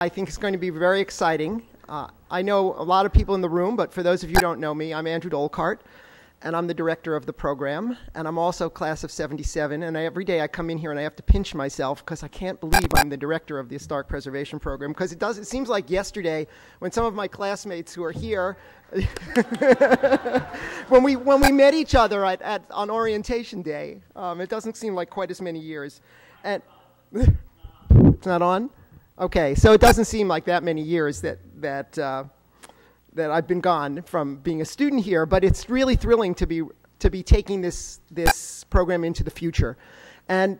I think it's going to be very exciting. I know a lot of people in the room, but for those of you who don't know me, I'm Andrew Dolkart, and I'm the director of the program, and I'm also class of 77, and every day I come in here and I have to pinch myself because I can't believe I'm the director of the Historic Preservation Program, because it seems like yesterday when some of my classmates who are here, when we met each other on orientation day, it doesn't seem like quite as many years. And it's not on? Okay, so it doesn't seem like that many years that I've been gone from being a student here, but it's really thrilling to be taking this program into the future. And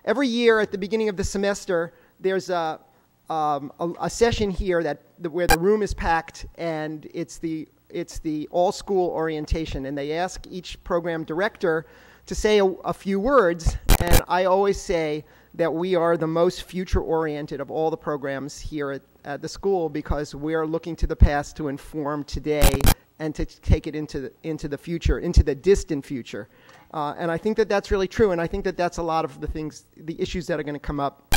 every year at the beginning of the semester, there's a session here where the room is packed, and it's the all-school orientation, and they ask each program director to say a few words, and I always say that we are the most future-oriented of all the programs here at the school, because we're looking to the past to inform today and to take it into the future, into the distant future. And I think that that's really true, and I think that that's a lot of the issues that are going to come up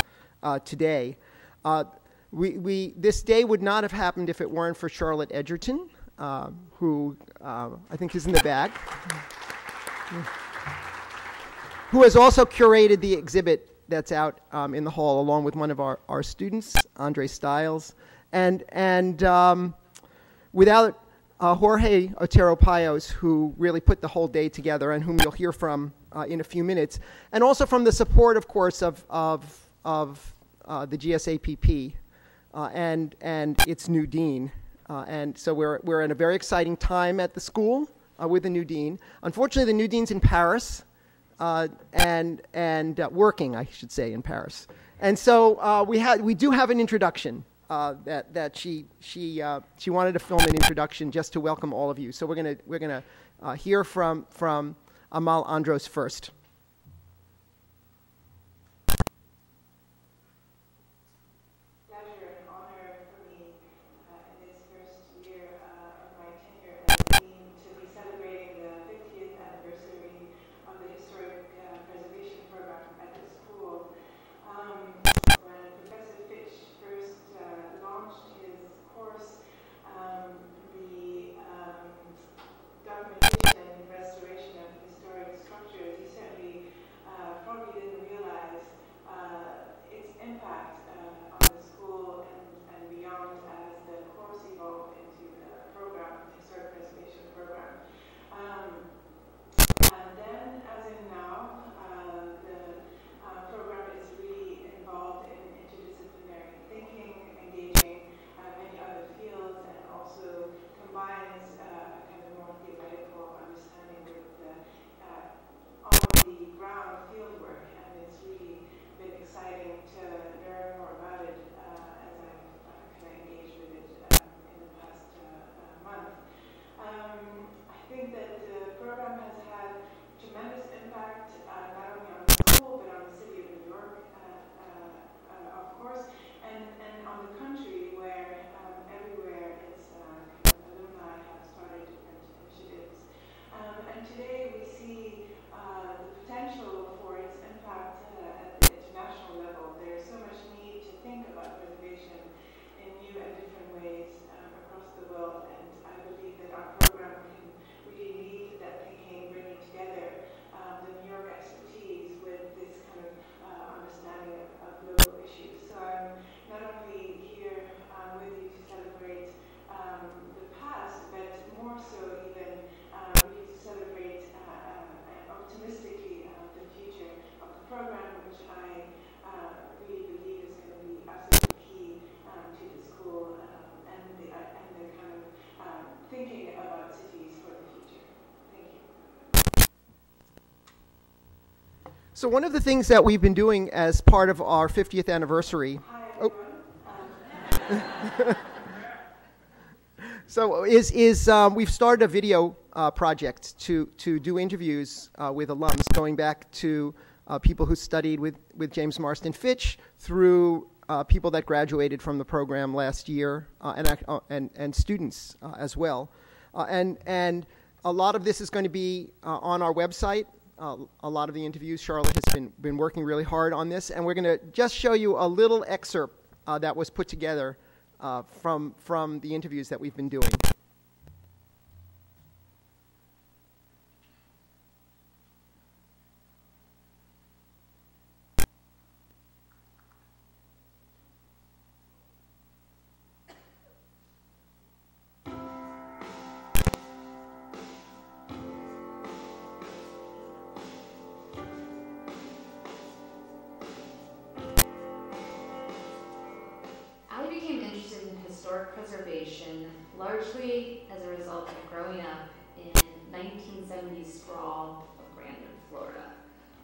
today. This day would not have happened if it weren't for Charlotte Edgerton, who I think is in the back, who has also curated the exhibit that's out in the hall, along with one of our students, Andre Stiles. And without Jorge Otero Payos, who really put the whole day together and whom you'll hear from in a few minutes, and also from the support, of course, of the GSAPP and its new dean. And so we're in a very exciting time at the school with the new dean. Unfortunately, the new dean's in Paris. And working, I should say, in Paris. And so we do have an introduction that she wanted to film an introduction just to welcome all of you. So we're gonna hear from Amal Andros first. So one of the things that we've been doing as part of our 50th anniversary, so we've started a video project to do interviews with alums, going back to people who studied with James Marston Fitch, through people that graduated from the program last year, and students as well, and a lot of this is going to be on our website. A lot of the interviews, Charlotte has been working really hard on this, and we're going to just show you a little excerpt that was put together from the interviews that we've been doing. Preservation, largely as a result of growing up in 1970s sprawl of Brandon, Florida,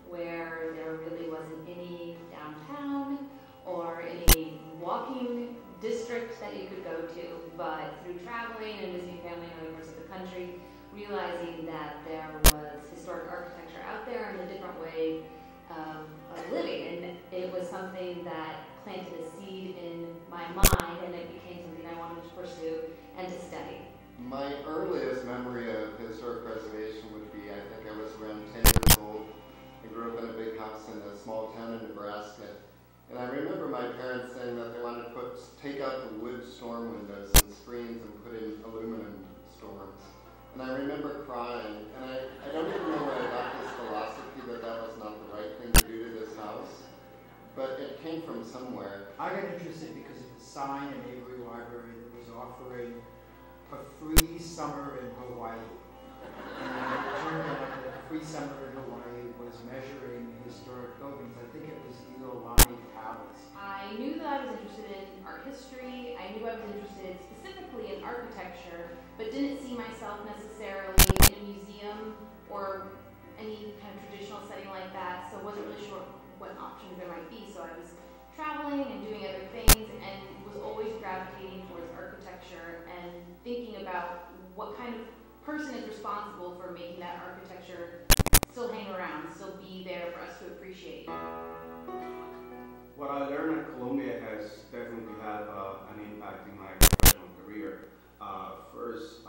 where there really wasn't any downtown or any walking district that you could go to, but through traveling and visiting family in other parts of the country, realizing that there was historic architecture out there and a different way of living, and it was something that planted a seed in my mind, and it became something I wanted to pursue and to study. My earliest memory of historic preservation would be, I think I was around 10 years old. I grew up in a big house in a small town in Nebraska, and I remember my parents saying that they wanted to take out the wood storm windows and screens and put in aluminum storms. And I remember crying, and I don't even know where I got this philosophy that that was not the right thing to do to this house. But it came from somewhere. I got interested because of the sign in Avery Library that was offering a free summer in Hawaii. And it turned out that a free summer in Hawaii was measuring historic buildings. I think it was Iolani Palace. I knew that I was interested in art history. I knew I was interested specifically in architecture, but didn't see myself necessarily in a museum or any kind of traditional setting like that, so wasn't really sure what options there might be. So I was traveling and doing other things and was always gravitating towards architecture and thinking about what kind of person is responsible for making that architecture still hang around, still be there for us to appreciate. What I learned at Columbia has definitely had an impact in my professional career. First,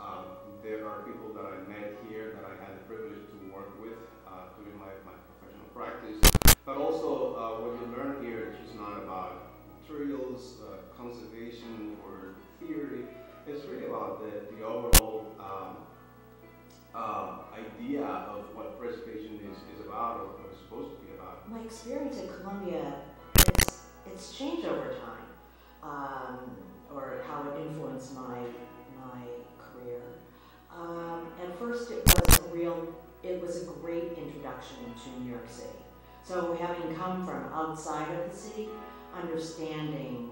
there are people that I met here that I had the privilege to work with during my professional practice. But also, what you learn here is just not about materials, conservation, or theory. It's really about the overall idea of what preservation is about, or what it's supposed to be about. My experience at Columbia, it's changed over time, or how it influenced my career. At first, it was a great introduction to New York City. So having come from outside of the city, understanding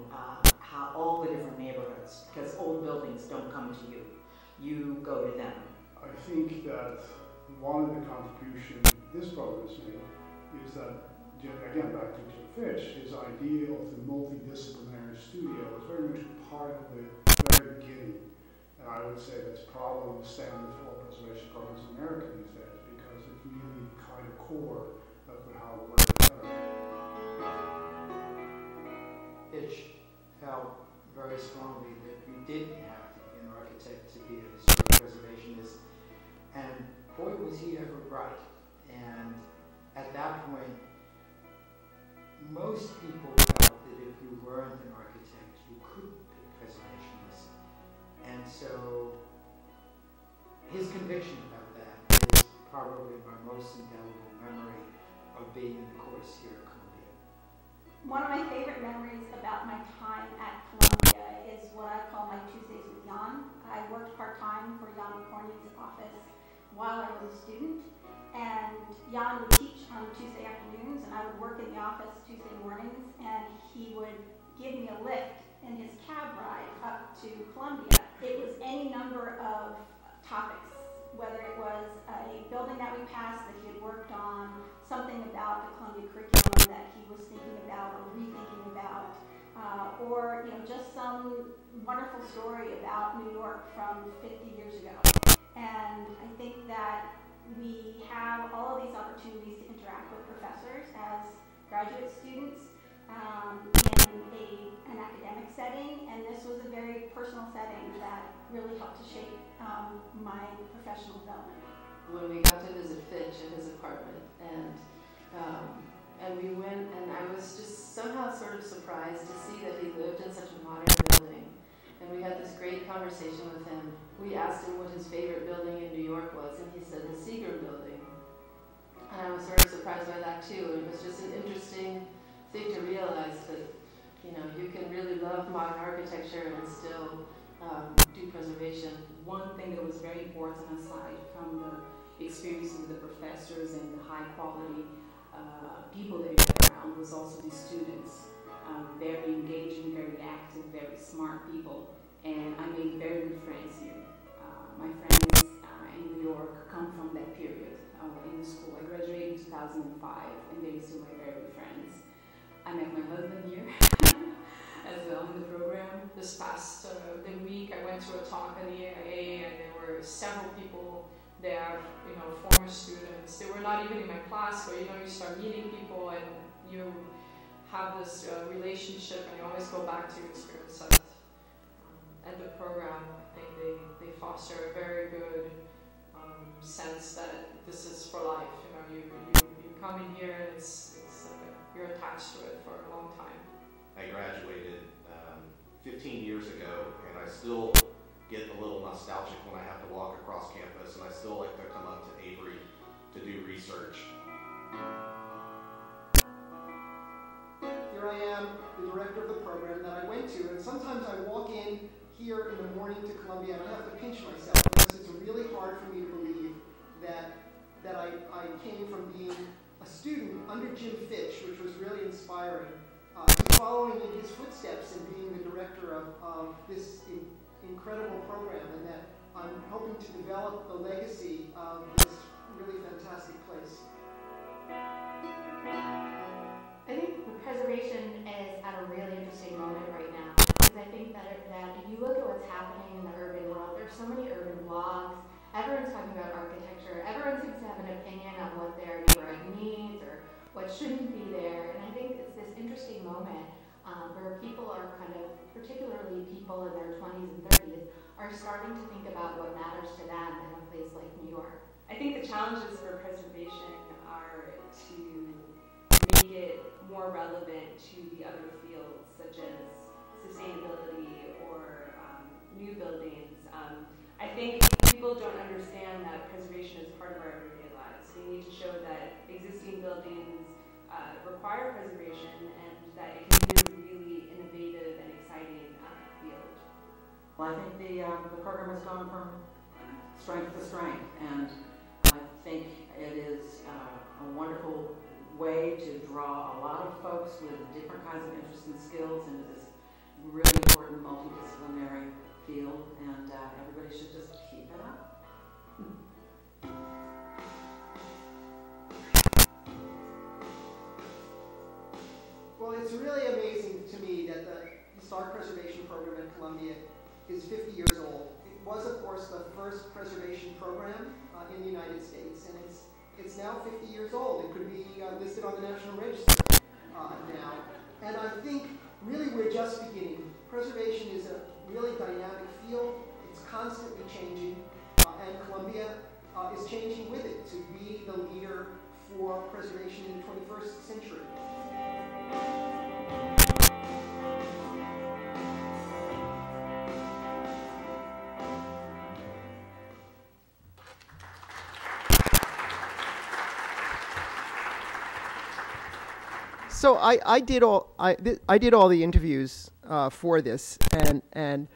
how all the different neighborhoods, because old buildings don't come to you, you go to them. I think that one of the contributions this program has made is that, again, back to Jim Fitch, his idea of the multidisciplinary studio was very much part of the very beginning. And I would say that's probably the standard for all preservation programs in America these days, because it's really kind of core of how we work together. Fitch felt very strongly that you didn't have to be an architect to be a historic preservationist. And boy, was he ever right. And at that point, most people felt that if you weren't an architect, you couldn't be a preservationist. And so his conviction about that is probably my most indelible memory of being in the course here at Columbia. One of my favorite memories about my time at Columbia is what I call my Tuesdays with Jan. I worked part-time for Jan McClimon's office while I was a student, and Jan would teach on Tuesday afternoons, and I would work in the office Tuesday mornings, and he would give me a lift in his cab ride up to Columbia. It was any number of topics, whether it was a building that we passed that he had worked on, something about the Columbia curriculum that he was thinking about or rethinking about, or just some wonderful story about New York from 50 years ago. And I think that we have all of these opportunities to interact with professors as graduate students in an academic setting, and this was a very personal setting that really helped to shape my professional development. When we got to visit Fitch in his apartment, and And we went, and I was just somehow sort of surprised to see that he lived in such a modern building. And we had this great conversation with him. We asked him what his favorite building in New York was, and he said the Seagram building. And I was sort of surprised by that too. And it was just an interesting thing to realize that, you know, you can really love modern architecture and still do preservation. One thing that was very important, aside from the experiences of the professors and the high quality people that you get around, was also the students. Very engaging, very active, very smart people. And I made very good friends here. My friends in New York come from that period in the school. I graduated in 2005, and they're still my very good friends. I met my husband here as well in the program. This past the week, I went to a talk at the AIA, and there were several people there, you know, former students. They were not even in my class, but you know, you start meeting people and you have this relationship, and you always go back to your experience at the program. I think they foster a very good sense that this is for life. You know, you come in here and it's you're attached to it for a long time. I graduated 15 years ago, and I still get a little nostalgic when I have to walk across campus, and I still like to come up to Avery to do research. Here I am, the director of the program that I went to, and sometimes I walk in here in the morning to Columbia and I have to pinch myself because it's really hard for me to believe that I came from being a student under Jim Fitch, which was really inspiring, to following in his footsteps and being the director of this incredible program, and that I'm hoping to develop the legacy of this really fantastic place. I think preservation is at a really interesting moment right now, because I think that if you look at what's happening in the urban world, there's so many urban blogs, everyone's talking about architecture, everyone seems to have an opinion on what their neighborhood needs or what shouldn't be there, and I think it's this interesting moment where people are kind of, particularly people in their 20s and 30s, are starting to think about what matters to them in a place like New York. I think the challenges for preservation are to make it more relevant to the other fields, such as sustainability or new buildings. I think people don't understand that preservation is part of our everyday lives. We need to show that existing buildings require preservation and that it can be a really innovative and exciting field. Well, I think the program has gone from strength to strength, and I think it is a wonderful way to draw a lot of folks with different kinds of interests and skills into this really important multidisciplinary field, and everybody should just keep it up. Well, it's really amazing to me that the Historic Preservation Program at Columbia is 50 years old. It was, of course, the first preservation program in the United States, and it's now 50 years old. It could be listed on the National Register now. And I think really we're just beginning. Preservation is a really dynamic field. It's constantly changing, and Columbia is changing with it to be the leader for preservation in the 21st century. So I did all the interviews for this, and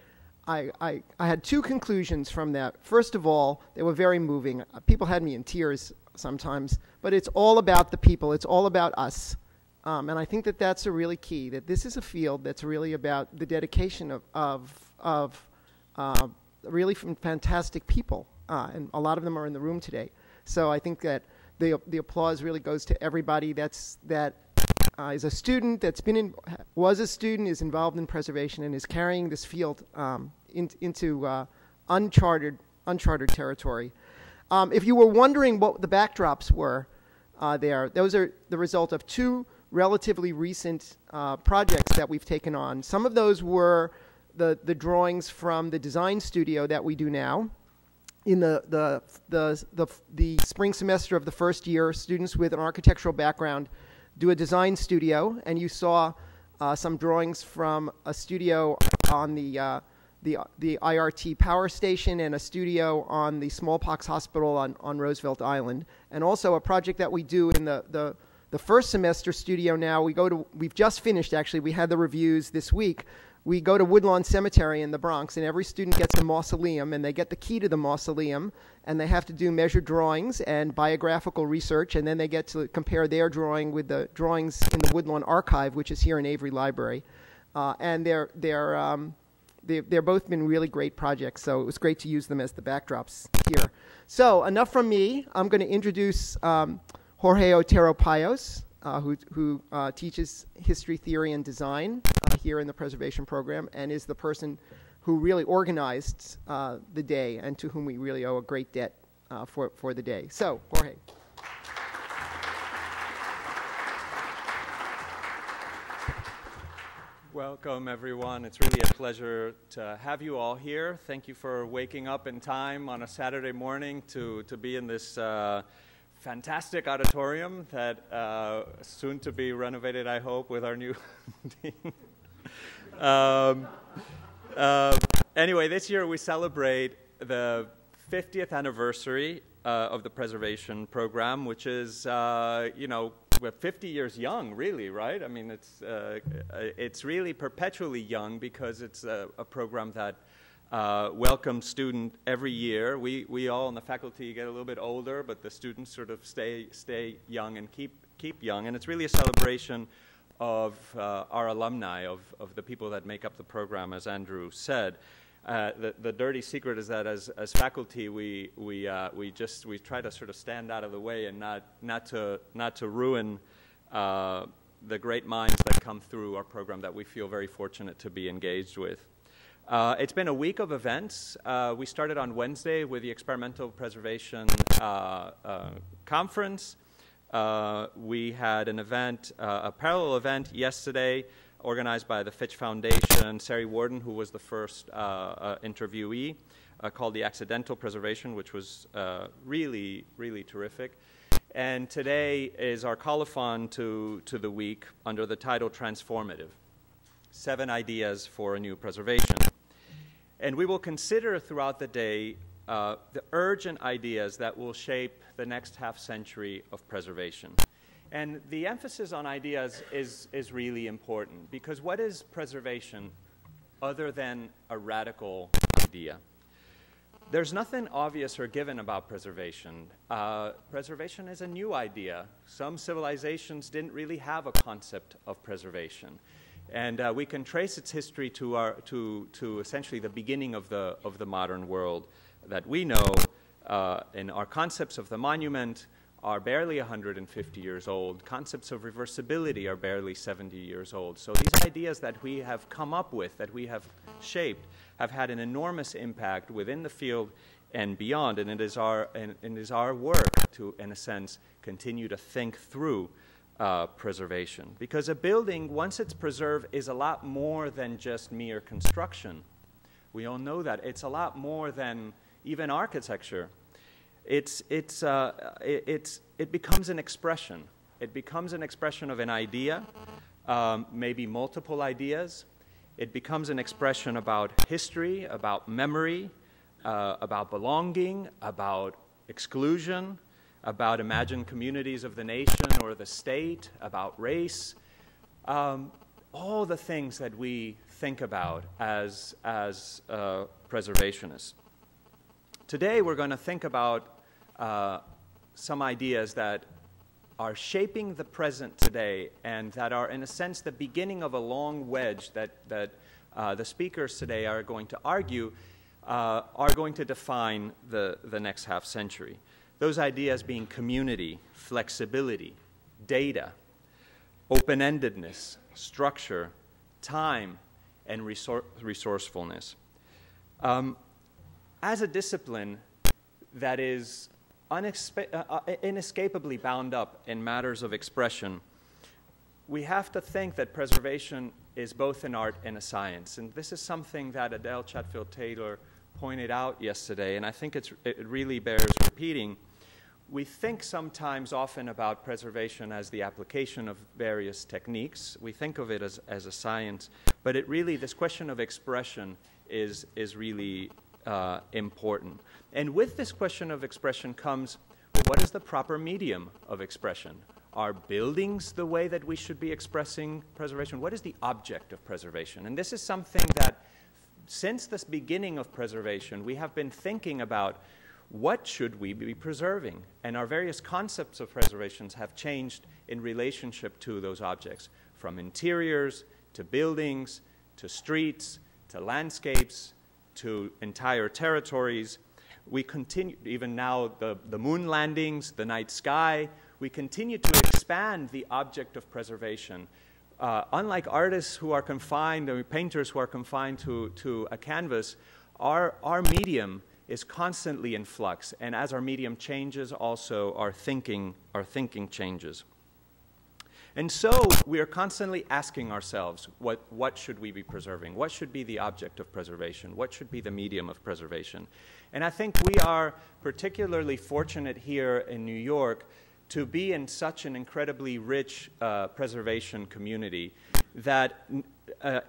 I had two conclusions from that. First of all, they were very moving. People had me in tears sometimes, but it's all about the people. It's all about us, and I think that that's a really key. That this is a field that's really about the dedication of really fantastic people, and a lot of them are in the room today. So I think that the applause really goes to everybody that is a student was a student, is involved in preservation, and is carrying this field into uncharted territory. If you were wondering what the backdrops were there, those are the result of two relatively recent projects that we've taken on. Some of those were the drawings from the design studio that we do now. In the spring semester of the first year, students with an architectural background do a design studio, and you saw some drawings from a studio on the IRT power station and a studio on the smallpox hospital on Roosevelt Island, and also a project that we do in the first semester studio now. We've just finished, actually. We had the reviews this week. We go to Woodlawn Cemetery in the Bronx, and every student gets a mausoleum, and they get the key to the mausoleum, and they have to do measured drawings and biographical research, and then they get to compare their drawing with the drawings in the Woodlawn Archive, which is here in Avery Library. And they're both been really great projects, so it was great to use them as the backdrops here. So enough from me. I'm going to introduce Jorge Otero Payos, who teaches history, theory, and design here in the preservation program, and is the person who really organized the day and to whom we really owe a great debt for the day. So, Jorge. Welcome, everyone. It's really a pleasure to have you all here. Thank you for waking up in time on a Saturday morning to be in this fantastic auditorium that soon to be renovated, I hope, with our new team. Anyway, this year we celebrate the 50th anniversary of the preservation program, which is, we're 50 years young, really, right? I mean, it's really perpetually young because it's a program that welcomes students every year. We all in the faculty get a little bit older, but the students sort of stay young and keep young. And it's really a celebration of our alumni, of the people that make up the program, as Andrew said. The dirty secret is that as faculty, we try to sort of stand out of the way and not to ruin the great minds that come through our program that we feel very fortunate to be engaged with. It's been a week of events. We started on Wednesday with the Experimental Preservation Conference. We had an event, a parallel event yesterday, organized by the Fitch Foundation, Sari Warden, who was the first interviewee, called The Accidental Preservation, which was really, really terrific. And today is our colophon to the week under the title Transformative, 7 Ideas for a New Preservation. And we will consider throughout the day the urgent ideas that will shape the next half century of preservation. And the emphasis on ideas is really important, because what is preservation other than a radical idea? There's nothing obvious or given about preservation. Preservation is a new idea. Some civilizations didn't really have a concept of preservation. And we can trace its history to essentially the beginning of the modern world that we know. And our concepts of the monument are barely 150 years old. Concepts of reversibility are barely 70 years old. So these ideas that we have come up with, that we have shaped, have had an enormous impact within the field and beyond. And it is our work to, in a sense, continue to think through preservation. Because a building, once it's preserved, is a lot more than just mere construction. We all know that. It's a lot more than even architecture. It becomes an expression. It becomes an expression of an idea, maybe multiple ideas. It becomes an expression about history, about memory, about belonging, about exclusion, about imagined communities of the nation or the state, about race, all the things that we think about as preservationists. Today we're going to think about some ideas that are shaping the present today and that are, in a sense, the beginning of a long wedge that the speakers today are going to argue are going to define the next half century. Those ideas being community, flexibility, data, open-endedness, structure, time, and resourcefulness. As a discipline that is inescapably bound up in matters of expression, we have to think that preservation is both an art and a science. And this is something that Adele Chatfield Taylor pointed out yesterday, and I think it really bears repeating. we think sometimes often about preservation as the application of various techniques. We think of it as a science, but it really, this question of expression is really important. And with this question of expression comes, well, what is the proper medium of expression? Are buildings the way that we should be expressing preservation? What is the object of preservation? And this is something that, since the beginning of preservation, we have been thinking about what should we be preserving? And our various concepts of preservations have changed in relationship to those objects, from interiors to buildings to streets to landscapes to entire territories. We continue, even now, the moon landings, the night sky, we continue to expand the object of preservation. Unlike artists who are confined, or painters who are confined to a canvas, our medium is constantly in flux, and as our medium changes, also our thinking changes. And so we are constantly asking ourselves, what should we be preserving? What should be the object of preservation? What should be the medium of preservation? And I think we are particularly fortunate here in New York to be in such an incredibly rich preservation community that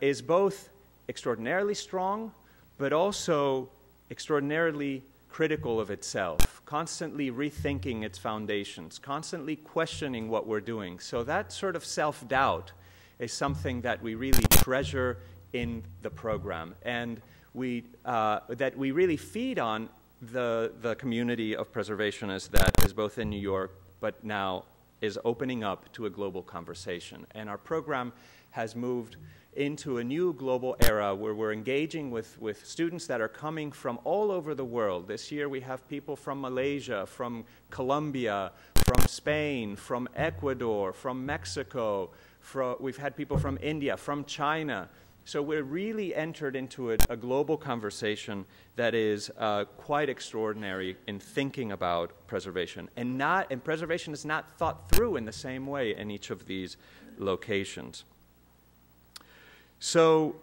is both extraordinarily strong, but also extraordinarily critical of itself, constantly rethinking its foundations, constantly questioning what we're doing. So that sort of self-doubt is something that we really treasure in the program, and that we really feed on the community of preservationists that is both in New York, but now is opening up to a global conversation. And our program has moved into a new global era where we're engaging with students that are coming from all over the world. This year we have people from Malaysia, from Colombia, from Spain, from Ecuador, from Mexico. We've had people from India, from China. So we're really entered into a global conversation that is quite extraordinary in thinking about preservation. And preservation is not thought through in the same way in each of these locations. So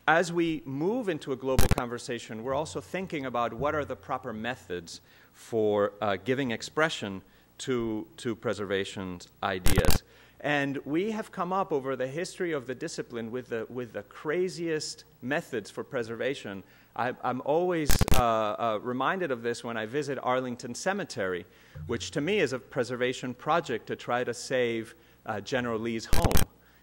as we move into a global conversation, we're also thinking about what are the proper methods for giving expression to preservation's ideas. And we have come up over the history of the discipline with the craziest methods for preservation. I'm always reminded of this when I visit Arlington Cemetery, which to me is a preservation project to try to save General Lee's home.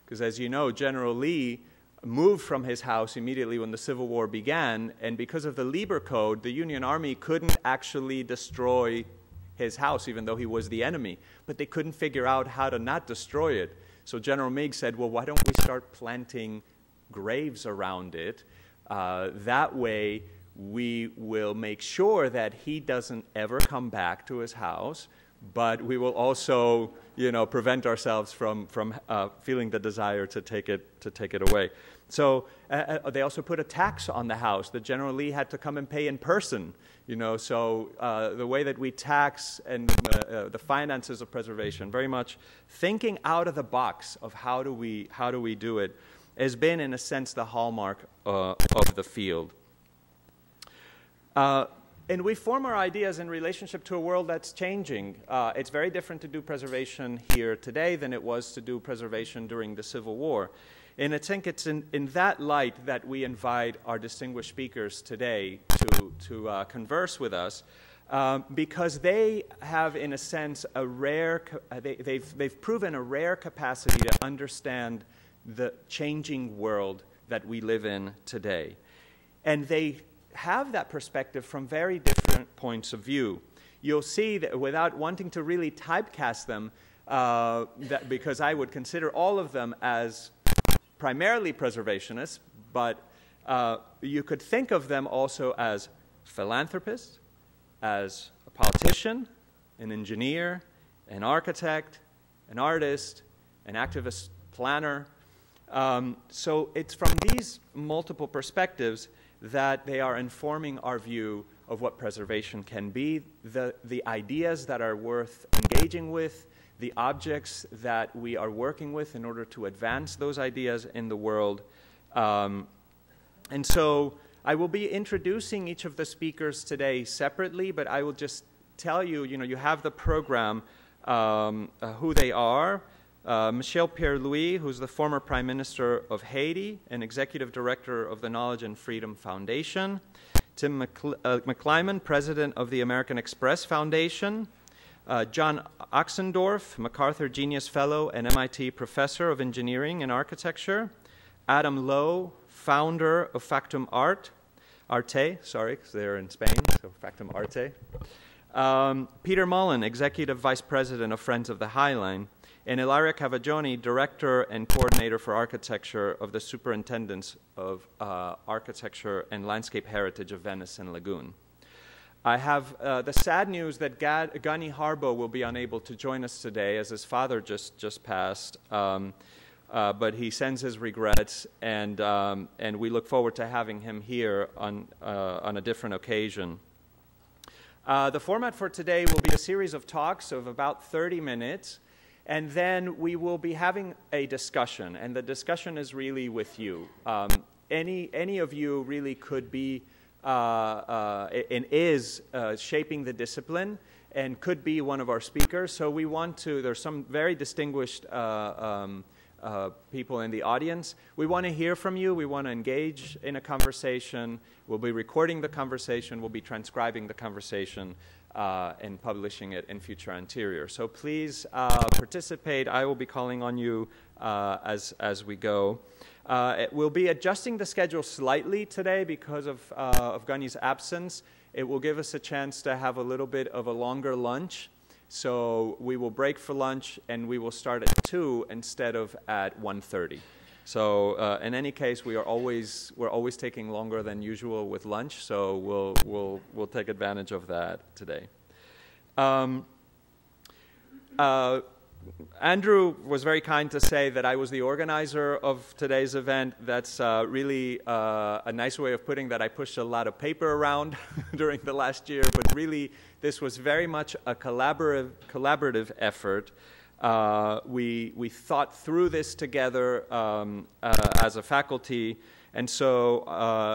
Because as you know, General Lee moved from his house immediately when the Civil War began, and because of the Lieber Code, the Union Army couldn't actually destroy his house, even though he was the enemy. But they couldn't figure out how to not destroy it. So General Meade said, well, why don't we start planting graves around it? That way, we will make sure that he doesn't ever come back to his house, but we will also, prevent ourselves from feeling the desire to take it away. So they also put a tax on the house that General Lee had to come and pay in person. So the way that we tax and the finances of preservation, very much thinking out of the box of how do we do it, has been in a sense the hallmark of the field. And we form our ideas in relationship to a world that's changing. It's very different to do preservation here today than it was to do preservation during the Civil War. And I think it's in that light that we invite our distinguished speakers today to converse with us, because they have, in a sense, they've proven a rare capacity to understand the changing world that we live in today. And they have that perspective from very different points of view. You'll see that without wanting to really typecast them, because I would consider all of them as primarily preservationists, but you could think of them also as philanthropists, as a politician, an engineer, an architect, an artist, an activist planner. So it's from these multiple perspectives that they are informing our view of what preservation can be, the ideas that are worth engaging with, the objects that we are working with in order to advance those ideas in the world. And so I will be introducing each of the speakers today separately, but I will just tell you, you have the program, who they are. Michèle Pierre Louis, who's the former Prime Minister of Haiti and Executive Director of the Knowledge and Freedom Foundation. Tim McClimon, President of the American Express Foundation. John Ochsendorf, MacArthur Genius Fellow and MIT Professor of Engineering and Architecture. Adam Lowe, founder of Factum Arte, because they're in Spain, so Factum Arte. Peter Mullan, Executive Vice President of Friends of the High Line. And Ilaria Cavaggioni, Director and Coordinator for Architecture of the Superintendents of Architecture and Landscape Heritage of Venice and Lagoon. I have the sad news that Gunny Harboe will be unable to join us today, as his father just passed, but he sends his regrets, and we look forward to having him here on a different occasion. The format for today will be a series of talks of about 30 minutes. And then we will be having a discussion, and the discussion is really with you. Any of you really could be and is shaping the discipline and could be one of our speakers. So we want to, there's some very distinguished people in the audience. We want to hear from you. We want to engage in a conversation. We'll be recording the conversation. We'll be transcribing the conversation. And publishing it in Future Anterior. So please participate. I will be calling on you as we go. We'll be adjusting the schedule slightly today because of Gunny's absence. It will give us a chance to have a little bit of a longer lunch. So we will break for lunch, and we will start at 2 instead of at 1:30. So in any case, we're always taking longer than usual with lunch, so we'll take advantage of that today. Andrew was very kind to say that I was the organizer of today's event. That's really a nice way of putting that. I pushed a lot of paper around during the last year, but really this was very much a collaborative effort. We thought through this together as a faculty, and so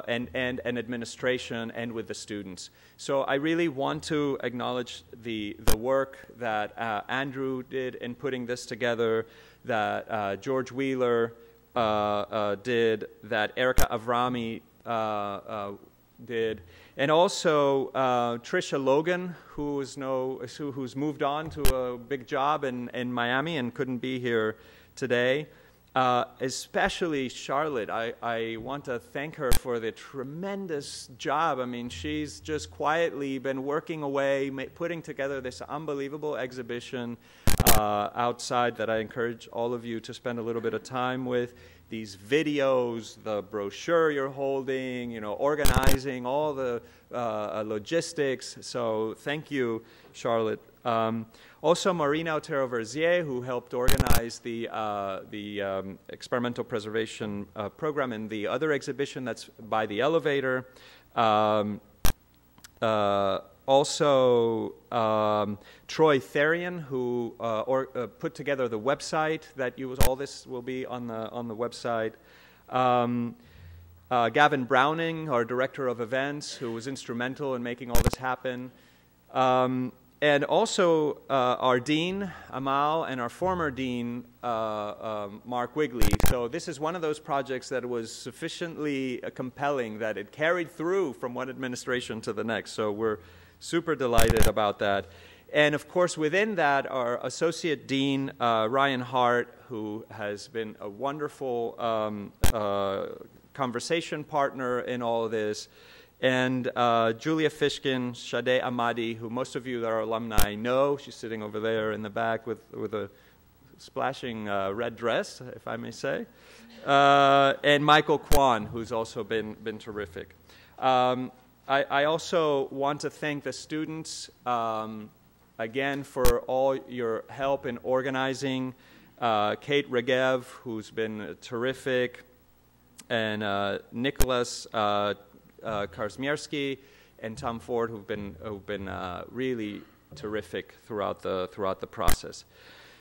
and administration, and with the students. So I really want to acknowledge the work that Andrew did in putting this together, that George Wheeler did, that Erica Avrami did, and also Tricia Logan, who's moved on to a big job in Miami and couldn't be here today. Especially Charlotte. I want to thank her for the tremendous job. I mean, she's just quietly been working away, putting together this unbelievable exhibition outside that I encourage all of you to spend a little bit of time with. These videos, the brochure you're holding, organizing, all the logistics. So thank you, Charlotte. Also, Marina Otero-Verzier, who helped organize the experimental preservation program in the other exhibition that's by the elevator. Also, Troy Therian, who put together the website that all this will be on the website. Gavin Browning, our director of events, who was instrumental in making all this happen. And also our dean, Amal, and our former dean, Mark Wigley. So this is one of those projects that was sufficiently compelling that it carried through from one administration to the next. So we're super delighted about that. And of course, within that, our associate dean, Ryan Hart, who has been a wonderful conversation partner in all of this. And Julia Fishkin, Shade Ahmadi, who most of you that are alumni know. She's sitting over there in the back with a splashing red dress, if I may say. And Michael Kwan, who's also been terrific. I also want to thank the students, again, for all your help in organizing. Kate Regev, who's been terrific, and Nicholas Karsmierski and Tom Ford, who've been really terrific throughout the process.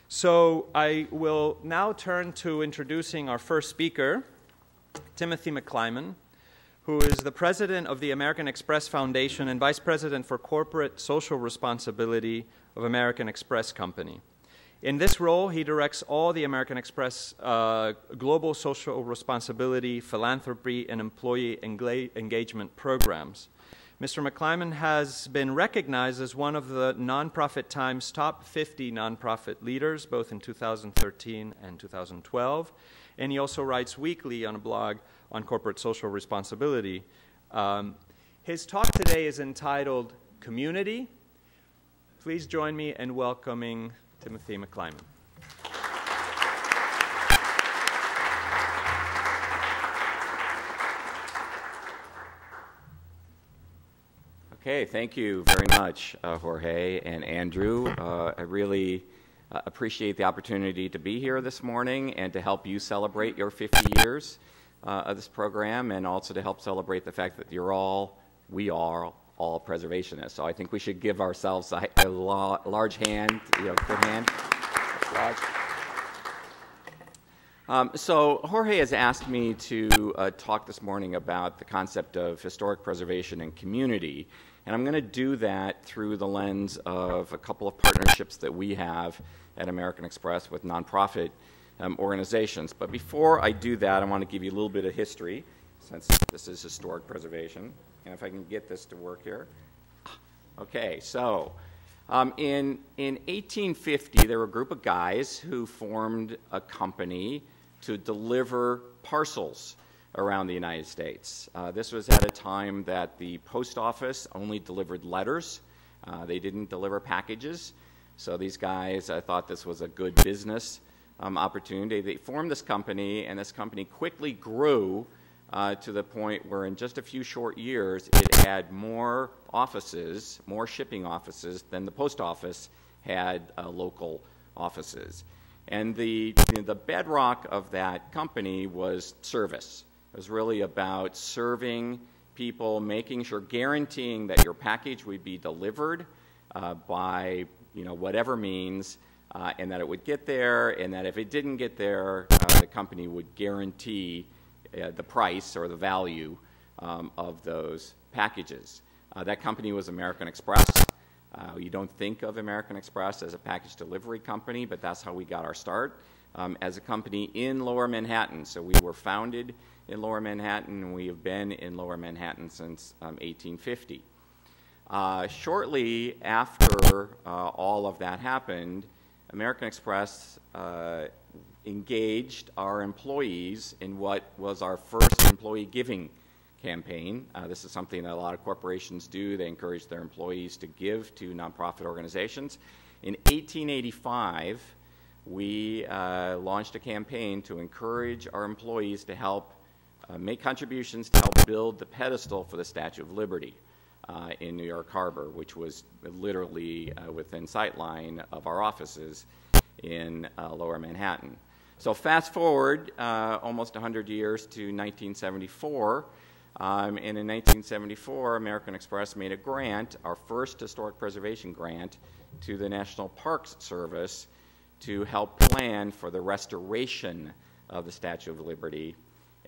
So I will now turn to introducing our first speaker, Timothy McClimon, who is the president of the American Express Foundation and vice president for corporate social responsibility of American Express Company. In this role, he directs all the American Express global social responsibility, philanthropy, and employee engagement programs. Mr. McClimon has been recognized as one of the Nonprofit Times top 50 nonprofit leaders, both in 2013 and 2012, and he also writes weekly on a blog on corporate social responsibility. His talk today is entitled Community. Please join me in welcoming Timothy McClimon. Okay, thank you very much, Jorge and Andrew. I really appreciate the opportunity to be here this morning and to help you celebrate your 50 years of this program, and also to help celebrate the fact that we are all preservationists. So I think we should give ourselves a large hand, good hand. So Jorge has asked me to talk this morning about the concept of historic preservation and community, and I'm going to do that through the lens of a couple of partnerships that we have at American Express with nonprofit organizations. But before I do that, I want to give you a little bit of history, since this is historic preservation. And if I can get this to work here. Okay, so in 1850, there were a group of guys who formed a company to deliver parcels around the United States. This was at a time that the post office only delivered letters. They didn't deliver packages. So these guys thought this was a good business opportunity. They formed this company, and this company quickly grew to the point where in just a few short years it had more offices, more shipping offices than the post office had local offices. And the bedrock of that company was service. It was really about serving people, making sure, guaranteeing that your package would be delivered by whatever means, and that it would get there, and that if it didn't get there, the company would guarantee the price or the value of those packages. That company was American Express. You don't think of American Express as a package delivery company, but that's how we got our start as a company in Lower Manhattan. So we were founded in Lower Manhattan, and we have been in Lower Manhattan since 1850. Shortly after all of that happened, American Express engaged our employees in what was our first employee giving campaign. This is something that a lot of corporations do. They encourage their employees to give to nonprofit organizations. In 1885, we launched a campaign to encourage our employees to help make contributions to help build the pedestal for the Statue of Liberty in New York Harbor, which was literally within sightline of our offices in Lower Manhattan. So fast forward almost 100 years to 1974, and in 1974, American Express made a grant, our first historic preservation grant, to the National Parks Service to help plan for the restoration of the Statue of Liberty.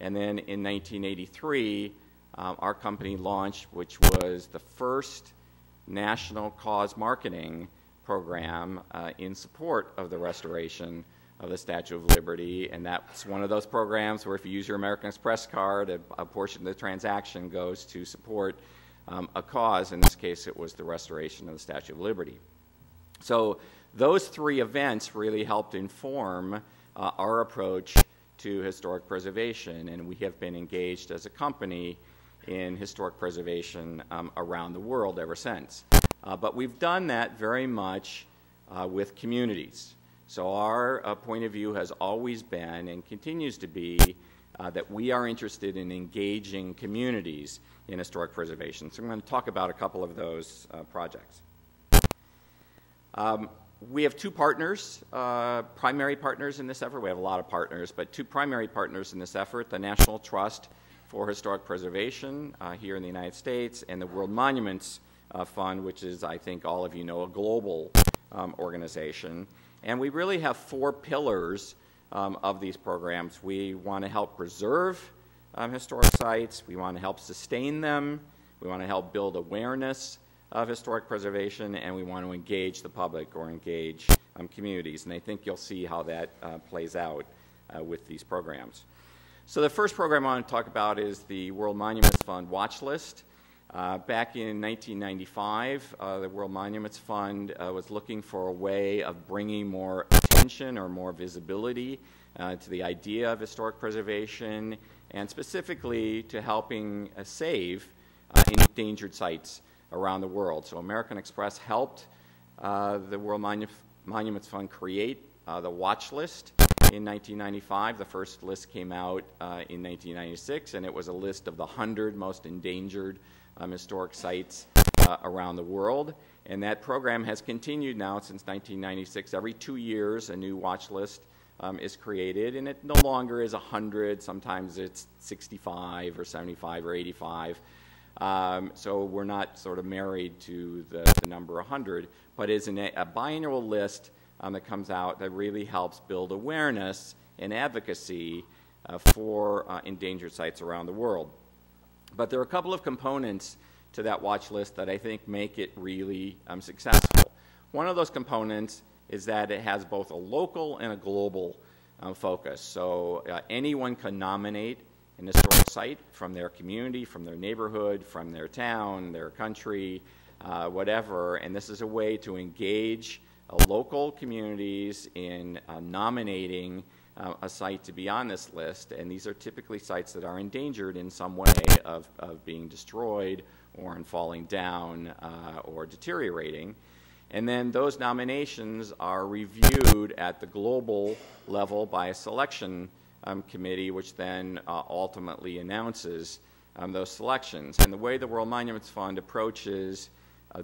And then in 1983, our company launched, which was the first national cause marketing program in support of the restoration of the Statue of Liberty. And that's one of those programs where if you use your American Express card, a portion of the transaction goes to support a cause. In this case, it was the restoration of the Statue of Liberty. So those three events really helped inform our approach to historic preservation, and we have been engaged as a company in historic preservation around the world ever since. But we've done that very much with communities. So our point of view has always been and continues to be that we are interested in engaging communities in historic preservation. So I'm going to talk about a couple of those projects. We have two partners, primary partners in this effort. We have a lot of partners, but two primary partners in this effort, the National Trust for Historic Preservation here in the United States, and the World Monuments Fund, which is, I think all of you know, a global organization. And we really have four pillars of these programs. We want to help preserve historic sites. We want to help sustain them. We want to help build awareness of historic preservation, and we want to engage the public or engage communities. And I think you'll see how that plays out with these programs. So the first program I want to talk about is the World Monuments Fund watch list. Back in 1995, the World Monuments Fund was looking for a way of bringing more attention or more visibility to the idea of historic preservation, and specifically to helping save endangered sites around the world. So American Express helped the World Monuments Fund create the watch list in 1995. The first list came out in 1996, and it was a list of the 100 most endangered historic sites around the world. And that program has continued now since 1996. Every 2 years, a new watch list is created, and it no longer is 100. Sometimes it's 65 or 75 or 85. So we're not sort of married to the number 100, but is a biannual list that comes out that really helps build awareness and advocacy for endangered sites around the world. But there are a couple of components to that watch list that I think make it really successful. One of those components is that it has both a local and a global focus. So anyone can nominate an historic site from their community, from their neighborhood, from their town, their country, whatever, and this is a way to engage local communities in nominating a site to be on this list, and these are typically sites that are endangered in some way of being destroyed or in falling down or deteriorating. And then those nominations are reviewed at the global level by a selection committee, which then ultimately announces those selections. And the way the World Monuments Fund approaches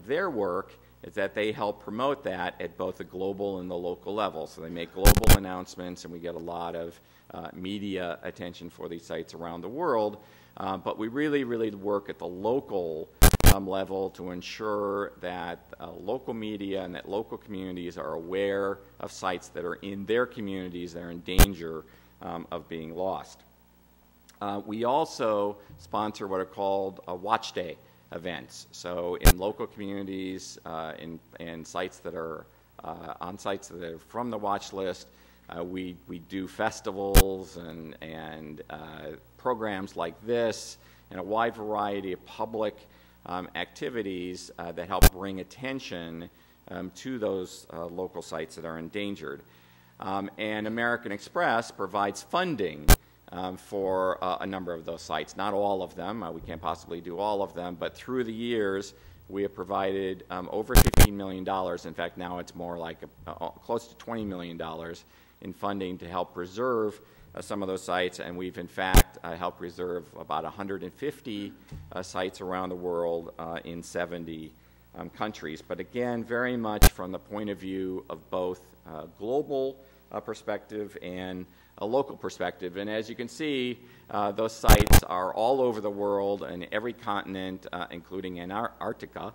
their work is that they help promote that at both the global and the local level. So they make global announcements, and we get a lot of media attention for these sites around the world. But we really work at the local level to ensure that local media and that local communities are aware of sites that are in their communities that are in danger of being lost. We also sponsor what are called Watch Day events. So in local communities, in sites that are on sites that are from the watch list, we do festivals and programs like this and a wide variety of public activities that help bring attention to those local sites that are endangered. And American Express provides funding for a number of those sites. Not all of them. We can't possibly do all of them, but through the years, we have provided over $15 million. In fact, now it's more like close to $20 million in funding to help preserve some of those sites, and we've in fact helped preserve about 150 sites around the world in 70 countries. But again, very much from the point of view of both global perspective and a local perspective. And as you can see, those sites are all over the world in every continent, including Antarctica.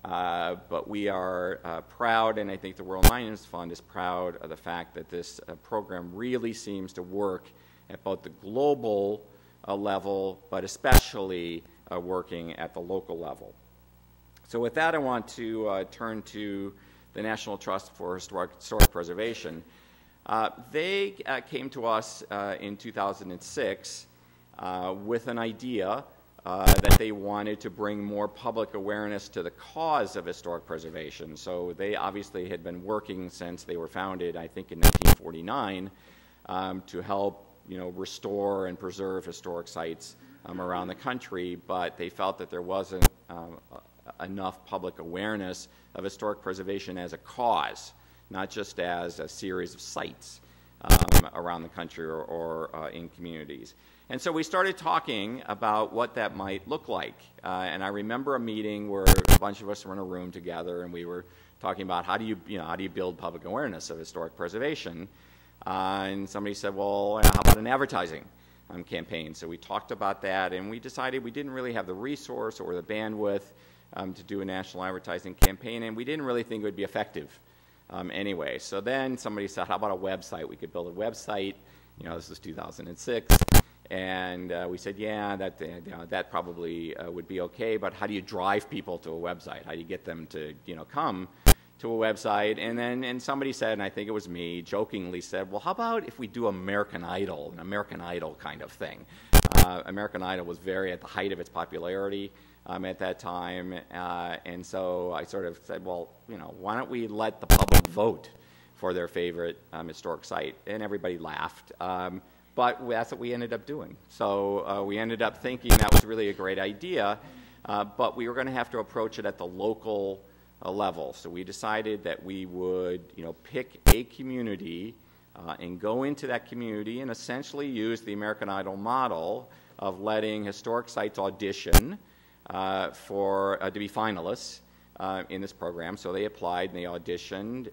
But we are proud, and I think the World Monuments Fund is proud of the fact that this program really seems to work at both the global level, but especially working at the local level. So with that, I want to turn to the National Trust for Historic Preservation. They came to us in 2006 with an idea that they wanted to bring more public awareness to the cause of historic preservation. So they obviously had been working since they were founded, I think in 1949, to help restore and preserve historic sites around the country, but they felt that there wasn't enough public awareness of historic preservation as a cause, not just as a series of sites around the country or in communities. And so we started talking about what that might look like. And I remember a meeting where a bunch of us were in a room together, and we were talking about how do you build public awareness of historic preservation. And somebody said, well, how about an advertising campaign? So we talked about that, and we decided we didn't really have the resource or the bandwidth to do a national advertising campaign, and we didn't really think it would be effective anyway. So then somebody said, how about a website? We could build a website. This is 2006. And we said, yeah, that probably would be okay, but how do you drive people to a website? How do you get them to come to a website? And somebody said, and I think it was me, jokingly said, well, how about if we do American Idol, an American Idol kind of thing? American Idol was very at the height of its popularity at that time, and so I sort of said, well, why don't we let the public vote for their favorite historic site? And everybody laughed. But that's what we ended up doing. So we ended up thinking that was really a great idea, but we were going to have to approach it at the local level. So we decided that we would, pick a community and go into that community and essentially use the American Idol model of letting historic sites audition to be finalists in this program. So they applied and they auditioned.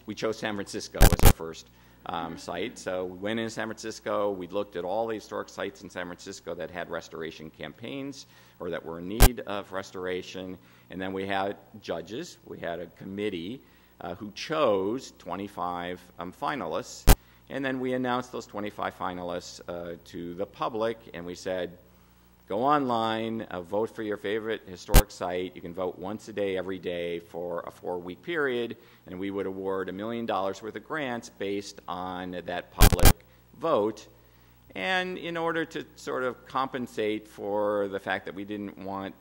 We chose San Francisco as our first site. So we went into San Francisco, we looked at all the historic sites in San Francisco that had restoration campaigns or that were in need of restoration, and then we had judges. We had a committee who chose 25 finalists, and then we announced those 25 finalists to the public, and we said, go online, vote for your favorite historic site. You can vote once a day, every day for a 4-week period, and we would award $1 million worth of grants based on that public vote. And in order to sort of compensate for the fact that we didn't want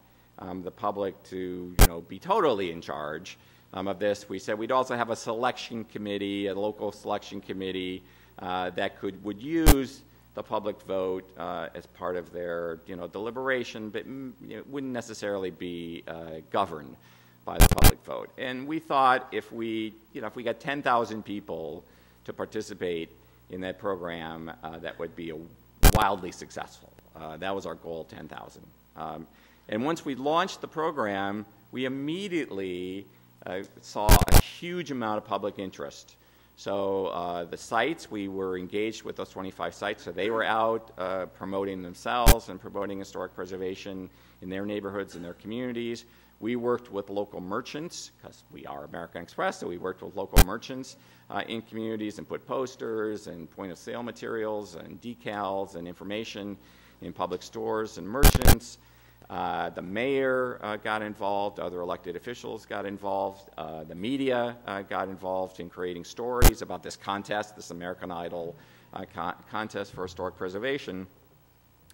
the public to, be totally in charge of this, we said we'd also have a selection committee, a local selection committee that would use the public vote as part of their deliberation, but it wouldn't necessarily be governed by the public vote. And we thought if we got 10,000 people to participate in that program, that would be wildly successful. That was our goal, 10,000. And once we launched the program, we immediately saw a huge amount of public interest. So the sites, we were engaged with those 25 sites, so they were out promoting themselves and promoting historic preservation in their neighborhoods and their communities. We worked with local merchants, because we are American Express, so we worked with local merchants in communities and put posters and point-of-sale materials and decals and information in public stores and merchants. The mayor got involved, other elected officials got involved, the media got involved in creating stories about this contest, this American Idol contest for historic preservation.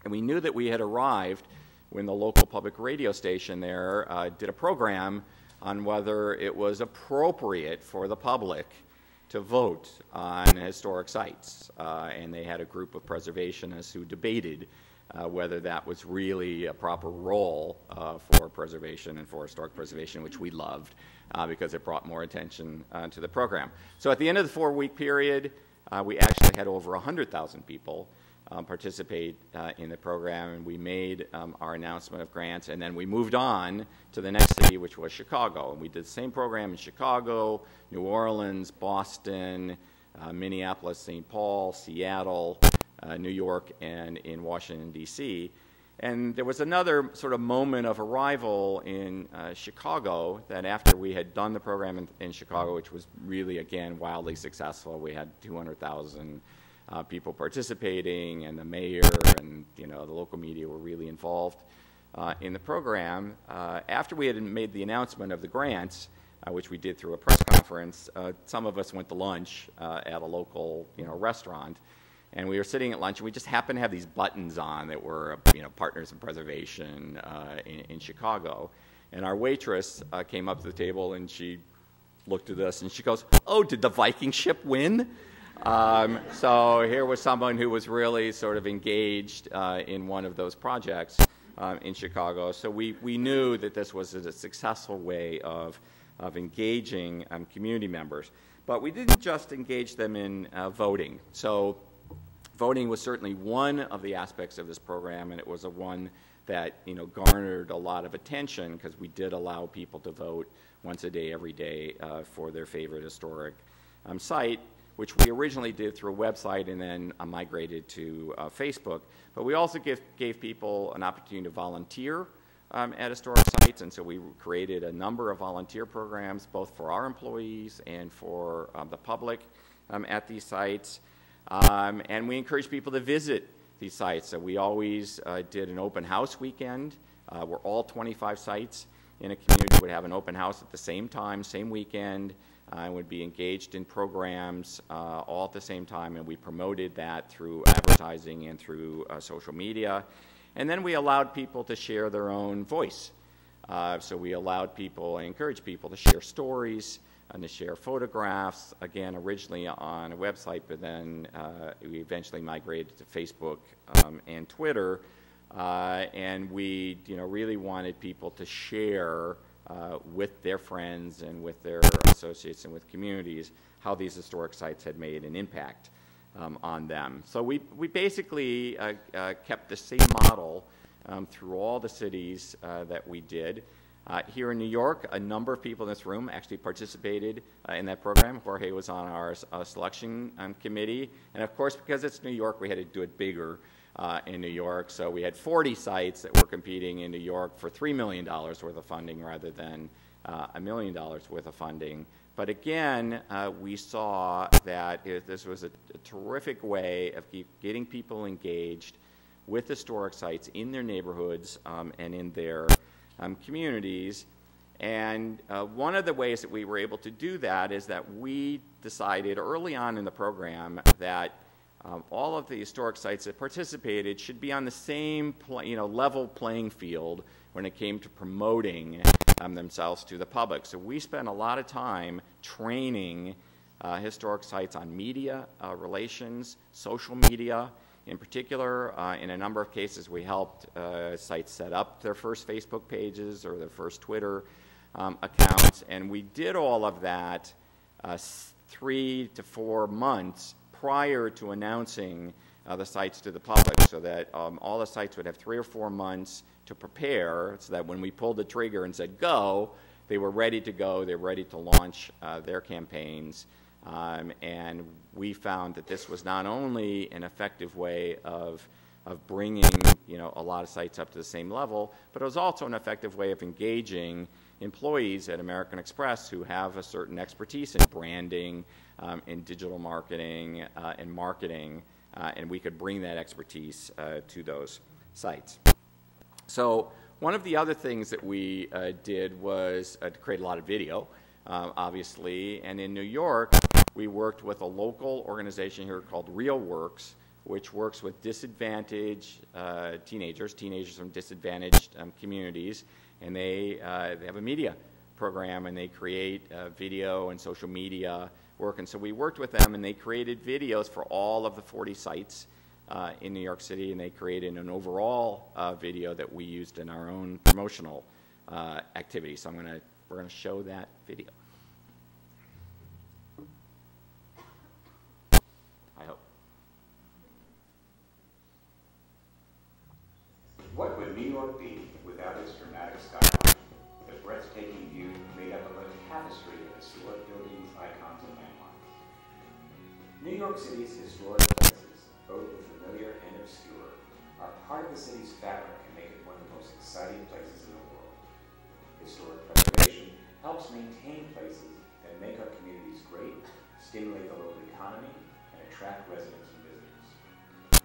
And we knew that we had arrived when the local public radio station there did a program on whether it was appropriate for the public to vote on historic sites. And they had a group of preservationists who debated whether that was really a proper role for preservation and for historic preservation, which we loved because it brought more attention to the program. So at the end of the 4-week period, we actually had over 100,000 people participate in the program, and we made our announcement of grants, and then we moved on to the next city, which was Chicago. And we did the same program in Chicago, New Orleans, Boston, Minneapolis, St. Paul, Seattle, New York, and in Washington, D.C. And there was another sort of moment of arrival in Chicago that after we had done the program in Chicago, which was really, again, wildly successful. We had 200,000 people participating, and the mayor and the local media were really involved in the program. After we had made the announcement of the grants, which we did through a press conference, some of us went to lunch at a local restaurant. And we were sitting at lunch, and we just happened to have these buttons on that were, Partners in Preservation in Chicago. And our waitress came up to the table, and she looked at us, and she goes, "Oh, did the Viking ship win?" So here was someone who was really sort of engaged in one of those projects in Chicago. So we knew that this was a successful way of engaging community members. But we didn't just engage them in voting. So voting was certainly one of the aspects of this program, and it was one that garnered a lot of attention because we did allow people to vote once a day, every day for their favorite historic site, which we originally did through a website and then migrated to Facebook. But we also gave people an opportunity to volunteer at historic sites, and so we created a number of volunteer programs, both for our employees and for the public at these sites. And we encourage people to visit these sites. So we always did an open house weekend where all 25 sites in a community would have an open house at the same time, same weekend, and would be engaged in programs all at the same time, and we promoted that through advertising and through social media. And then we allowed people to share their own voice. So we allowed people and encouraged people to share stories and to share photographs, again, originally on a website, but then we eventually migrated to Facebook and Twitter. And we, really wanted people to share with their friends and with their associates and with communities how these historic sites had made an impact on them. So we basically kept the same model through all the cities that we did. Here in New York, a number of people in this room actually participated in that program. Jorge was on our selection committee. And of course, because it's New York, we had to do it bigger in New York. So we had 40 sites that were competing in New York for $3 million worth of funding rather than $1 million worth of funding. But again, we saw that this was a terrific way of getting people engaged with historic sites in their neighborhoods and in their communities. And one of the ways that we were able to do that is that we decided early on in the program that all of the historic sites that participated should be on the same level playing field when it came to promoting themselves to the public. So we spent a lot of time training historic sites on media relations, social media. In particular, in a number of cases, we helped sites set up their first Facebook pages or their first Twitter accounts, and we did all of that 3 to 4 months prior to announcing the sites to the public, so that all the sites would have 3 or 4 months to prepare, so that when we pulled the trigger and said go, they were ready to go, they were ready to launch their campaigns. And we found that this was not only an effective way of bringing a lot of sites up to the same level, but it was also an effective way of engaging employees at American Express who have a certain expertise in branding, in digital marketing, and marketing, and we could bring that expertise to those sites. So one of the other things that we did was to create a lot of video, obviously, and in New York, we worked with a local organization here called RealWorks, which works with disadvantaged teenagers from disadvantaged communities, and they have a media program, and they create video and social media work. And so we worked with them, and they created videos for all of the 40 sites in New York City, and they created an overall video that we used in our own promotional activity. So we're gonna show that video. I hope. What would New York be without its dramatic skyline? The breathtaking view made up of a tapestry of historic buildings, icons, and landmarks. New York City's historic places, both the familiar and obscure, are part of the city's fabric and make it one of the most exciting places in the world. Historic preservation helps maintain places that make our communities great, stimulate the local economy, and attract residents and visitors.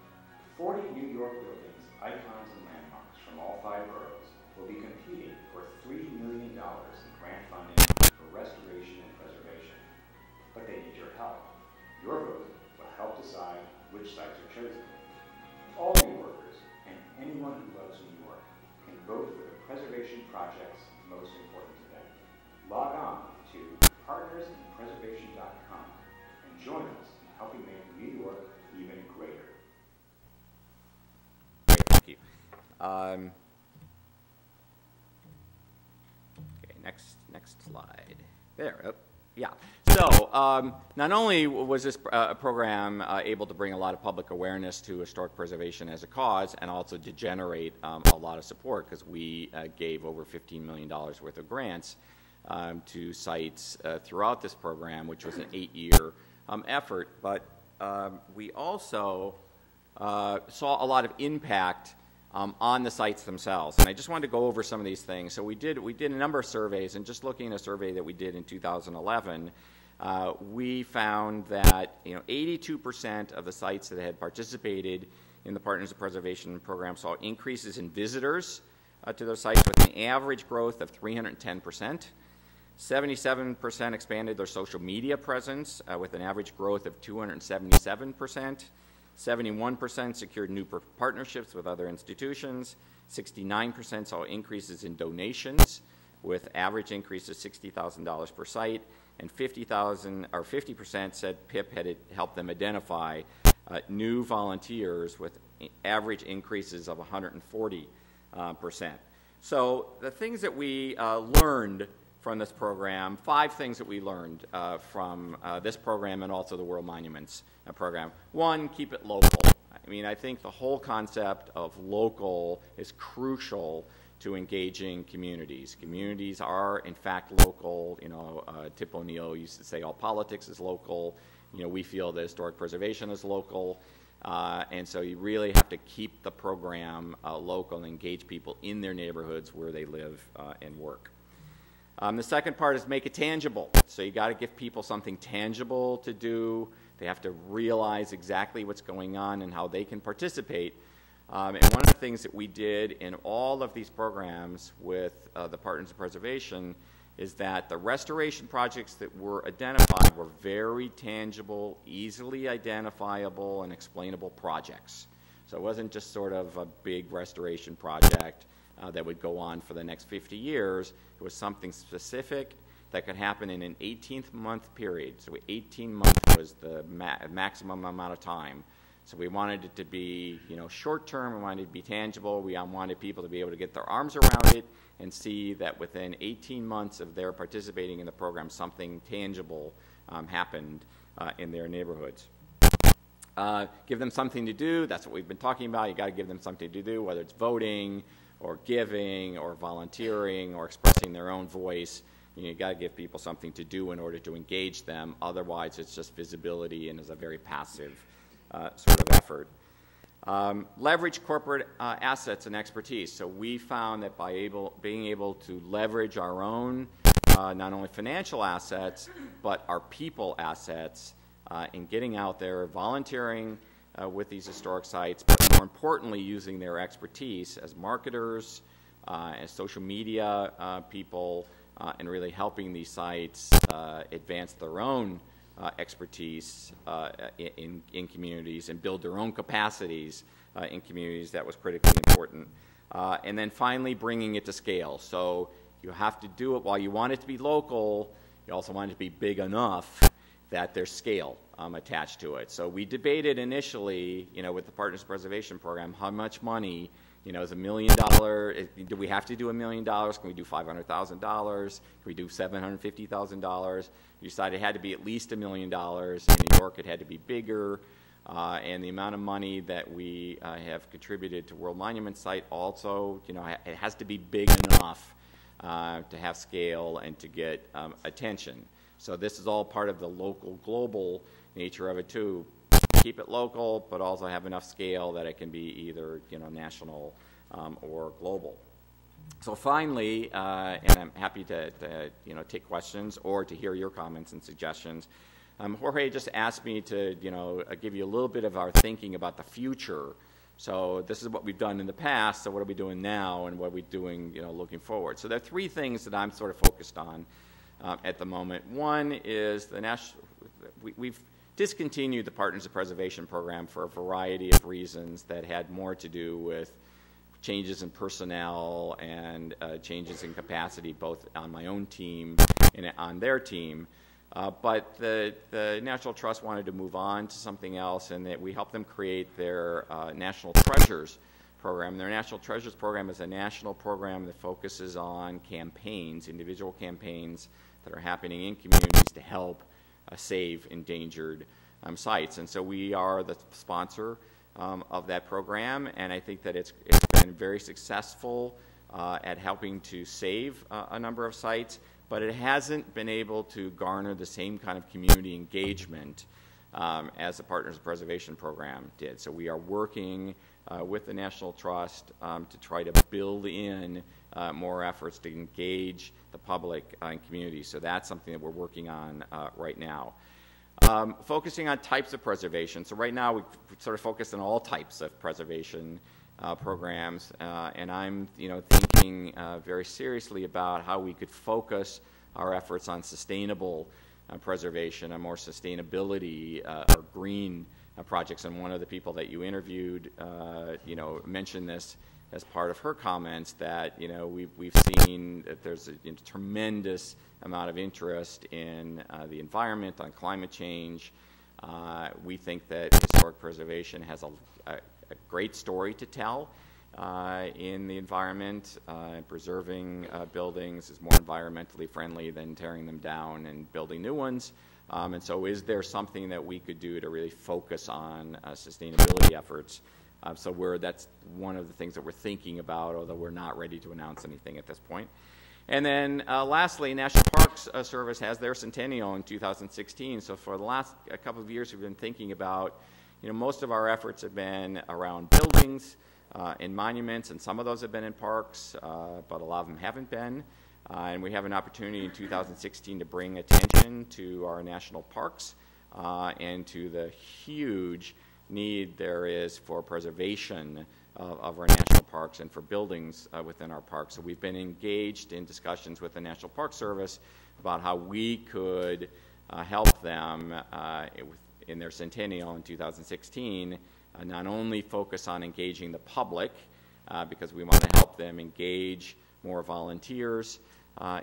40 New York buildings, icons, and landmarks from all 5 boroughs will be competing for $3 million in grant funding for restoration and preservation. But they need your help. Your vote will help decide which sites are chosen. All New Yorkers and anyone who loves New York can vote for the preservation projects most important to them. Log on to partnersinpreservation.com and join us in helping make New York even greater. Great, thank you. Okay, next slide. There. Oh, yeah. So not only was this program able to bring a lot of public awareness to historic preservation as a cause, and also to generate a lot of support, because we gave over $15 million worth of grants to sites throughout this program, which was an 8-year effort. But we also saw a lot of impact on the sites themselves. And I just wanted to go over some of these things. So we did a number of surveys, and just looking at a survey that we did in 2011, we found that 82% of the sites that had participated in the Partners in Preservation program saw increases in visitors to their sites with an average growth of 310%. 77% expanded their social media presence with an average growth of 277%. 71% secured new partnerships with other institutions. 69% saw increases in donations with average increase of $60,000 per site. And 50% said PIP had helped them identify new volunteers with average increases of 140%. So the things that we learned from this program, 5 things that we learned from this program and also the World Monuments program. 1, keep it local. I mean, I think the whole concept of local is crucial to engaging communities. Communities are, in fact, local. You know, Tip O'Neill used to say all politics is local. You know, we feel that historic preservation is local. And so you really have to keep the program local and engage people in their neighborhoods where they live and work. The second part is make it tangible. So you got to give people something tangible to do. They have to realize exactly what's going on and how they can participate. And one of the things that we did in all of these programs with the Partners in Preservation is that the restoration projects that were identified were very tangible, easily identifiable, and explainable projects. So it wasn't just sort of a big restoration project that would go on for the next 50 years. It was something specific that could happen in an 18-month period. So 18 months was the maximum amount of time. So we wanted it to be, you know, short-term. We wanted it to be tangible. We wanted people to be able to get their arms around it and see that within 18 months of their participating in the program, something tangible happened in their neighborhoods. Give them something to do. That's what we've been talking about. You got to give them something to do, whether it's voting or giving or volunteering or expressing their own voice. You got to give people something to do in order to engage them. Otherwise, it's just visibility and is a very passive sort of effort. Leverage corporate assets and expertise. So we found that by being able to leverage our own not only financial assets, but our people assets in getting out there, volunteering with these historic sites, but more importantly, using their expertise as marketers, as social media people, and really helping these sites advance their own expertise in communities and build their own capacities in communities. That was critically important. And then finally, bringing it to scale. So you have to do it while you want it to be local. You also want it to be big enough that there's scale attached to it. So we debated initially, you know, with the Partners Preservation Program, how much money, you know, is $1 million? Do we have to do $1 million? Can we do $500,000? Can we do $750,000? We decided it had to be at least $1 million. In New York, it had to be bigger. And the amount of money that we have contributed to World Monument Site also, you know, it has to be big enough to have scale and to get attention. So this is all part of the local, global nature of it too. Keep it local, but also have enough scale that it can be either, you know, national or global. So finally, and I'm happy to you know, take questions or to hear your comments and suggestions. Jorge just asked me to, you know, give you a little bit of our thinking about the future. So this is what we've done in the past. So what are we doing now, and what are we doing, you know, looking forward? So there are 3 things that I'm sort of focused on at the moment. One is we've discontinued the Partners in Preservation Program for a variety of reasons that had more to do with changes in personnel and changes in capacity, both on my own team and on their team. But the National Trust wanted to move on to something else, and that we helped them create their National Treasures program. Their National Treasures program is a national program that focuses on campaigns, individual campaigns that are happening in communities to help save endangered sites. And so we are the sponsor of that program, and I think that it's been very successful at helping to save a number of sites, but it hasn't been able to garner the same kind of community engagement as the Partners in Preservation Program did. So we are working with the National Trust to try to build in more efforts to engage the public and community. So that's something that we're working on right now. Focusing on types of preservation. So right now we sort of focus on all types of preservation programs, and I'm thinking very seriously about how we could focus our efforts on sustainable preservation and more sustainability or green projects. And one of the people that you interviewed, mentioned this as part of her comments, that we've seen that there's a tremendous amount of interest in the environment, on climate change. We think that historic preservation has a great story to tell in the environment. Preserving buildings is more environmentally friendly than tearing them down and building new ones. And so is there something that we could do to really focus on sustainability efforts? So that's one of the things that we're thinking about, although we're not ready to announce anything at this point. And then lastly, National Parks Service has their centennial in 2016. So for the last couple of years, we've been thinking about, most of our efforts have been around buildings and monuments, and some of those have been in parks, but a lot of them haven't been. And we have an opportunity in 2016 to bring attention to our national parks and to the huge need there is for preservation of our national parks and for buildings within our parks. So we've been engaged in discussions with the National Park Service about how we could help them in their centennial in 2016, not only focus on engaging the public, because we want to help them engage more volunteers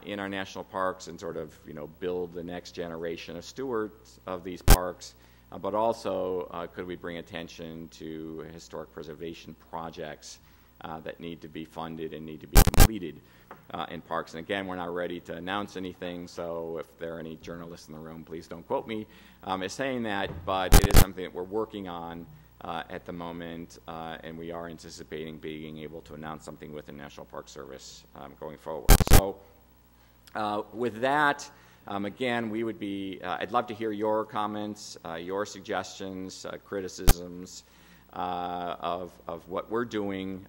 in our national parks and sort of build the next generation of stewards of these parks, but also could we bring attention to historic preservation projects that need to be funded and need to be completed in parks. And again, we're not ready to announce anything, so if there are any journalists in the room, please don't quote me as saying that, but it is something that we're working on at the moment, and we are anticipating being able to announce something with the National Park Service going forward. So with that, again, we would be, I'd love to hear your comments, your suggestions, criticisms of what we're doing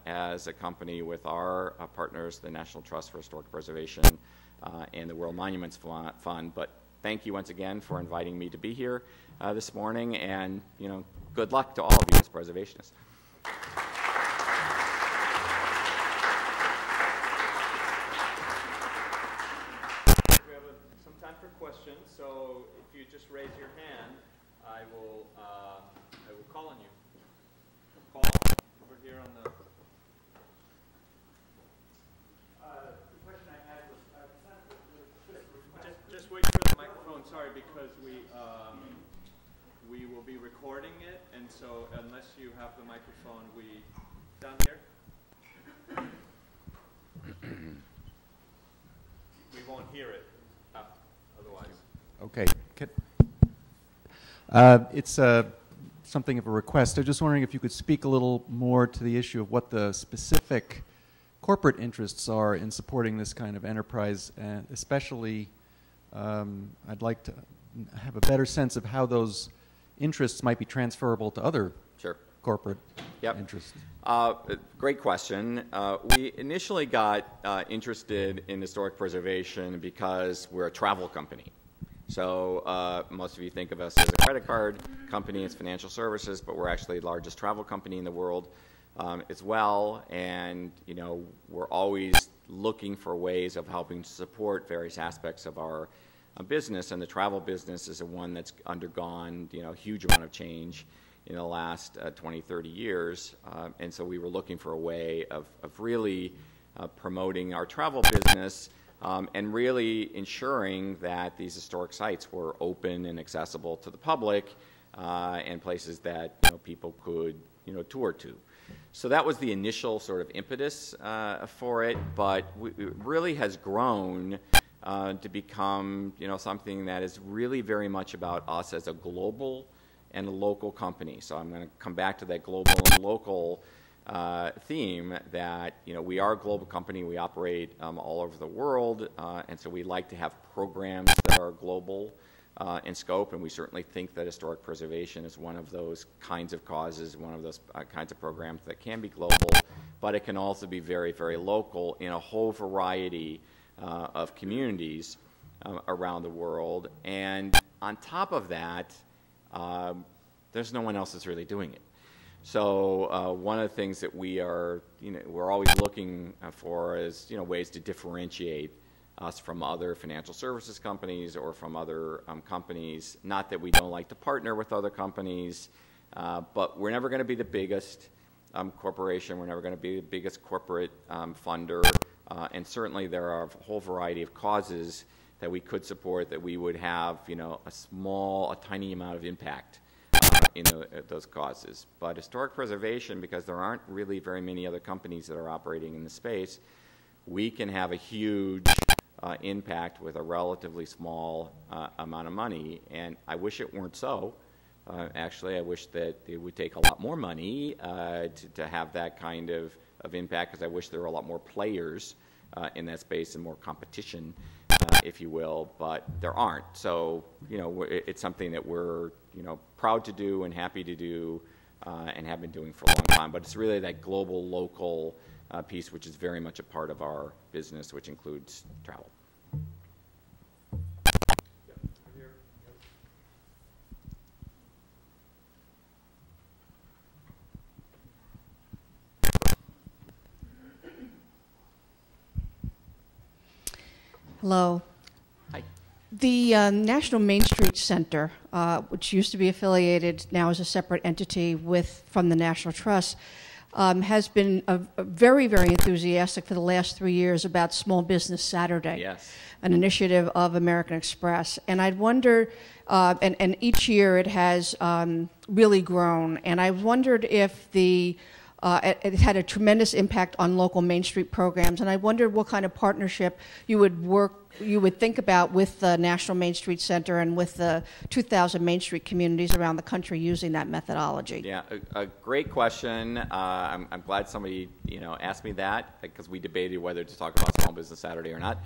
as a company with our partners, the National Trust for Historic Preservation and the World Monuments Fund. But thank you once again for inviting me to be here this morning, and good luck to all of you as preservationists. Questions, so if you just raise your hand, I will call on you. Paul, over here on the. The question I had was, just wait for the microphone. Sorry, because we will be recording it, and so unless you have the microphone, down here. We won't hear it. Otherwise. Okay. It's something of a request. I'm just wondering if you could speak a little more to the issue of what the specific corporate interests are in supporting this kind of enterprise, and especially I'd like to have a better sense of how those interests might be transferable to other corporate interests. Great question. We initially got interested in historic preservation because we're a travel company. So most of you think of us as a credit card company, it's financial services, but we're actually the largest travel company in the world as well. And we're always looking for ways of helping to support various aspects of our business. And the travel business is one that's undergone a huge amount of change in the last 20, 30 years. And so we were looking for a way of really promoting our travel business and really ensuring that these historic sites were open and accessible to the public and places that people could tour to. So that was the initial sort of impetus for it, but it really has grown to become something that is really very much about us as a global and a local company. So I'm going to come back to that global and local theme that we are a global company. We operate all over the world, and so we like to have programs that are global in scope, and we certainly think that historic preservation is one of those kinds of causes, one of those kinds of programs that can be global, but it can also be very, very local in a whole variety of communities around the world. And on top of that, there's no one else that's really doing it. So one of the things that we're always looking for is, ways to differentiate us from other financial services companies or from other companies. Not that we don't like to partner with other companies, but we're never going to be the biggest corporation. We're never going to be the biggest corporate funder. And certainly there are a whole variety of causes that we could support that we would have, a tiny amount of impact in those causes. But historic preservation, because there aren't really very many other companies that are operating in the space, we can have a huge impact with a relatively small amount of money. And I wish it weren't so. Actually, I wish that it would take a lot more money to have that kind of impact, because I wish there were a lot more players in that space and more competition, if you will, but there aren't. So, it's something that we're, proud to do and happy to do and have been doing for a long time. But it's really that global, local piece, which is very much a part of our business, which includes travel. Hello. Hi. The National Main Street Center, which used to be affiliated, now as a separate entity from the National Trust, has been very, very enthusiastic for the last 3 years about Small Business Saturday, yes, an initiative of American Express. And I'd wonder, and each year it has really grown, and I wondered if it had a tremendous impact on local Main Street programs, and I wondered what kind of partnership you would think about with the National Main Street Center and with the 2,000 Main Street communities around the country using that methodology. Yeah, a great question. I'm glad somebody asked me that, because we debated whether to talk about Small Business Saturday or not.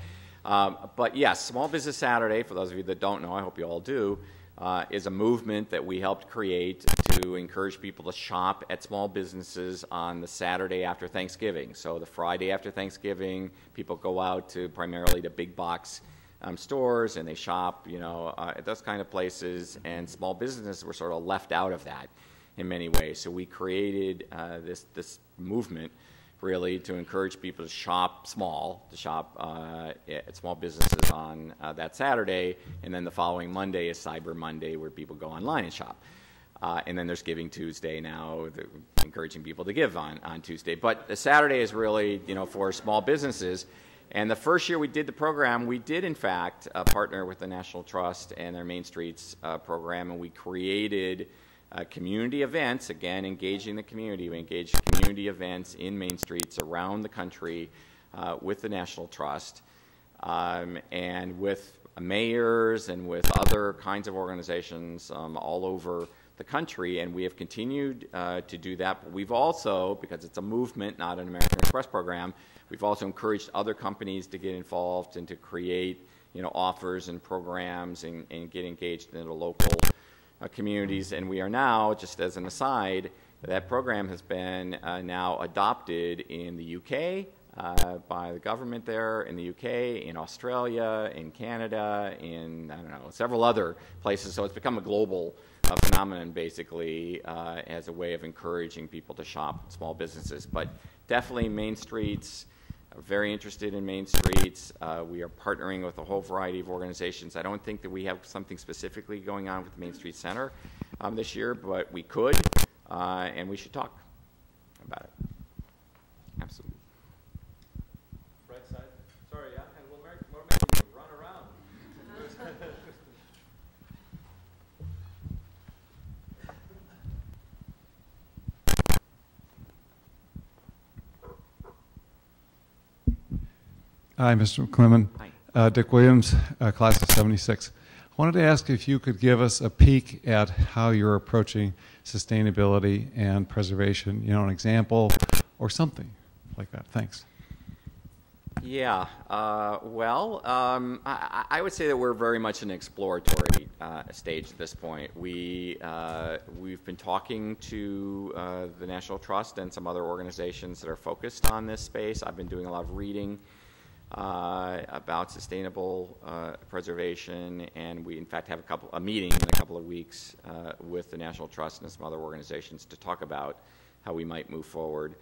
But yes, Small Business Saturday, for those of you that don't know, I hope you all do, is a movement that we helped create to encourage people to shop at small businesses on the Saturday after Thanksgiving. So the Friday after Thanksgiving, people go out to primarily the big box stores and they shop, at those kind of places, and small businesses were sort of left out of that in many ways. So we created this movement really to encourage people to shop at small businesses on that Saturday, and then the following Monday is Cyber Monday, where people go online and shop. And then there's Giving Tuesday now, encouraging people to give on Tuesday. But the Saturday is really, for small businesses. And the first year we did the program, we did, in fact, partner with the National Trust and their Main Streets program, and we created community events, again, engaging the community. We engaged community events in Main Streets around the country with the National Trust and with mayors and with other kinds of organizations all over the country, and we have continued to do that. But we've also, because it's a movement, not an American Express program, we've also encouraged other companies to get involved and to create offers and programs and get engaged in the local communities. And we are now, just as an aside, that program has been now adopted in the UK by the government there, in the UK, in Australia, in Canada, in, several other places. So it's become a global phenomenon, basically, as a way of encouraging people to shop small businesses. But definitely Main Streets, very interested in Main Streets. We are partnering with a whole variety of organizations. I don't think that we have something specifically going on with the Main Street Center this year, but we could, and we should talk about it. Absolutely. Right side. Sorry, yeah, and we'll make you run around. Hi, Mr. McClimon. Hi. Dick Williams, class of 76. I wanted to ask if you could give us a peek at how you're approaching sustainability and preservation, an example or something like that. Thanks. Yeah, I would say that we're very much in an exploratory stage at this point. We've been talking to the National Trust and some other organizations that are focused on this space. I've been doing a lot of reading about sustainable preservation, and we in fact have a meeting in a couple of weeks with the National Trust and some other organizations to talk about how we might move forward.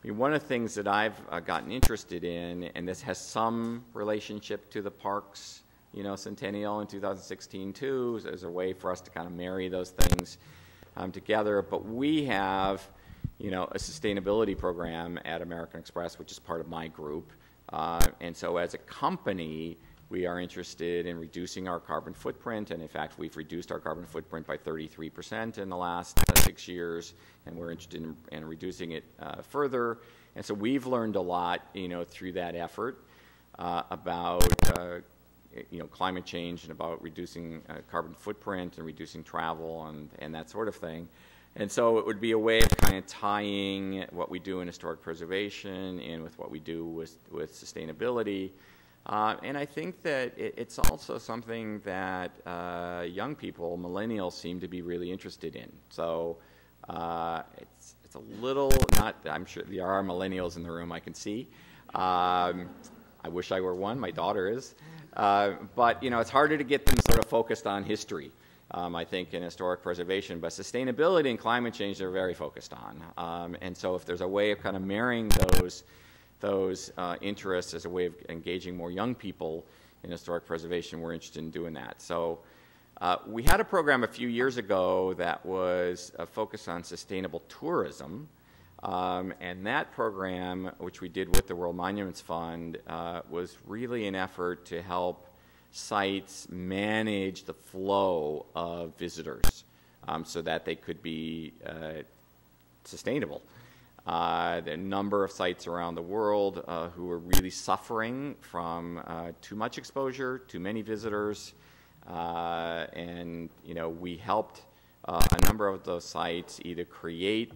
I mean, one of the things that I've gotten interested in, and this has some relationship to the parks, centennial in 2016 too, as a way for us to kind of marry those things together. But we have, a sustainability program at American Express, which is part of my group. And so as a company, we are interested in reducing our carbon footprint, and in fact, we've reduced our carbon footprint by 33% in the last 6 years, and we're interested in reducing it further. And so we've learned a lot, through that effort about, climate change and about reducing carbon footprint and reducing travel and that sort of thing. And so it would be a way of kind of tying what we do in historic preservation in with what we do with sustainability. And I think that it's also something that young people, millennials, seem to be really interested in. So it's a little not, I'm sure there are millennials in the room, I can see. I wish I were one, my daughter is. But, it's harder to get them sort of focused on history. I think in historic preservation, but sustainability and climate change they're very focused on. And so if there's a way of kind of marrying those interests as a way of engaging more young people in historic preservation, we're interested in doing that. So we had a program a few years ago that was focused on sustainable tourism. And that program, which we did with the World Monuments Fund, was really an effort to help sites manage the flow of visitors so that they could be sustainable. There are a number of sites around the world who are really suffering from too much exposure, too many visitors, and we helped a number of those sites either create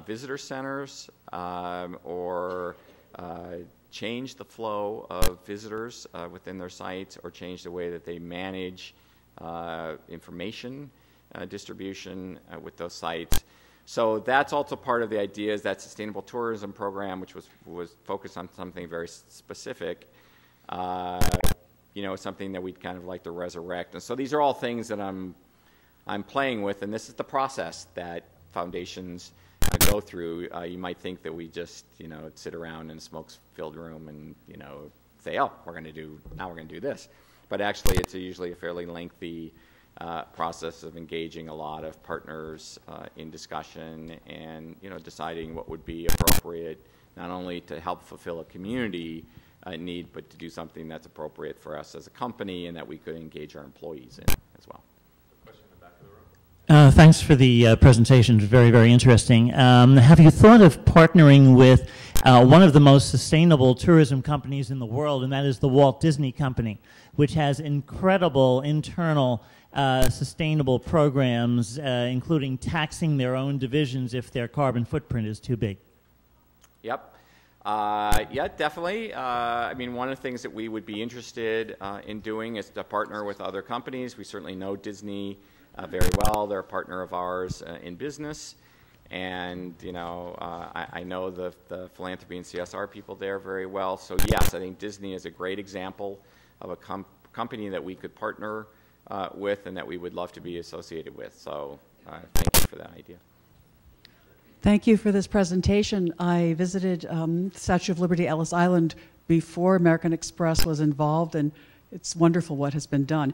visitor centers or change the flow of visitors within their sites, or change the way that they manage information distribution with those sites. So that's also part of the idea, is that sustainable tourism program, which was focused on something very specific, something that we'd kind of like to resurrect. And so these are all things that I'm playing with, and this is the process that foundations go through. You might think that we just, sit around in a smoke-filled room and, say, oh, we're going to do this. But actually, it's usually a fairly lengthy process of engaging a lot of partners in discussion and, deciding what would be appropriate, not only to help fulfill a community need, but to do something that's appropriate for us as a company and that we could engage our employees in as well. Thanks for the presentation. Very, very interesting. Have you thought of partnering with one of the most sustainable tourism companies in the world, and that is the Walt Disney Company, which has incredible internal sustainable programs, including taxing their own divisions if their carbon footprint is too big? Yep. Yeah, definitely. I mean, one of the things that we would be interested in doing is to partner with other companies. We certainly know Disney very well. They're a partner of ours in business, and I know the philanthropy and CSR people there very well. So yes, I think Disney is a great example of a company that we could partner with and that we would love to be associated with. So thank you for that idea. Thank you for this presentation. I visited Statue of Liberty, Ellis Island, before American Express was involved, and it's wonderful what has been done.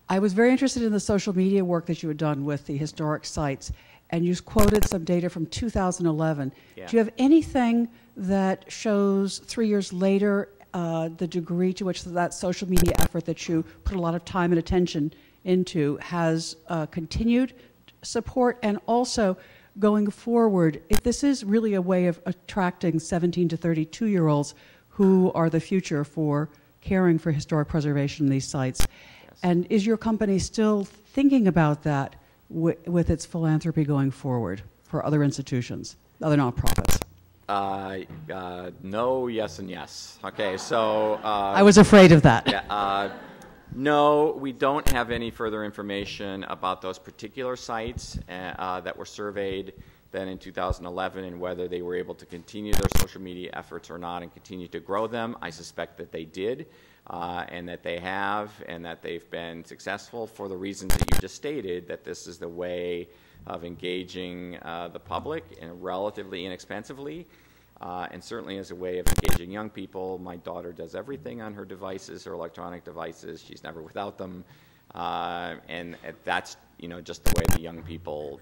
I was very interested in the social media work that you had done with the historic sites, and you quoted some data from 2011. Yeah. Do you have anything that shows 3 years later the degree to which that social media effort that you put a lot of time and attention into has continued support? And also, going forward, if this is really a way of attracting 17 to 32-year-olds who are the future for caring for historic preservation in these sites, and is your company still thinking about that with its philanthropy going forward for other institutions, other nonprofits? No, yes, and yes. Okay, so... I was afraid of that. Yeah, no, we don't have any further information about those particular sites that were surveyed. than in 2011, and whether they were able to continue their social media efforts or not and continue to grow them. I suspect that they did, and that they have, and that they've been successful for the reasons that you just stated, that this is the way of engaging the public and relatively inexpensively, and certainly as a way of engaging young people. My daughter does everything on her devices, her electronic devices. She's never without them, and that's just the way the young people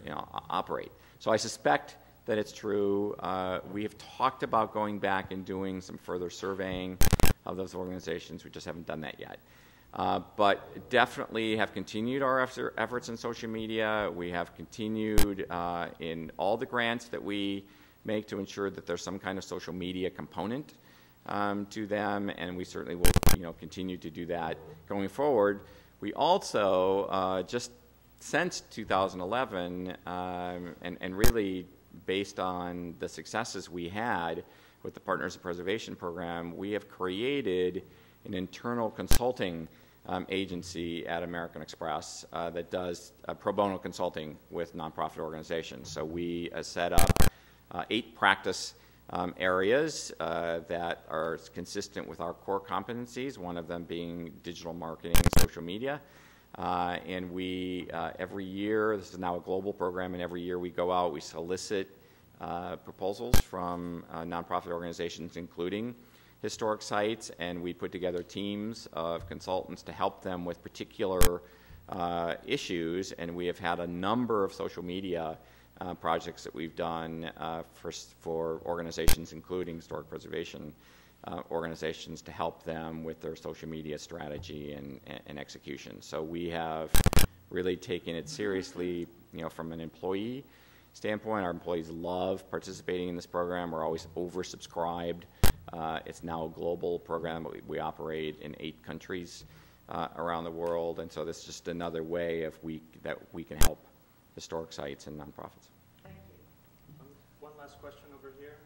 operate. So I suspect that it's true. We have talked about going back and doing some further surveying of those organizations. We just haven't done that yet. But definitely have continued our efforts in social media. We have continued in all the grants that we make to ensure that there's some kind of social media component to them, and we certainly will continue to do that going forward. We also, just since 2011, and really based on the successes we had with the Partners in Preservation program, we have created an internal consulting agency at American Express that does pro bono consulting with nonprofit organizations. So we set up 8 practice areas that are consistent with our core competencies, one of them being digital marketing and social media. And we, every year, this is now a global program, and every year we go out, we solicit proposals from nonprofit organizations, including historic sites, and we put together teams of consultants to help them with particular issues, and we have had a number of social media projects that we've done for organizations, including historic preservation organizations, to help them with their social media strategy and execution. So we have really taken it seriously, from an employee standpoint. Our employees love participating in this program. We're always oversubscribed. It's now a global program. We operate in 8 countries around the world, and so this is just another way that we can help historic sites and nonprofits. Thank you. One last question over here.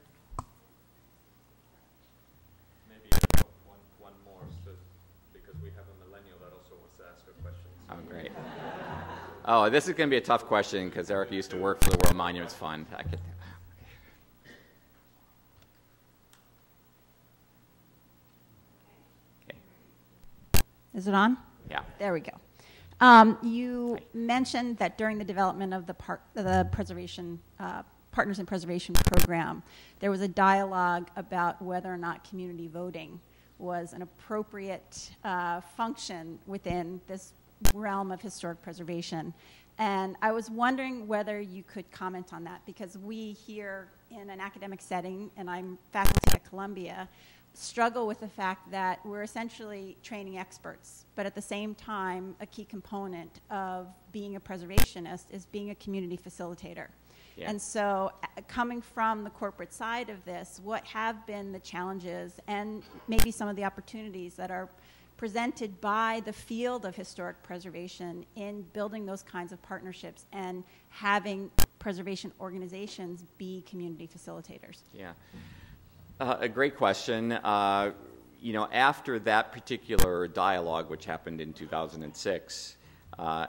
Maybe one more, because we have a millennial that also wants to ask a question. Oh, great. Oh, this is going to be a tough question because Eric used to work for the World Monuments Fund. Is it on? Yeah. There we go. You mentioned that during the development of the preservation Partners in Preservation program, there was a dialogue about whether or not community voting was an appropriate function within this realm of historic preservation. And I was wondering whether you could comment on that, because we here in an academic setting, and I'm faculty at Columbia, struggle with the fact that we're essentially training experts, but at the same time, a key component of being a preservationist is being a community facilitator. Yeah. And so coming from the corporate side of this, what have been the challenges and maybe some of the opportunities that are presented by the field of historic preservation in building those kinds of partnerships and having preservation organizations be community facilitators? Yeah. A great question. After that particular dialogue, which happened in 2006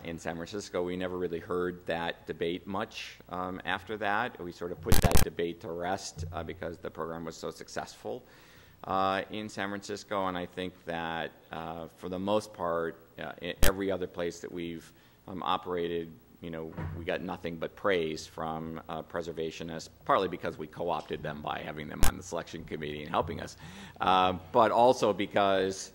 in San Francisco, we never really heard that debate much after that. We sort of put that debate to rest because the program was so successful in San Francisco, and I think that for the most part, in every other place that we've operated, we got nothing but praise from preservationists, partly because we co-opted them by having them on the selection committee and helping us, but also because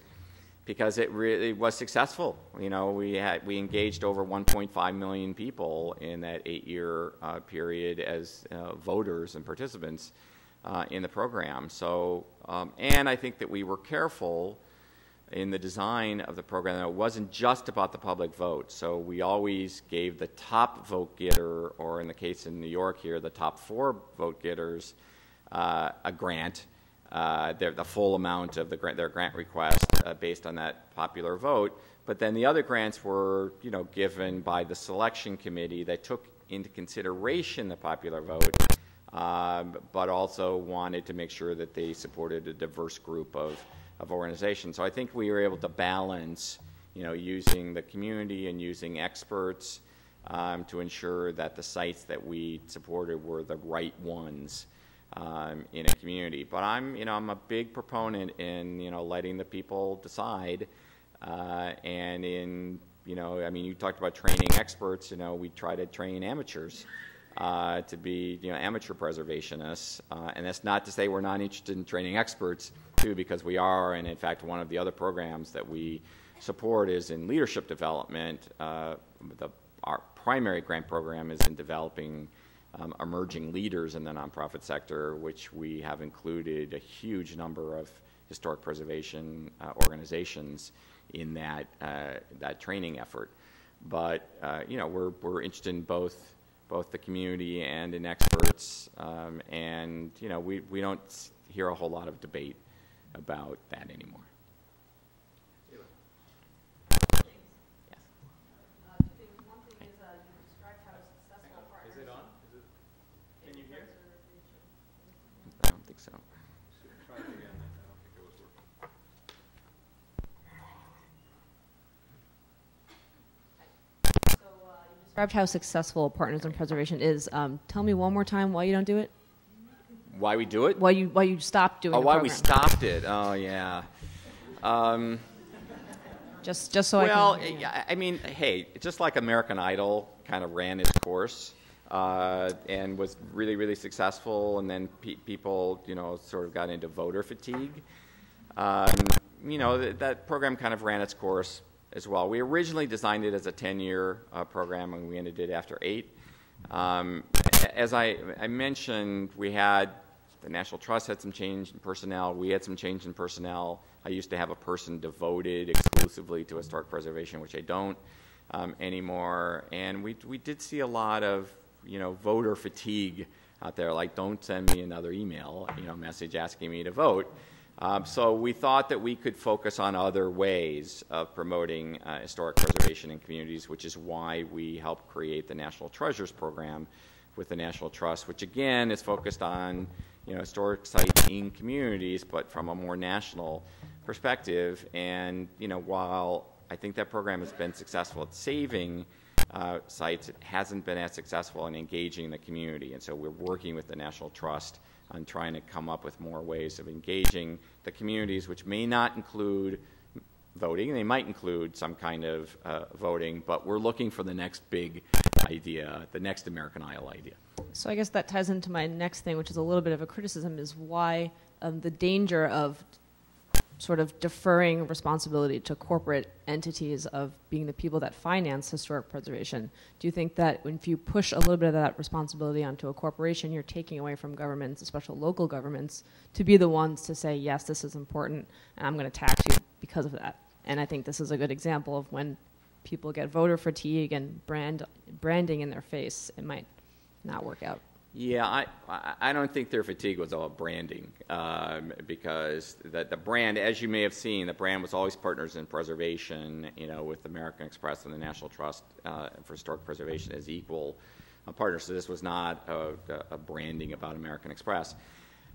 it really was successful. We engaged over 1.5 million people in that 8-year period as voters and participants in the program. So, and I think that we were careful in the design of the program that it wasn't just about the public vote. So we always gave the top vote getter, or in the case in New York here, the top 4 vote getters, a grant, the full amount of their grant request based on that popular vote. But then the other grants were, given by the selection committee that took into consideration the popular vote, but also wanted to make sure that they supported a diverse group of organizations. So I think we were able to balance, using the community and using experts to ensure that the sites that we supported were the right ones in a community. But I'm a big proponent in, letting the people decide, and in, I mean, you talked about training experts. We try to train amateurs to be, amateur preservationists, and that's not to say we're not interested in training experts too, because we are. And in fact, one of the other programs that we support is in leadership development. Our primary grant program is in developing emerging leaders in the nonprofit sector, which we have included a huge number of historic preservation organizations in that training effort. But we're interested in both the community and in experts, and we don't hear a whole lot of debate about that anymore. Described how successful Partners in Preservation is. Tell me one more time why you don't do it. Why we do it? Why you stopped doing it? Why we stopped it? Oh, yeah. Just so I can. Well, I mean, hey, just like American Idol kind of ran its course and was really, really successful, and then people, sort of got into voter fatigue. That program kind of ran its course as well. We originally designed it as a 10-year program, and we ended it after 8. As I mentioned, the National Trust had some change in personnel. We had some change in personnel. I used to have a person devoted exclusively to historic preservation, which I don't anymore. And we did see a lot of, voter fatigue out there, like, don't send me another email, message asking me to vote. So we thought that we could focus on other ways of promoting historic preservation in communities, which is why we helped create the National Treasures Program with the National Trust, which again is focused on historic sites in communities, but from a more national perspective. And while I think that program has been successful at saving sites, it hasn't been as successful in engaging the community. And so we're working with the National Trust on trying to come up with more ways of engaging the communities, which may not include voting. They might include some kind of voting, but we're looking for the next big idea, the next American Idol idea. So I guess that ties into my next thing, which is a little bit of a criticism, is why the danger of sort of deferring responsibility to corporate entities of being the people that finance historic preservation. Do you think that if you push a little bit of that responsibility onto a corporation, you're taking away from governments, especially local governments, to be the ones to say, yes, this is important, and I'm going to tax you because of that? And I think this is a good example of when people get voter fatigue and branding in their face, it might not work out. Yeah, I don't think their fatigue was all branding, because the brand, as you may have seen, the brand was always Partners in Preservation, with American Express and the National Trust for Historic Preservation as equal partners. So this was not a branding about American Express.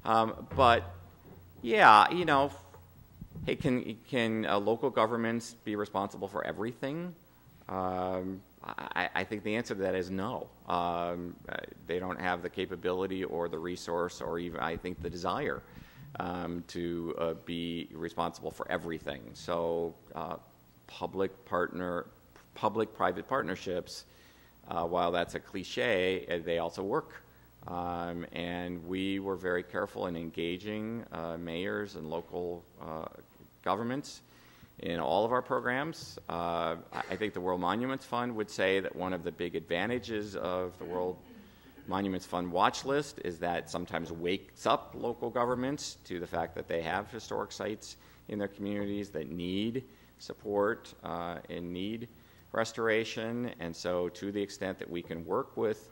But yeah, hey, can local governments be responsible for everything? I think the answer to that is no. They don't have the capability or the resource or even, I think, the desire to be responsible for everything. So public-private partnerships, while that's a cliche, they also work. And we were very careful in engaging mayors and local governments in all of our programs. I think the World Monuments Fund would say that one of the big advantages of the World Monuments Fund watch list is that sometimes wakes up local governments to the fact that they have historic sites in their communities that need support and need restoration. And so to the extent that we can work with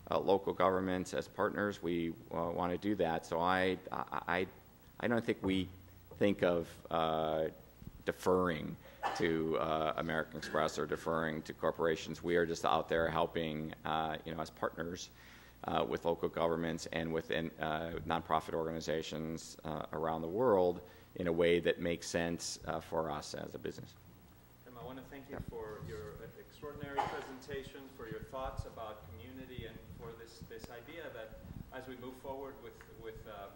local governments as partners, we want to do that. So I don't think we think of deferring to American Express or deferring to corporations. We are just out there helping, as partners with local governments and within nonprofit organizations around the world in a way that makes sense for us as a business. And I want to thank you for your extraordinary presentation, for your thoughts about community, and for this idea that as we move forward with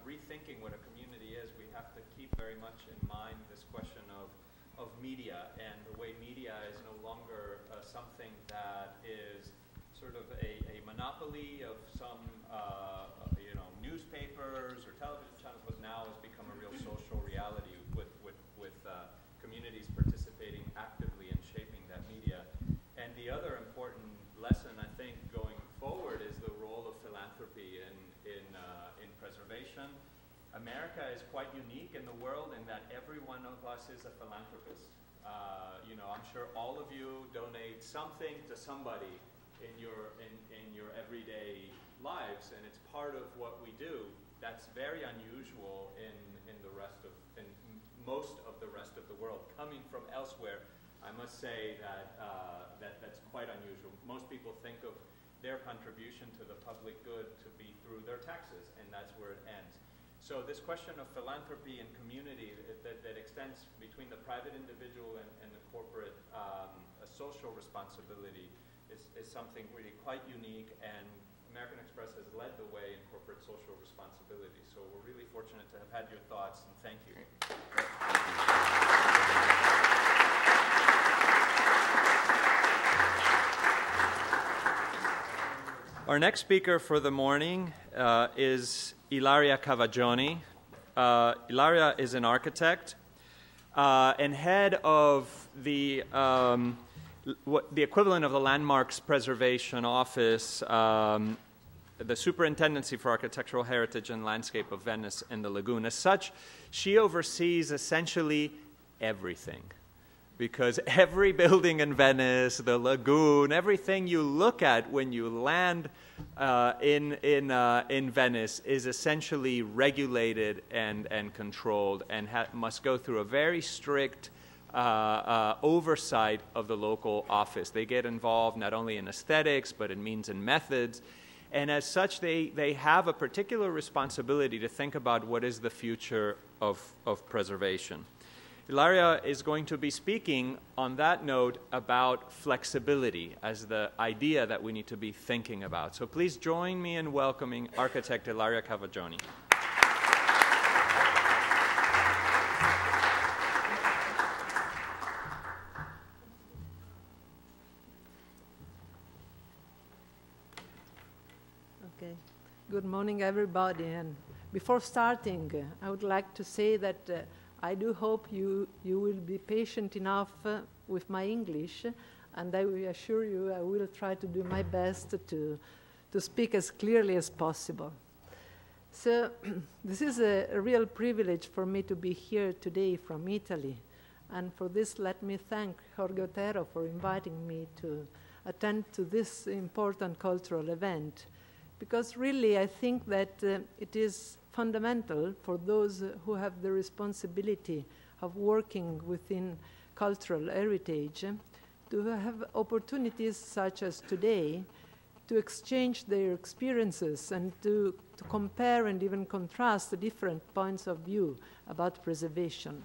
rethinking what a community is, we have to keep very much in mind this question of media, and the way media is no longer something that is sort of a monopoly of some newspapers or television channels, but now has become a real social reality with communities participating actively in shaping that media. And the other important lesson, I think, going forward is the role of philanthropy in preservation. America is quite unique in the world in that every one of us is a philanthropist. I'm sure all of you donate something to somebody in your everyday lives, and it's part of what we do. That's very unusual in most of the rest of the world. Coming from elsewhere, I must say that that's quite unusual. Most people think of their contribution to the public good to be through their taxes, and that's where it ends. So this question of philanthropy and community that extends between the private individual and the corporate social responsibility is something really quite unique, and American Express has led the way in corporate social responsibility. So we're really fortunate to have had your thoughts, and thank you. Our next speaker for the morning is Ilaria Cavaggioni. Ilaria is an architect and head of the equivalent of the Landmarks Preservation Office, the Superintendency for Architectural Heritage and Landscape of Venice and the Lagoon. As such, she oversees essentially everything, because every building in Venice, the lagoon, everything you look at when you land in Venice is essentially regulated and controlled, and must go through a very strict oversight of the local office. They get involved not only in aesthetics, but in means and methods. And as such, they have a particular responsibility to think about what is the future of preservation. Ilaria is going to be speaking on that note about flexibility as the idea that we need to be thinking about. So please join me in welcoming architect Ilaria Cavaggioni. Okay. Good morning, everybody. And before starting, I would like to say that I do hope you will be patient enough with my English, and I will assure you I will try to do my best to speak as clearly as possible. So this is a real privilege for me to be here today from Italy, and for this let me thank Jorge Otero for inviting me to attend to this important cultural event, because really I think that it is fundamental for those who have the responsibility of working within cultural heritage to have opportunities such as today to exchange their experiences and to compare and even contrast the different points of view about preservation.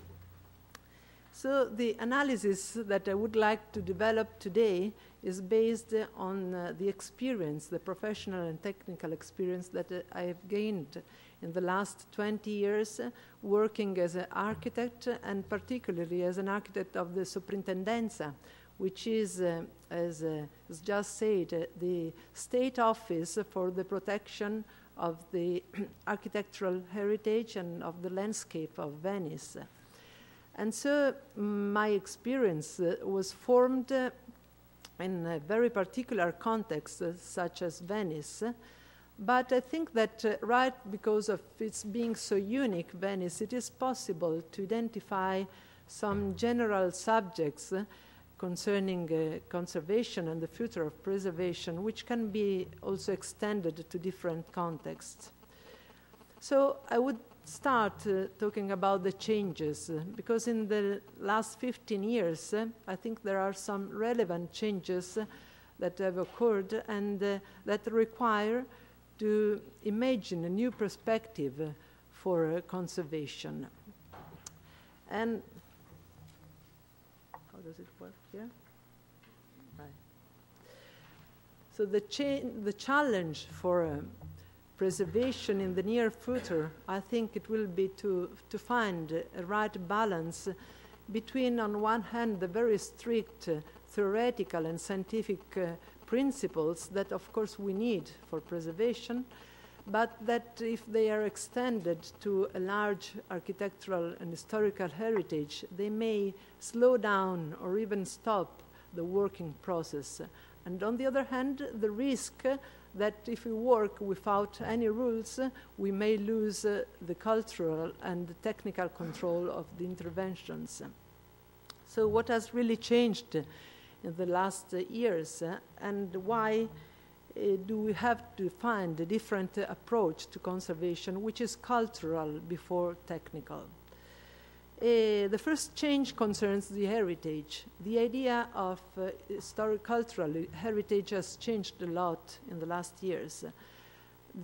So the analysis that I would like to develop today is based on the experience, the professional and technical experience that I have gained in the last 20 years working as an architect, and particularly as an architect of the Superintendenza, which is, as just said, the state office for the protection of the architectural heritage and of the landscape of Venice. And so my experience was formed in a very particular context, such as Venice. But I think that right because of its being so unique, Venice, it is possible to identify some general subjects concerning conservation and the future of preservation, which can be also extended to different contexts. So I would start talking about the changes, because in the last 15 years, I think there are some relevant changes that have occurred and that require to imagine a new perspective for conservation. And how does it work here? Right. So the challenge for preservation in the near future, I think it will be to find a right balance between, on one hand, the very strict theoretical and scientific principles that, of course, we need for preservation, but that if they are extended to a large architectural and historical heritage, they may slow down or even stop the working process. And on the other hand, the risk that if we work without any rules, we may lose the cultural and the technical control of the interventions. So what has really changed in the last years, and why do we have to find a different approach to conservation, which is cultural before technical? The first change concerns the heritage. The idea of cultural heritage has changed a lot in the last years.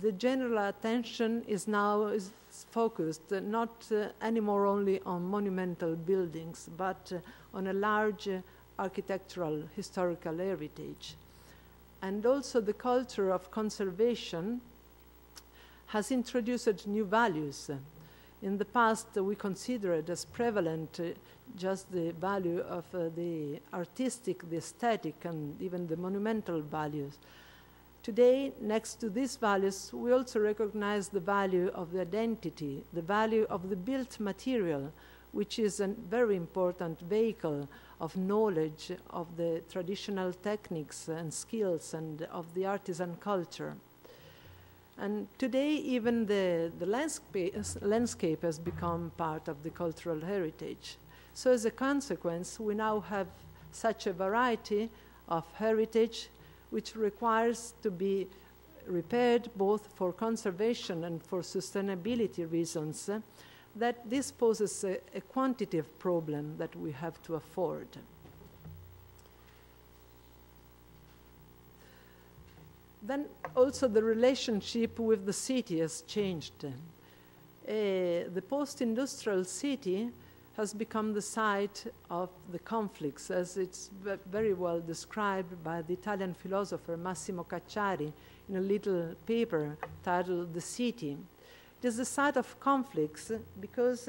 The general attention is now focused not anymore only on monumental buildings, but on a large architectural historical heritage. And also the culture of conservation has introduced new values. In the past, we considered as prevalent just the value of the artistic, the aesthetic, and even the monumental values. Today, next to these values, we also recognize the value of the identity, the value of the built material, which is a very important vehicle of knowledge of the traditional techniques and skills and of the artisan culture. And today, even the landscape has become part of the cultural heritage. So as a consequence, we now have such a variety of heritage which requires to be repaired both for conservation and for sustainability reasons, that this poses a quantitative problem that we have to afford. Then also the relationship with the city has changed. The post-industrial city has become the site of the conflicts, as it's very well described by the Italian philosopher Massimo Cacciari in a little paper titled The City. It is the site of conflicts because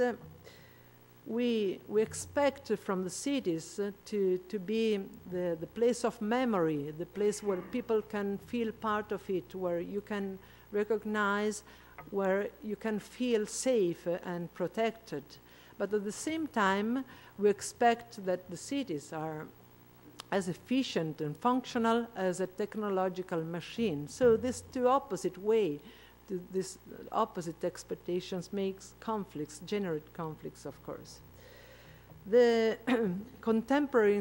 we expect from the cities to be the place of memory, the place where people can feel part of it, where you can recognize, where you can feel safe and protected. But at the same time, we expect that the cities are as efficient and functional as a technological machine. So this two opposite way, this opposite expectations makes conflicts, generate conflicts, of course. In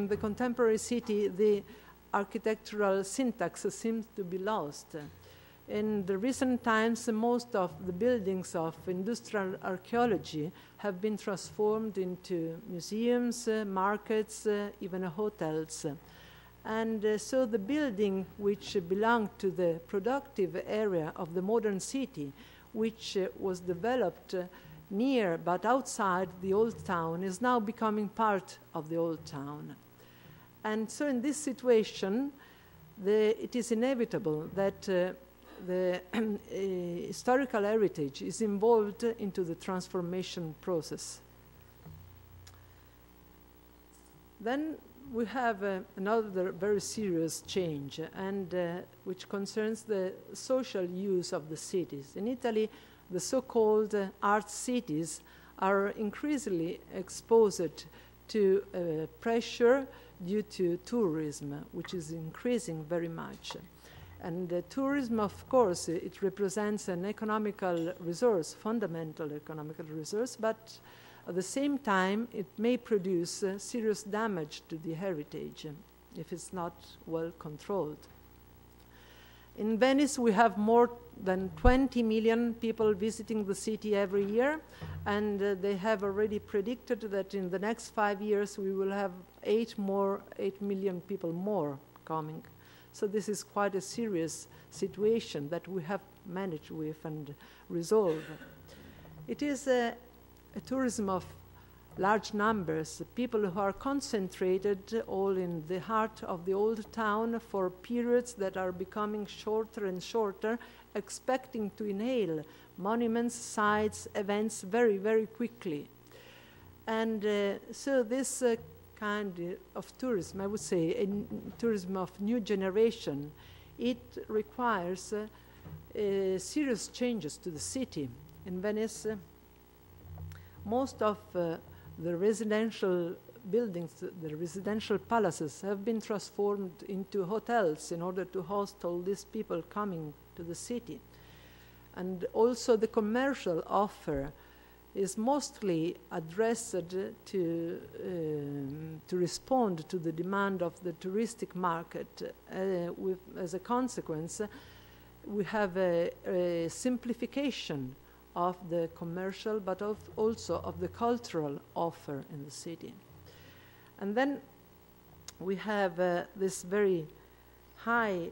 the contemporary city, the architectural syntax seems to be lost. In the recent times, most of the buildings of industrial archaeology have been transformed into museums, markets, even hotels. And so the building which belonged to the productive area of the modern city, which was developed near but outside the old town, is now becoming part of the old town. And so in this situation, it is inevitable that the historical heritage is involved into the transformation process. Then we have another very serious change, and which concerns the social use of the cities. In Italy, the so-called art cities are increasingly exposed to pressure due to tourism, which is increasing very much. And tourism, of course, it represents an economical resource, fundamental economical resource, but at the same time, it may produce serious damage to the heritage if it's not well controlled. In Venice, we have more than 20 million people visiting the city every year, and they have already predicted that in the next 5 years, we will have 8 million people more coming. So this is quite a serious situation that we have managed with and resolved. It is a tourism of large numbers, people who are concentrated all in the heart of the old town for periods that are becoming shorter and shorter, expecting to inhale monuments, sites, events very, very quickly. And so this kind of tourism, I would say, a tourism of new generation, it requires serious changes to the city. In Venice, most of the residential buildings, the residential palaces, have been transformed into hotels in order to host all these people coming to the city. And also the commercial offer is mostly addressed to respond to the demand of the touristic market. As a consequence, we have a simplification of the commercial, but also of the cultural offer in the city. And then we have this very high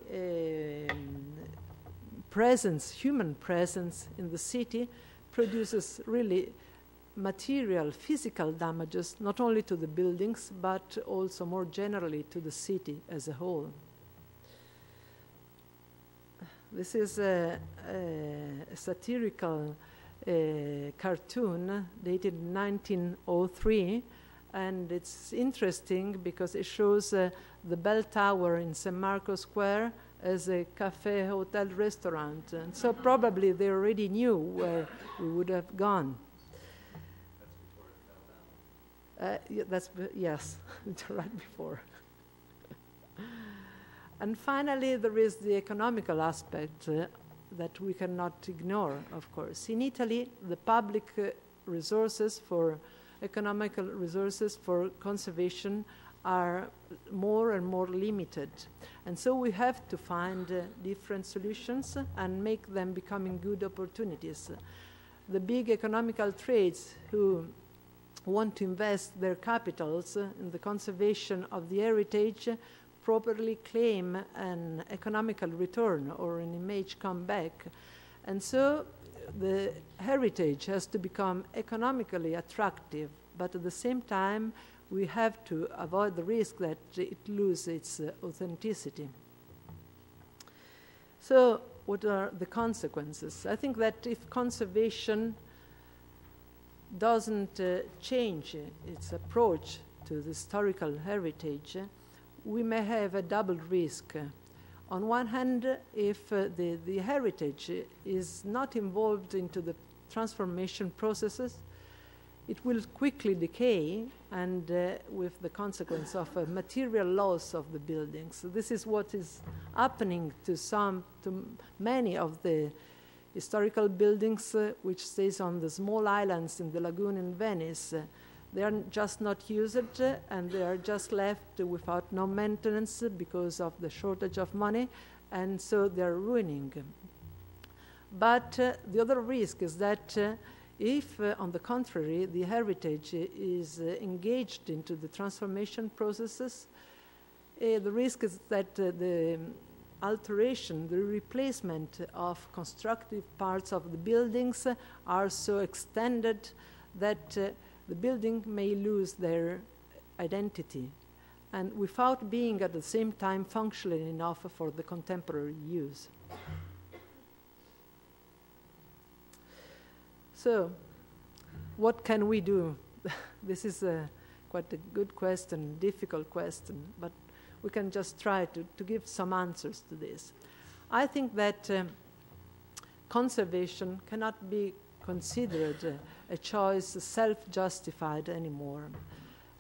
presence, human presence in the city, produces really material, physical damages, not only to the buildings, but also more generally to the city as a whole. This is a satirical cartoon dated 1903, and it's interesting because it shows the bell tower in St. Marco Square as a cafe, hotel, restaurant. And so probably they already knew where we would have gone. Yes, right before. And finally, there is the economical aspect that we cannot ignore, of course. In Italy, the public resources for economical resources for conservation are more and more limited. And so we have to find different solutions and make them becoming good opportunities. The big economical trades who want to invest their capitals in the conservation of the heritage properly claim an economical return or an image comeback. And so the heritage has to become economically attractive, but at the same time we have to avoid the risk that it loses its authenticity. So what are the consequences? I think that if conservation doesn't change its approach to the historical heritage, we may have a double risk. On one hand, if the heritage is not involved into the transformation processes, it will quickly decay, and with the consequence of a material loss of the buildings. So this is what is happening to many of the historical buildings which stays on the small islands in the lagoon in Venice. They are just not used, and they are just left without no maintenance because of the shortage of money, and so they are ruining. But the other risk is that if, on the contrary, the heritage is engaged into the transformation processes, the risk is that the alteration, the replacement of constructive parts of the buildings are so extended that the building may lose their identity, and without being at the same time functional enough for the contemporary use. So, what can we do? This is quite a good question, difficult question, but we can just try to give some answers to this. I think that conservation cannot be considered a choice self-justified anymore,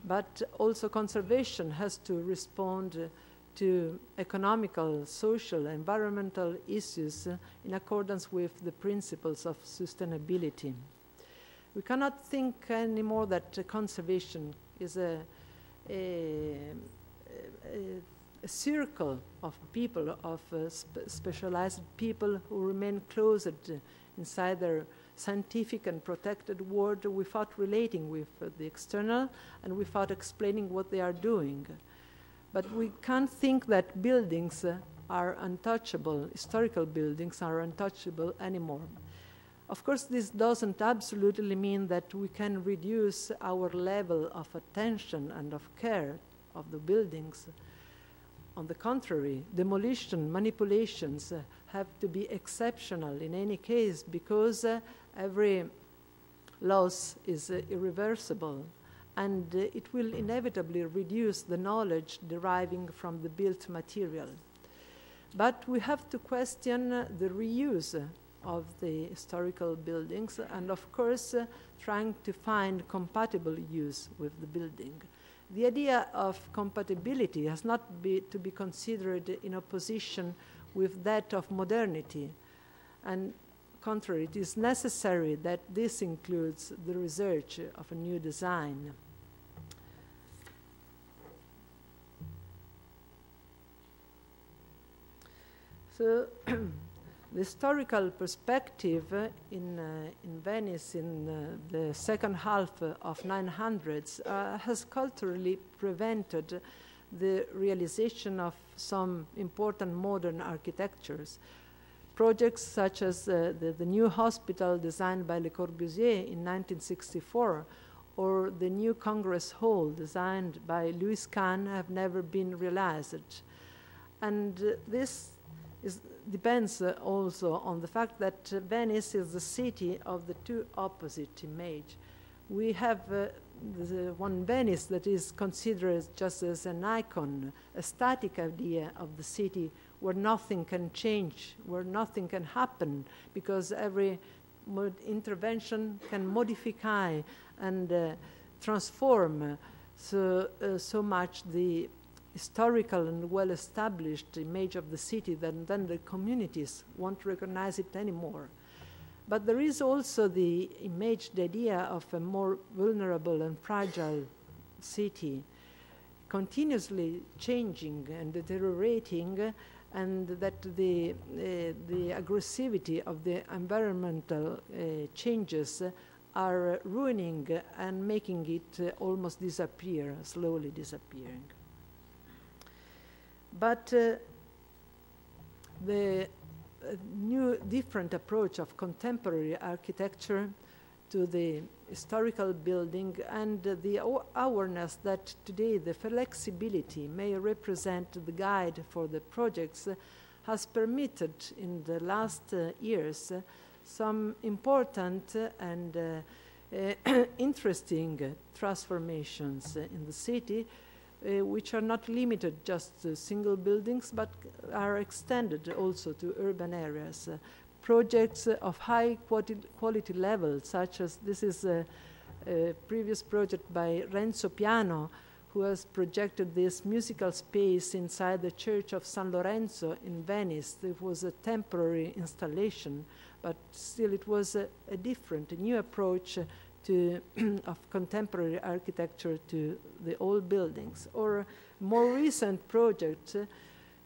but also conservation has to respond to economical, social, environmental issues in accordance with the principles of sustainability. We cannot think anymore that conservation is a circle of people, of specialized people who remain closeted inside their scientific and protected world without relating with the external and without explaining what they are doing. But we can't think that buildings are untouchable, historical buildings are untouchable anymore. Of course, this doesn't absolutely mean that we can reduce our level of attention and of care of the buildings. On the contrary, demolition manipulations have to be exceptional in any case, because every loss is irreversible, and it will inevitably reduce the knowledge deriving from the built material. But we have to question the reuse of the historical buildings, and of course trying to find compatible use with the building. The idea of compatibility has not to be considered in opposition with that of modernity, and contrary, it is necessary that this includes the research of a new design. So the historical perspective in Venice in the second half of 900s has culturally prevented the realization of some important modern architectures. Projects such as the new hospital designed by Le Corbusier in 1964, or the new Congress Hall designed by Louis Kahn, have never been realized. And this depends also on the fact that Venice is the city of the two opposite image. We have the one Venice that is considered just as an icon, a static idea of the city where nothing can change, where nothing can happen, because every intervention can modify and transform so much the historical and well-established image of the city that then the communities won't recognize it anymore. But there is also the image, the idea of a more vulnerable and fragile city, continuously changing and deteriorating, and that the aggressivity of the environmental changes are ruining and making it almost disappear, slowly disappearing. But the new, different approach of contemporary architecture to the historical building, and the awareness that today the flexibility may represent the guide for the projects has permitted in the last years some important and interesting transformations in the city, which are not limited just to single buildings, but are extended also to urban areas. Projects of high quality level, such as this is a previous project by Renzo Piano, who has projected this musical space inside the Church of San Lorenzo in Venice. It was a temporary installation, but still it was a different, a new approach of contemporary architecture to the old buildings. Or more recent project,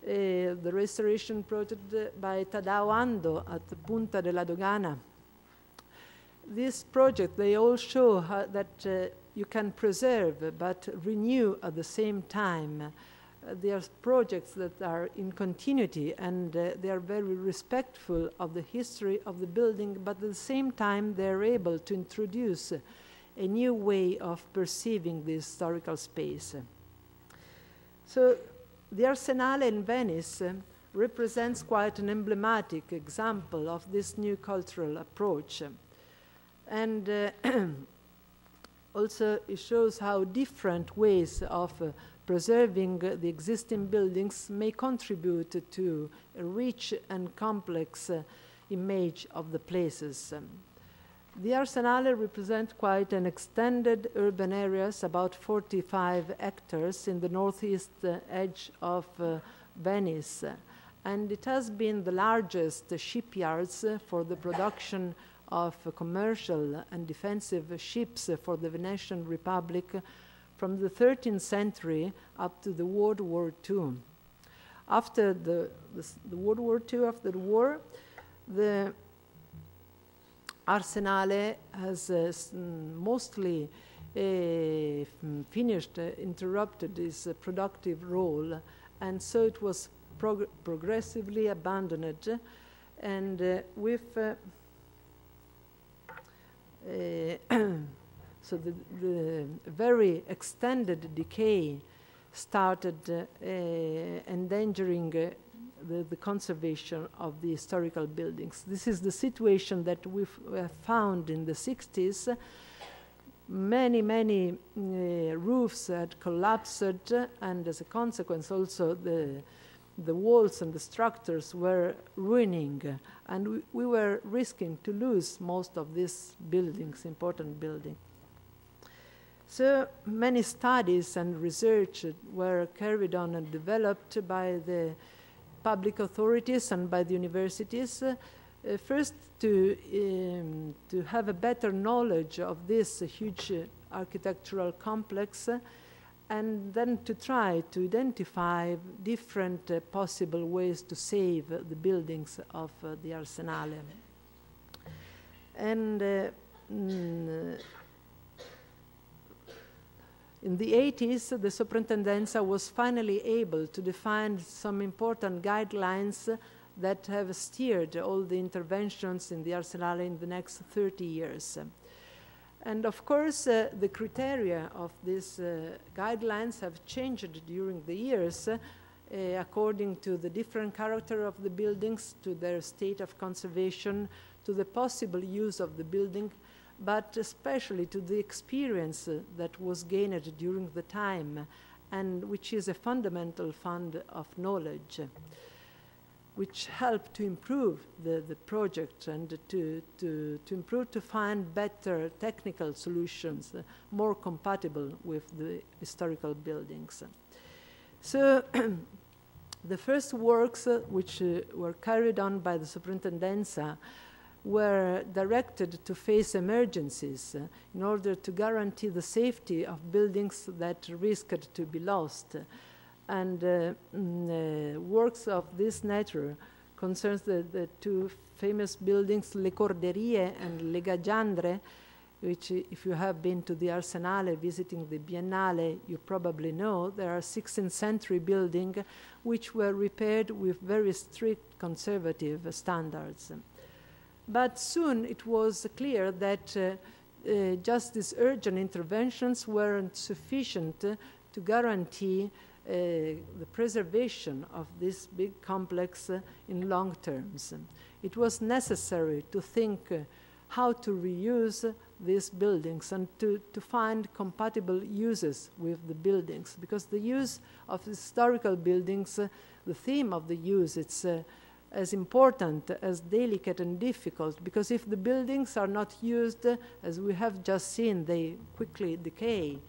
the restoration project by Tadao Ando at the Punta della Dogana. This project, they all show that you can preserve but renew at the same time. They are projects that are in continuity, and they are very respectful of the history of the building, but at the same time they are able to introduce a new way of perceiving the historical space. So the Arsenale in Venice represents quite an emblematic example of this new cultural approach. And also it shows how different ways of preserving the existing buildings may contribute to a rich and complex image of the places. The Arsenale represents quite an extended urban areas, about 45 hectares in the northeast edge of Venice. And it has been the largest shipyards for the production of commercial and defensive ships for the Venetian Republic from the 13th century up to the World War II. After the World War II, after the war, the Arsenale has mostly interrupted its productive role, and so it was progressively abandoned. And with so the very extended decay started endangering the conservation of the historical buildings. This is the situation that we've found in the 60s. Many roofs had collapsed, and as a consequence also the walls and the structures were ruining, and we were risking to lose most of these buildings, important buildings. So many studies and research were carried on and developed by the public authorities and by the universities, first to have a better knowledge of this huge architectural complex, and then to try to identify different possible ways to save the buildings of the Arsenale. And in the 80s, the Soprintendenza was finally able to define some important guidelines that have steered all the interventions in the Arsenale in the next 30 years. And of course, the criteria of these guidelines have changed during the years according to the different character of the buildings, to their state of conservation, to the possible use of the building, but especially to the experience that was gained during the time, and which is a fundamental fund of knowledge, which help to improve the project and to improve, to find better technical solutions more compatible with the historical buildings. So the first works which were carried on by the Soprintendenza were directed to face emergencies in order to guarantee the safety of buildings that risked to be lost. And works of this nature concerns the two famous buildings, Le Corderie and Le Gaggiandre, which, if you have been to the Arsenale visiting the Biennale, you probably know. There are 16th century buildings which were repaired with very strict conservative standards. But soon it was clear that just these urgent interventions weren't sufficient to guarantee the preservation of this big complex in long terms. It was necessary to think how to reuse these buildings and to find compatible uses with the buildings, because the use of historical buildings, the theme of the use, it's as important as delicate and difficult, because if the buildings are not used, as we have just seen, they quickly decay.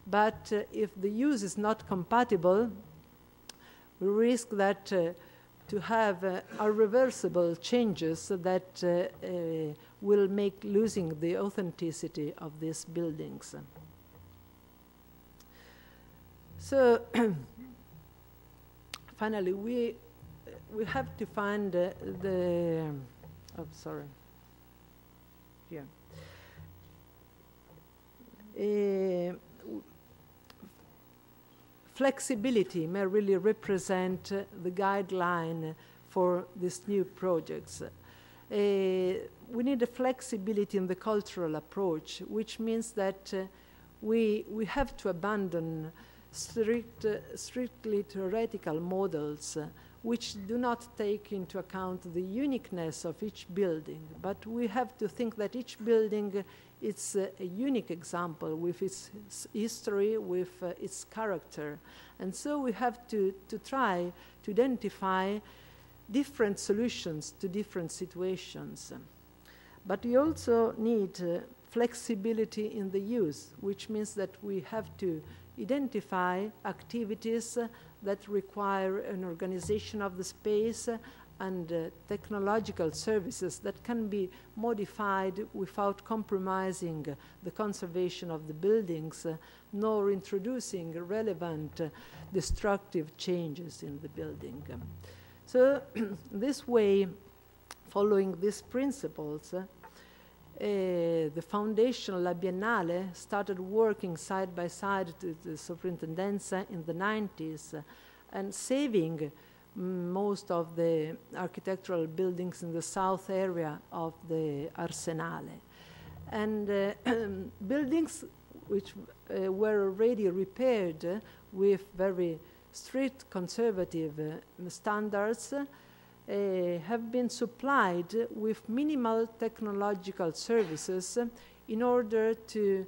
But if the use is not compatible, we risk that to have irreversible changes that will make losing the authenticity of these buildings. So finally, we have to find flexibility may really represent the guideline for these new projects. We need a flexibility in the cultural approach, which means that we have to abandon strictly theoretical models which do not take into account the uniqueness of each building, but we have to think that each building is a unique example with its history, with its character. And so we have to try to identify different solutions to different situations. But we also need flexibility in the use, which means that we have to identify activities that require an organization of the space and technological services that can be modified without compromising the conservation of the buildings, nor introducing relevant destructive changes in the building. So this way, following these principles, the foundation La Biennale started working side by side to the Soprintendenza in the 90s and saving most of the architectural buildings in the south area of the Arsenale. And buildings which were already repaired with very strict conservative standards have been supplied with minimal technological services in order to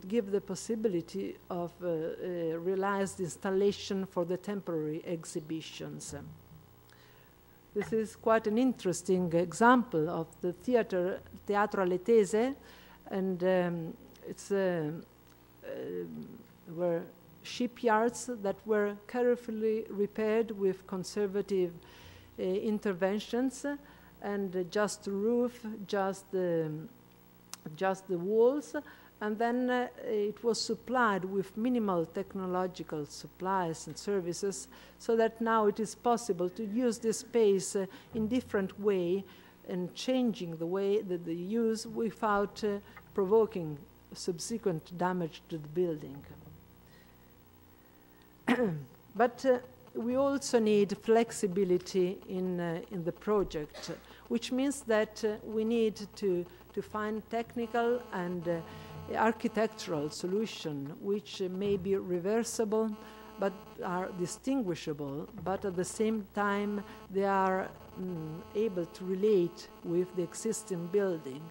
give the possibility of realized installation for the temporary exhibitions. This is quite an interesting example of the Teatro Aletese, and it's were shipyards that were carefully repaired with conservative interventions, and just the roof, just the walls, and then it was supplied with minimal technological supplies and services, so that now it is possible to use this space in different way and changing the way that they use without provoking subsequent damage to the building. But we also need flexibility in the project, which means that we need to find technical and architectural solution which may be reversible but are distinguishable, but at the same time they are able to relate with the existing building,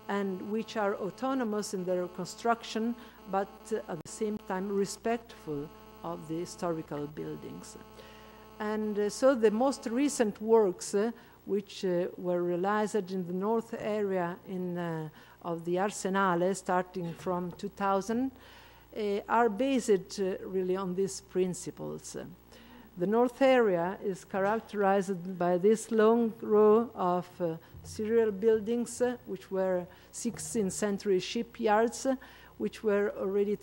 and which are autonomous in their construction but at the same time respectful of the historical buildings. And so the most recent works which were realized in the north area of the Arsenale starting from 2000 are based really on these principles. The north area is characterized by this long row of serial buildings which were 16th century shipyards which were already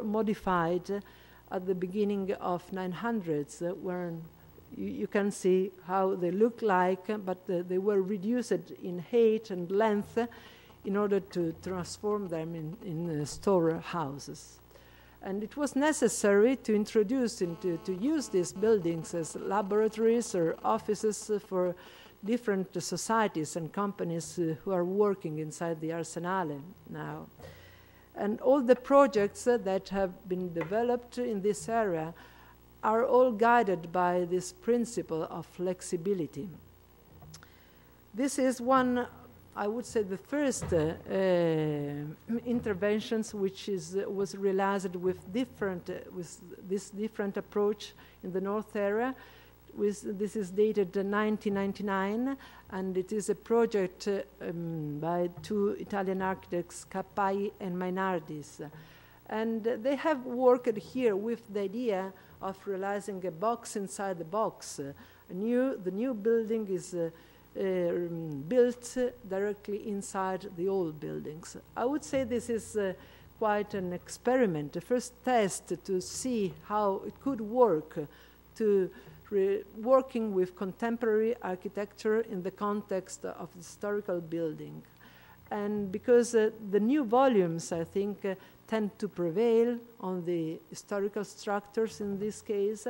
modified at the beginning of 900s, where you can see how they look like, but they were reduced in height and length in order to transform them in storehouses. And it was necessary to introduce to use these buildings as laboratories or offices for different societies and companies who are working inside the Arsenale now. And all the projects that have been developed in this area are all guided by this principle of flexibility. This is one, I would say, the first interventions which was realized with this different approach in the north area. This is dated 1999, and it is a project by two Italian architects, Cappai and Mainardis. And they have worked here with the idea of realizing a box inside the box. The new building is built directly inside the old buildings. I would say this is quite an experiment, a first test to see how it could work to working with contemporary architecture in the context of historical building. And because the new volumes, I think, tend to prevail on the historical structures in this case,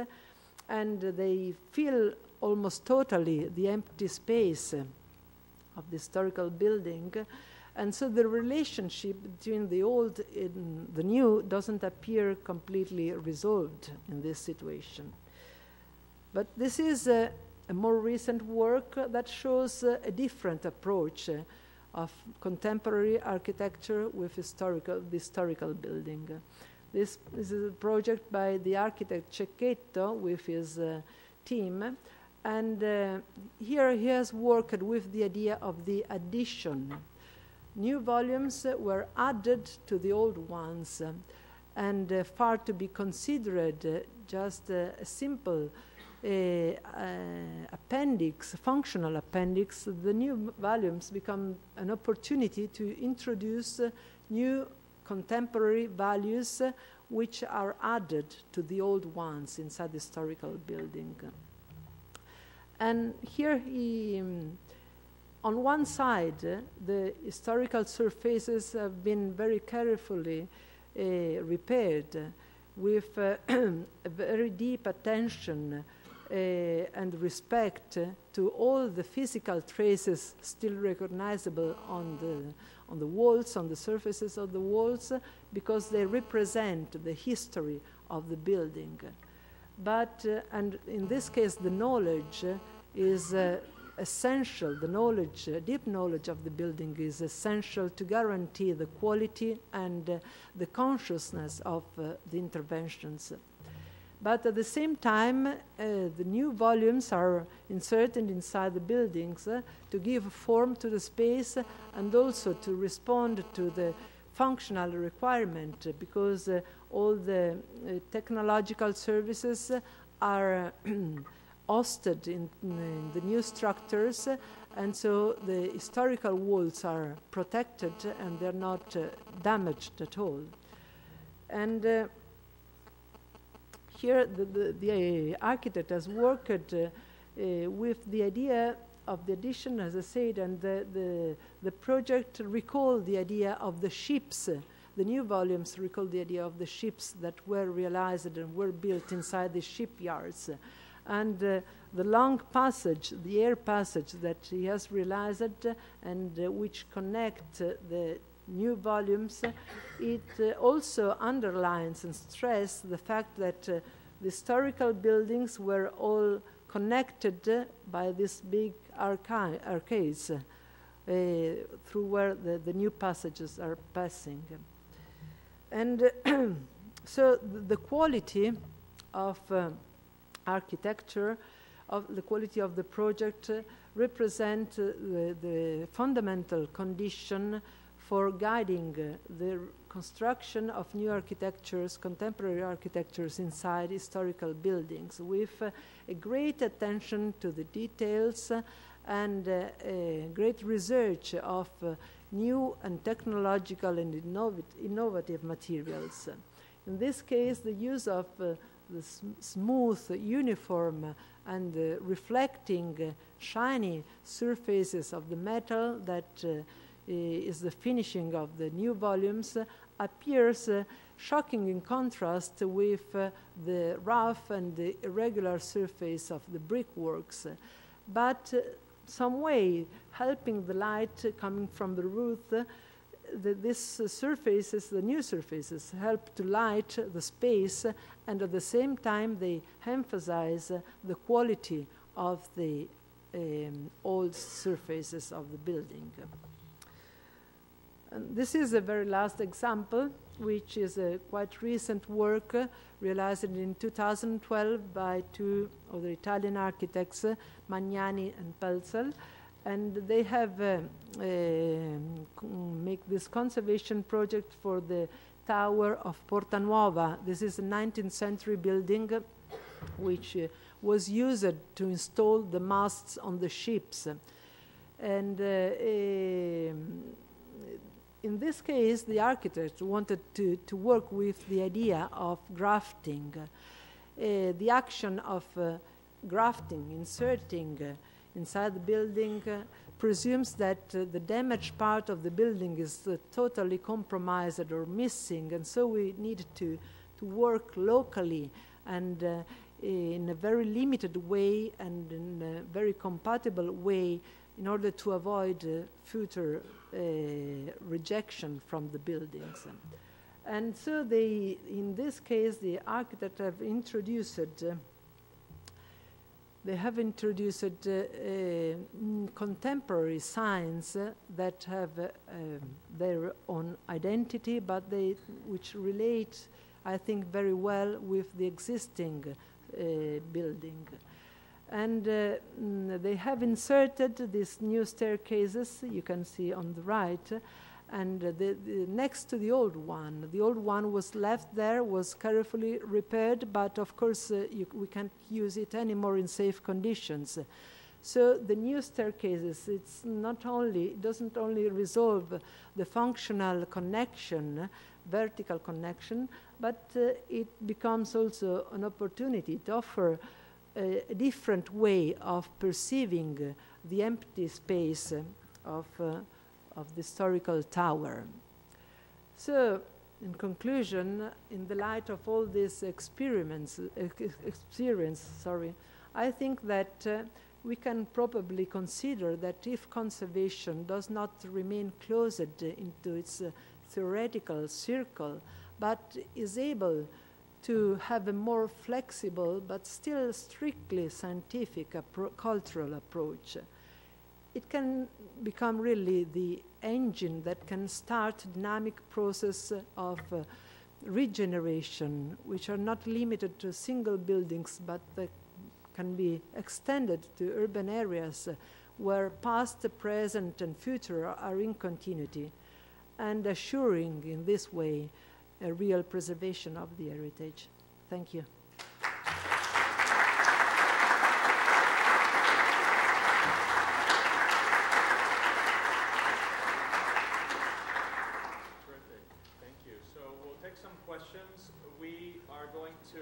and they fill almost totally the empty space of the historical building. And so the relationship between the old and the new doesn't appear completely resolved in this situation. But this is a more recent work that shows a different approach of contemporary architecture with the historical building. This is a project by the architect Cecchetto with his team, and here he has worked with the idea of the addition. New volumes were added to the old ones, and far to be considered just a simple appendix, functional appendix, the new volumes become an opportunity to introduce new contemporary values which are added to the old ones inside the historical building. And here on one side, the historical surfaces have been very carefully repaired with a very deep attention and respect to all the physical traces still recognizable on the walls, on the surfaces of the walls, because they represent the history of the building. But, and in this case, the knowledge is essential. The knowledge, deep knowledge of the building is essential to guarantee the quality and the consciousness of the interventions. But at the same time, the new volumes are inserted inside the buildings to give form to the space and also to respond to the functional requirement, because all the technological services are hosted in the new structures, and so the historical walls are protected and they're not damaged at all. And here the architect has worked with the idea of the addition, as I said, and the project recalled the idea of the ships. The new volumes recall the idea of the ships that were realized and were built inside the shipyards. And the long passage, the air passage that he has realized and which connect the new volumes, it also underlines and stresses the fact that the historical buildings were all connected by this big arcades through where the new passages are passing. And so the quality of architecture, of the quality of the project represent the fundamental condition for guiding the construction of new architectures, contemporary architectures inside historical buildings, with a great attention to the details and a great research of new and technological and innovative materials. In this case, the use of the smooth, uniform, and reflecting, shiny surfaces of the metal that is the finishing of the new volumes appears shocking in contrast with the rough and the irregular surface of the brickworks, but some way helping the light coming from the roof. These surfaces, the new surfaces, help to light the space, and at the same time they emphasize the quality of the old surfaces of the building. And this is a very last example, which is a quite recent work realized in 2012 by two of the Italian architects, Magnani and Pelzel. And they have make this conservation project for the Tower of Porta Nuova. This is a 19th century building which was used to install the masts on the ships. And in this case, the architect wanted to work with the idea of grafting. The action of grafting, inserting inside the building presumes that the damaged part of the building is totally compromised or missing, and so we need to work locally and in a very limited way and in a very compatible way in order to avoid future rejection from the buildings. And so in this case, the architect have introduced contemporary signs that have their own identity, but which relate, I think, very well with the existing building. And they have inserted these new staircases, you can see on the right, and next to the old one. The old one was left there, was carefully repaired, but of course we can't use it anymore in safe conditions. So the new staircases, it doesn't only resolve the functional connection, vertical connection, but it becomes also an opportunity to offer a different way of perceiving the empty space of the historical tower. So, in conclusion, in the light of all this experience, I think that we can probably consider that if conservation does not remain closed into its theoretical circle, but is able to have a more flexible but still strictly scientific cultural approach, it can become really the engine that can start dynamic process of regeneration, which are not limited to single buildings, but that can be extended to urban areas where past, present, and future are in continuity, and assuring in this way a real preservation of the heritage. Thank you. Terrific. Thank you. So we'll take some questions. We are going to,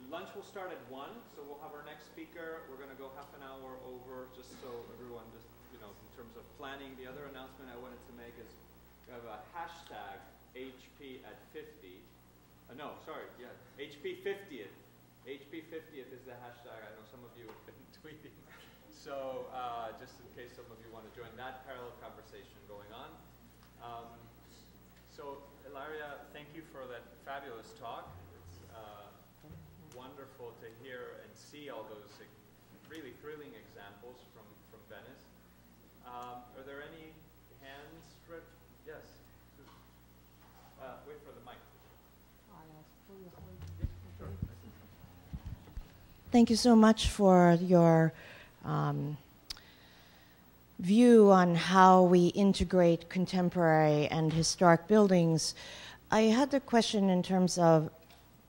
lunch will start at 1, so we'll have our next speaker. We're going to go half an hour over, just so everyone, just, you know, in terms of planning. The other announcement I wanted to make is we have a hashtag HP at 50. No, sorry, yeah, HP 50th. HP 50th is the hashtag. I know some of you have been tweeting. So just in case some of you want to join that parallel conversation going on. So Ilaria, thank you for that fabulous talk. It's wonderful to hear and see all those really thrilling examples from Venice. Are there any hands? Yes. Wait for the mic. Thank you so much for your view on how we integrate contemporary and historic buildings. I had the question in terms of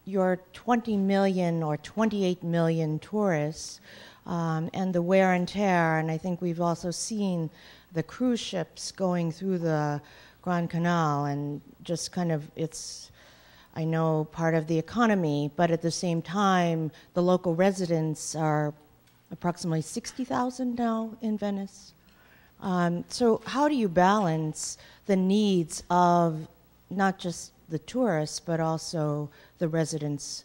your 20 million or 28 million tourists and the wear and tear, and I think we've also seen the cruise ships going through the Grand Canal, and just kind of, it's, I know, part of the economy, but at the same time, the local residents are approximately 60,000 now in Venice. So how do you balance the needs of not just the tourists, but also the residents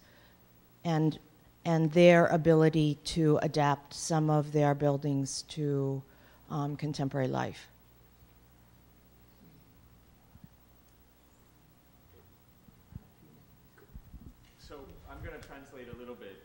and their ability to adapt some of their buildings to contemporary life? So I'm going to translate a little bit.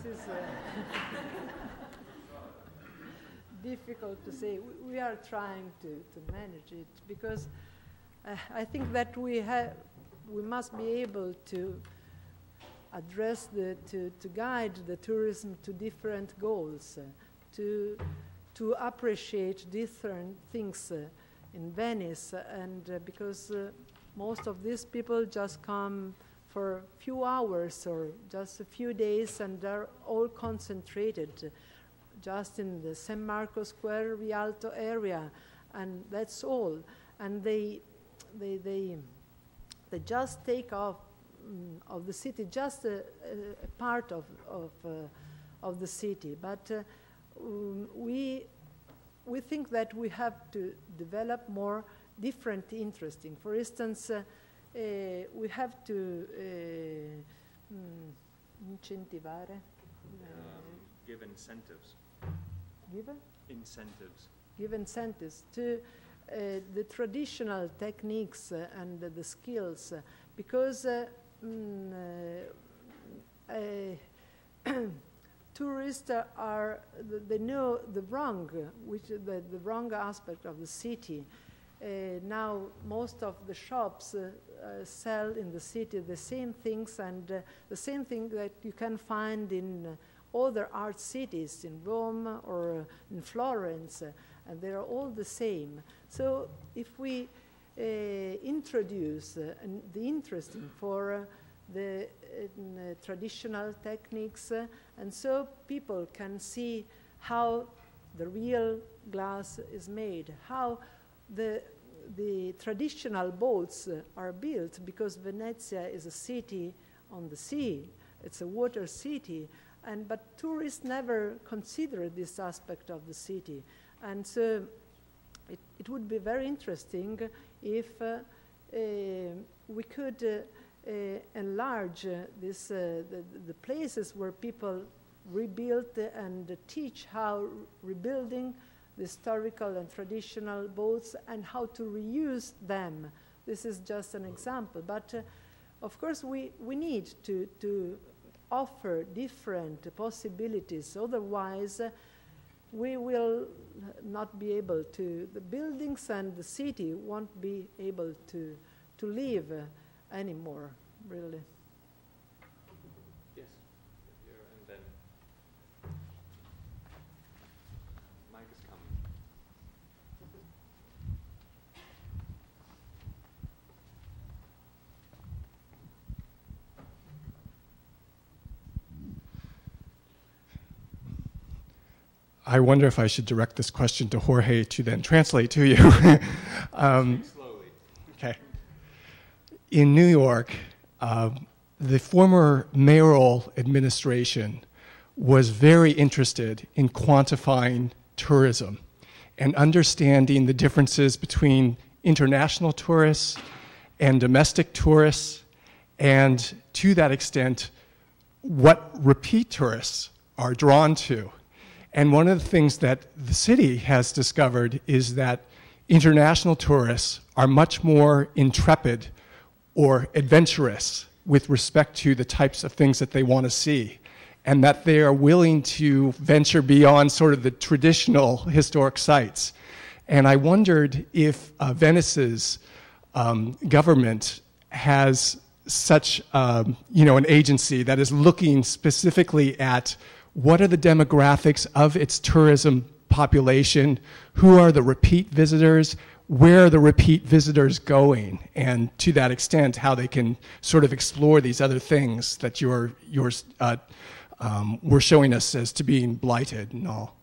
This is difficult to say. We are trying to manage it because I think that we must be able to address to guide the tourism to different goals, to appreciate different things in Venice, and because most of these people just come for a few hours or just a few days, and they're all concentrated just in the San Marco Square, Rialto area, and that's all. And they just take off of the city, just a part of the city. But we think that we have to develop more different, interesting. For instance, we have to incentivare. Give incentives. Give? Incentives. Give incentives to the traditional techniques and the skills, because tourists they know the wrong, the wrong aspect of the city. Now most of the shops sell in the city the same things, and the same thing that you can find in other art cities, in Rome or in Florence, and they are all the same. So if we introduce the interest for the traditional techniques, and so people can see how the real glass is made, how the the traditional boats are built because Venezia is a city on the sea. It's a water city, but tourists never consider this aspect of the city. And so it would be very interesting if we could enlarge the places where people rebuild and teach how rebuilding the historical and traditional boats and how to reuse them. This is just an example. But of course, we need to offer different possibilities. Otherwise, we will not be able to, the buildings and the city won't be able to live anymore, really. Yes, and then Mike is coming. I wonder if I should direct this question to Jorge to then translate to you. Slowly. Okay. In New York, the former mayoral administration was very interested in quantifying tourism and understanding the differences between international tourists and domestic tourists, and to that extent, what repeat tourists are drawn to. And one of the things that the city has discovered is that international tourists are much more intrepid or adventurous with respect to the types of things that they want to see, and that they are willing to venture beyond sort of the traditional historic sites. And I wondered if Venice's government has such an agency that is looking specifically at what are the demographics of its tourism population, who are the repeat visitors, where are the repeat visitors going, and to that extent, how they can sort of explore these other things that were showing us as to being blighted and all.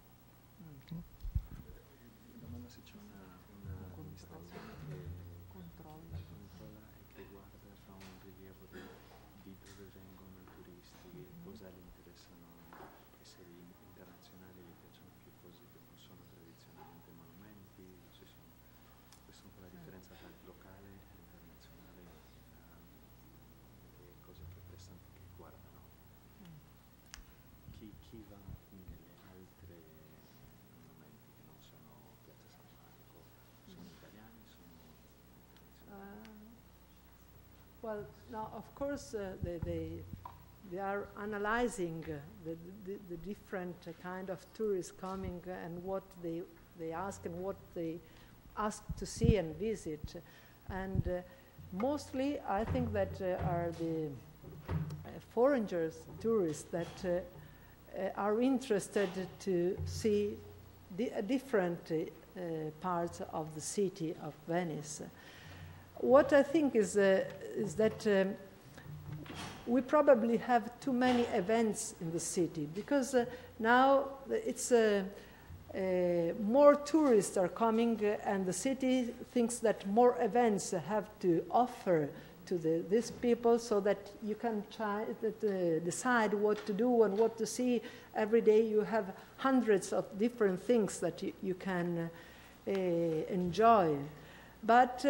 Well, now, of course, they are analyzing the different kind of tourists coming and what they ask and what they ask to see and visit. And mostly, I think that are the foreigners, tourists, that are interested to see different parts of the city of Venice. What I think is that we probably have too many events in the city, because now it's more tourists are coming, and the city thinks that more events have to offer to these people, so that you can try decide what to do and what to see. Every day you have hundreds of different things that you can enjoy. But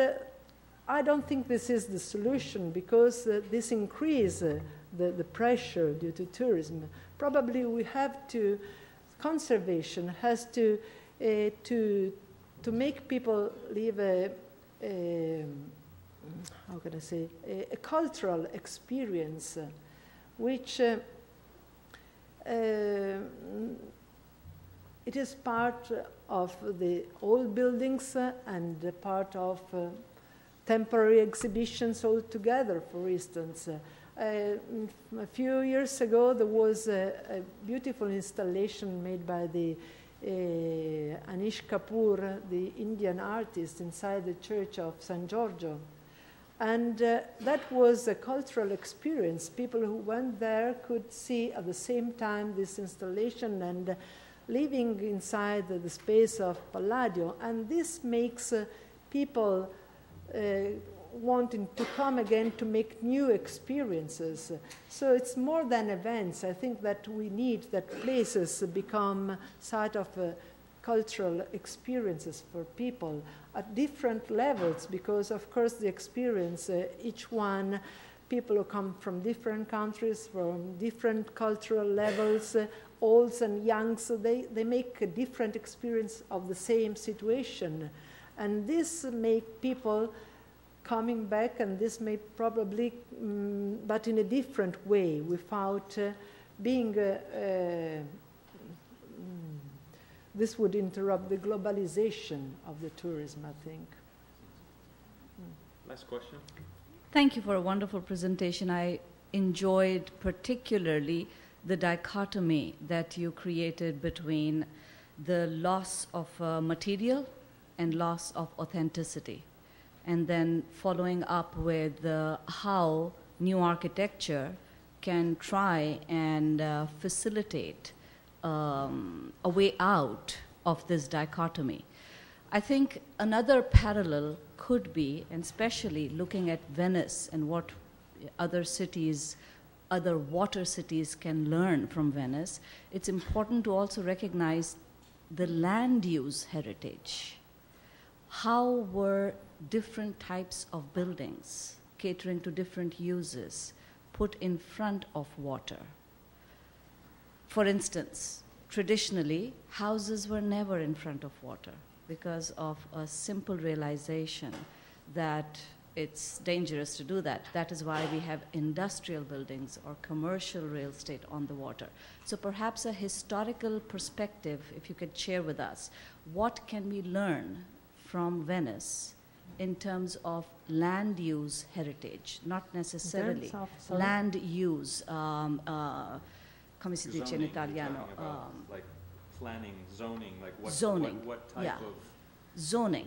I don't think this is the solution, because this increases the pressure due to tourism. Probably we have to, conservation has to make people live how can I say, a cultural experience, which it is part of the old buildings and part of temporary exhibitions all together. For instance, a few years ago there was a beautiful installation made by the Anish Kapoor, the Indian artist, inside the church of San Giorgio. And that was a cultural experience. People who went there could see at the same time this installation and living inside the space of Palladio. And this makes people wanting to come again to make new experiences. So it's more than events. I think that we need that places become sort of cultural experiences for people at different levels, because of course the experience, each one, people who come from different countries, from different cultural levels, olds and youngs, so they make a different experience of the same situation. And this make people coming back, and this may probably, but in a different way, without being, this would interrupt the globalization of the tourism, I think. Last question. Thank you for a wonderful presentation. I enjoyed particularly the dichotomy that you created between the loss of material and loss of authenticity, and then following up with how new architecture can try and facilitate a way out of this dichotomy. I think another parallel could be, and especially looking at Venice and what other cities, other water cities can learn from Venice, it's important to also recognize the land use heritage. How were different types of buildings catering to different uses put in front of water? For instance, traditionally, houses were never in front of water because of a simple realization that it's dangerous to do that. That is why we have industrial buildings or commercial real estate on the water. So perhaps a historical perspective, if you could share with us, what can we learn from Venice in terms of land use heritage, not necessarily land use, come si dice in italiano? Like planning, zoning, like what, zoning, what type yeah. of zoning,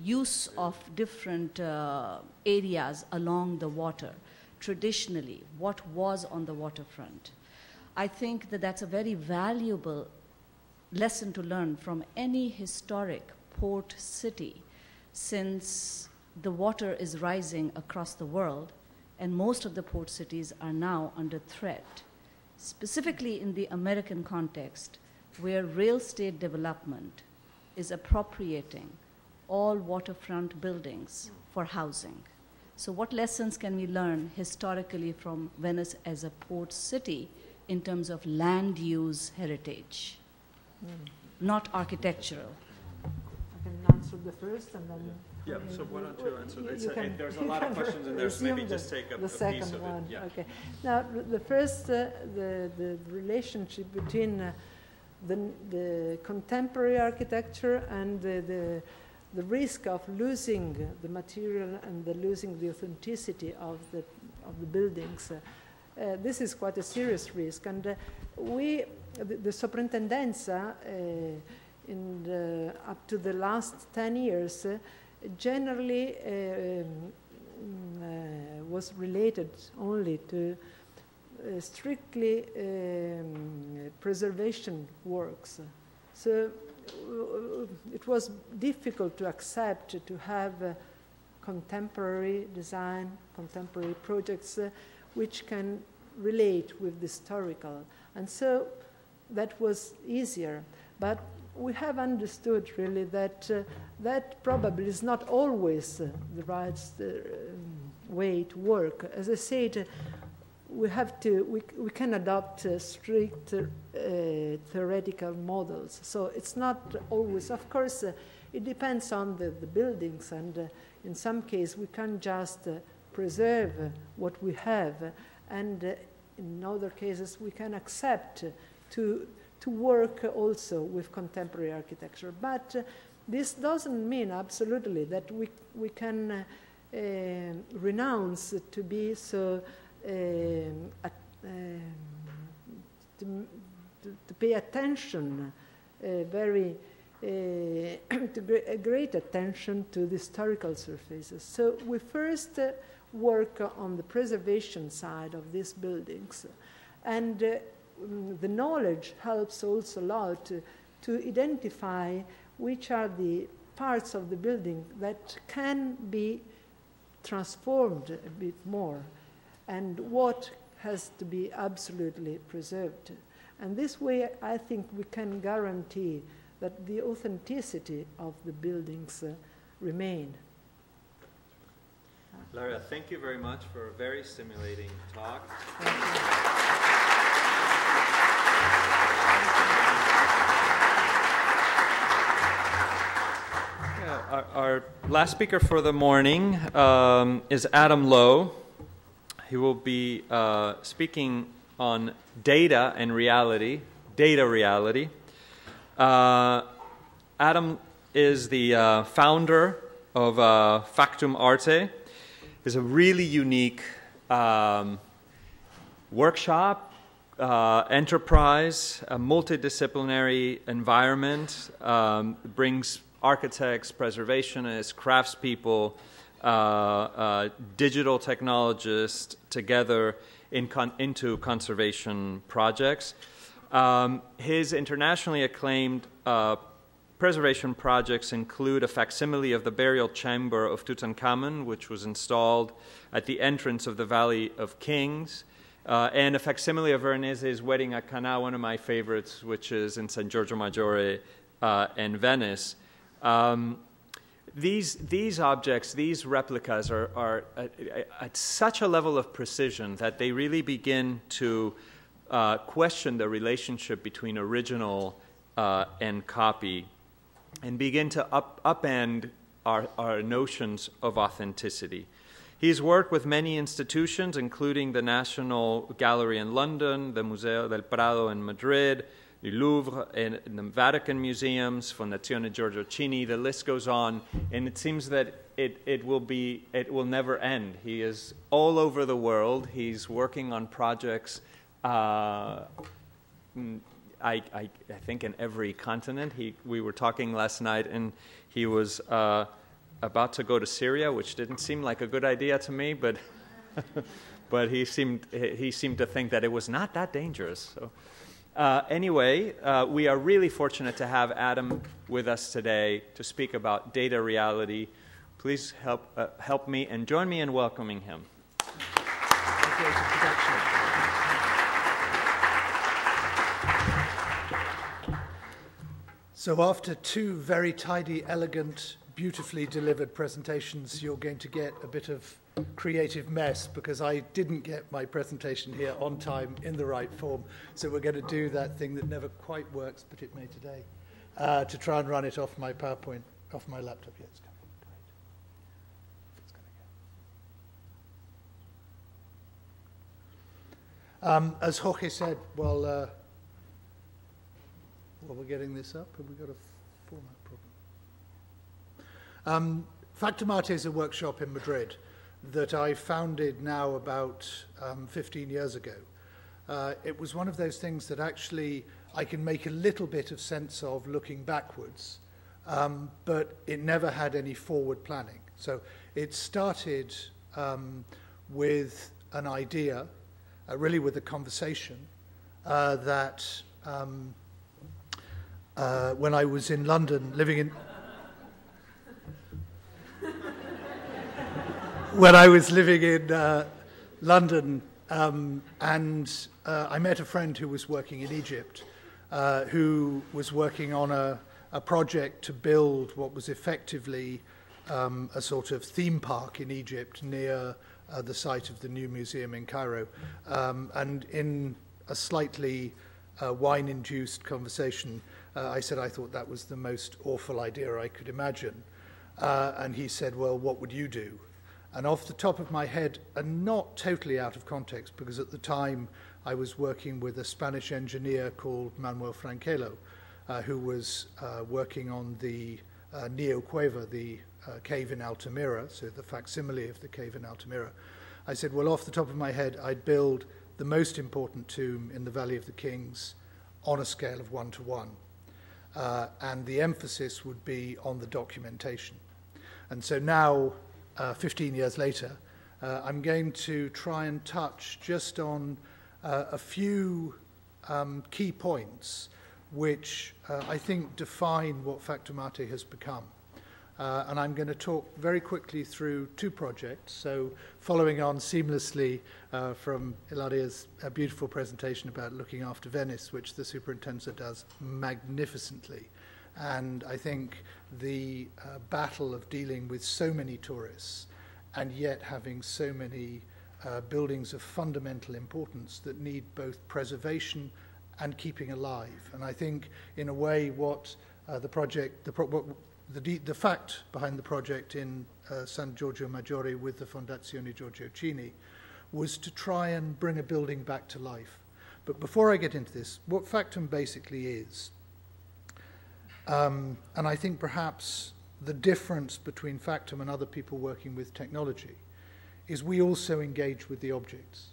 use of different areas along the water. Traditionally, what was on the waterfront? I think that that's a very valuable lesson to learn from any historic port city, since the water is rising across the world and most of the port cities are now under threat, specifically in the American context, where real estate development is appropriating all waterfront buildings for housing. So what lessons can we learn historically from Venice as a port city in terms of land use heritage, not architectural? I can answer the first and then... Yeah, so why don't you answer? There's a lot of questions in there, so maybe just take a piece of it. Yeah. Okay. Now, the first, the relationship between the contemporary architecture and the risk of losing the material and losing the authenticity of the buildings. This is quite a serious risk, and the Soprintendenza, up to the last 10 years, generally was related only to strictly preservation works. So it was difficult to accept to have contemporary design, contemporary projects which can relate with the historical. And so that was easier. But we have understood really that that probably is not always the right way to work. As I said, we can adopt strict theoretical models. So it's not always, of course, it depends on the buildings, and in some cases we can't just preserve what we have, and in other cases we can accept to work also with contemporary architecture. But this doesn't mean absolutely that we can renounce to be so to pay attention, great attention to the historical surfaces. So we first work on the preservation side of these buildings, and the knowledge helps also a lot to identify which are the parts of the building that can be transformed a bit more, and what has to be absolutely preserved. And this way, I think we can guarantee that the authenticity of the buildings remain. Ilaria, thank you very much for a very stimulating talk. Our last speaker for the morning is Adam Lowe. He will be speaking on data and reality, data reality. Adam is the founder of Factum Arte. It's a really unique workshop, enterprise, a multidisciplinary environment, brings architects, preservationists, craftspeople, digital technologists together into conservation projects. His internationally acclaimed preservation projects include a facsimile of the burial chamber of Tutankhamun, which was installed at the entrance of the Valley of Kings, and a facsimile of Veronese's Wedding at Cana, one of my favorites, which is in San Giorgio Maggiore in Venice. These objects, these replicas are at such a level of precision that they really begin to question the relationship between original and copy, and begin to upend our notions of authenticity. He's worked with many institutions, including the National Gallery in London, the Museo del Prado in Madrid, the Louvre, and the Vatican Museums, Fondazione Giorgio Cini. The list goes on, and it seems that it will never end. He is all over the world. He's working on projects, I think, in every continent. We were talking last night, and he was about to go to Syria, which didn't seem like a good idea to me, but but he seemed to think that it was not that dangerous. So. Anyway, we are really fortunate to have Adam with us today to speak about data reality. Please help me and join me in welcoming him. So after two very tidy, elegant, beautifully delivered presentations, you're going to get a bit of creative mess because I didn't get my presentation here on time in the right form. So we're going to do that thing that never quite works, but it may today, to try and run it off my PowerPoint, off my laptop. Yeah, it's coming. Great. It's going to go. As Jorge said, while we're getting this up, have we got a format problem? Factum Arte is a workshop in Madrid that I founded now about 15 years ago. It was one of those things that actually I can make a little bit of sense of looking backwards, but it never had any forward planning. So it started with an idea, really with a conversation that when I was in London, living in... when I was living in London, and I met a friend who was working in Egypt, who was working on a project to build what was effectively a sort of theme park in Egypt near the site of the new museum in Cairo. And in a slightly wine-induced conversation, I said I thought that was the most awful idea I could imagine. And he said, well, what would you do? And off the top of my head, and not totally out of context, because at the time I was working with a Spanish engineer called Manuel Franquelo, who was working on the Neo Cueva, the cave in Altamira, so the facsimile of the cave in Altamira. I said, well, off the top of my head, I'd build the most important tomb in the Valley of the Kings on a scale of 1:1. And the emphasis would be on the documentation. And so now, 15 years later, I'm going to try and touch just on a few key points which I think define what Factum Arte has become. and I'm going to talk very quickly through two projects. So following on seamlessly from Ilaria's beautiful presentation about looking after Venice, which the Superintendenza does magnificently. And I think the battle of dealing with so many tourists and yet having so many buildings of fundamental importance that need both preservation and keeping alive. And I think, in a way, what the project, the fact behind the project in San Giorgio Maggiore with the Fondazione Giorgio Cini was to try and bring a building back to life. But before I get into this, what Factum basically is, and I think perhaps the difference between Factum and other people working with technology is we also engage with the objects.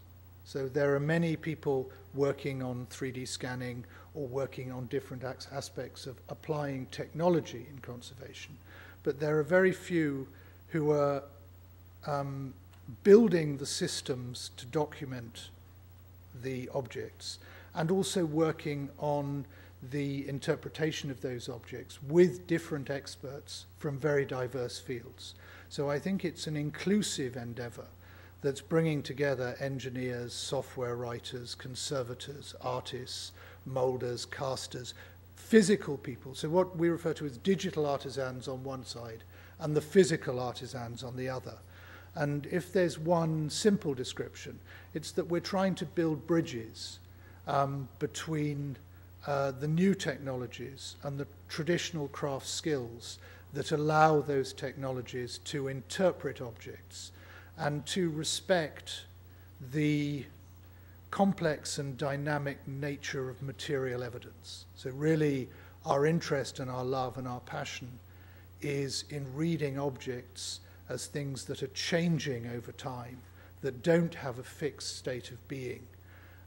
So there are many people working on 3D scanning or working on different aspects of applying technology in conservation, but there are very few who are building the systems to document the objects and also working on the interpretation of those objects with different experts from very diverse fields. So I think it's an inclusive endeavor that's bringing together engineers, software writers, conservators, artists, molders, casters, physical people. So what we refer to as digital artisans on one side and the physical artisans on the other. And if there's one simple description, it's that we're trying to build bridges between the new technologies and the traditional craft skills that allow those technologies to interpret objects and to respect the complex and dynamic nature of material evidence. So really, our interest and our love and our passion is in reading objects as things that are changing over time, that don't have a fixed state of being.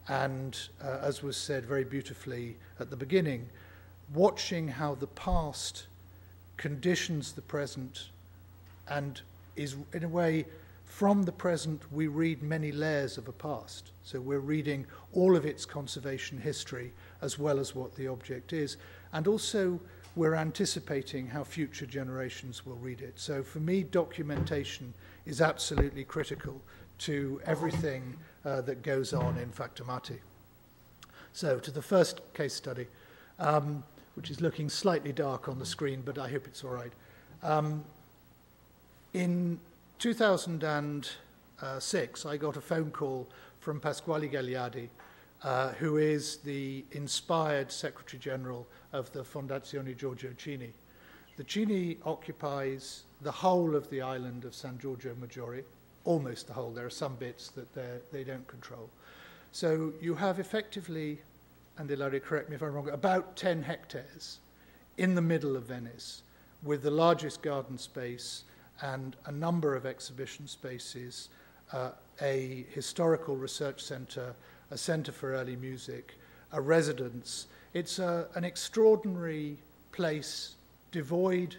And as was said very beautifully at the beginning, watching how the past conditions the present and is, in a way, from the present, we read many layers of a past. So we're reading all of its conservation history as well as what the object is. And also, we're anticipating how future generations will read it. So for me, documentation is absolutely critical to everything that goes on in Factumati. So to the first case study, which is looking slightly dark on the screen, but I hope it's all right. In 2006, I got a phone call from Pasquale Gagliardi, who is the inspired Secretary General of the Fondazione Giorgio Cini. The Cini occupies the whole of the island of San Giorgio Maggiore, almost the whole. There are some bits that they don't control. So you have effectively, and Ilaria, correct me if I'm wrong, about 10 hectares in the middle of Venice with the largest garden space and a number of exhibition spaces, a historical research center, a center for early music, a residence. It's an extraordinary place devoid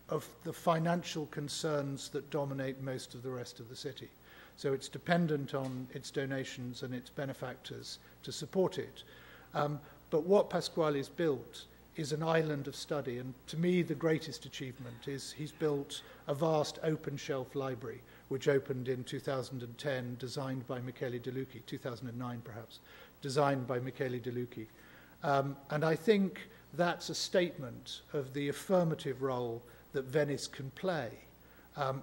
of the financial concerns that dominate most of the rest of the city. So it's dependent on its donations and its benefactors to support it. But what Pasquale's built is an island of study, and to me the greatest achievement is he's built a vast open shelf library which opened in 2010, designed by Michele De Lucchi, 2009 perhaps, designed by Michele De Lucchi. And I think that's a statement of the affirmative role that Venice can play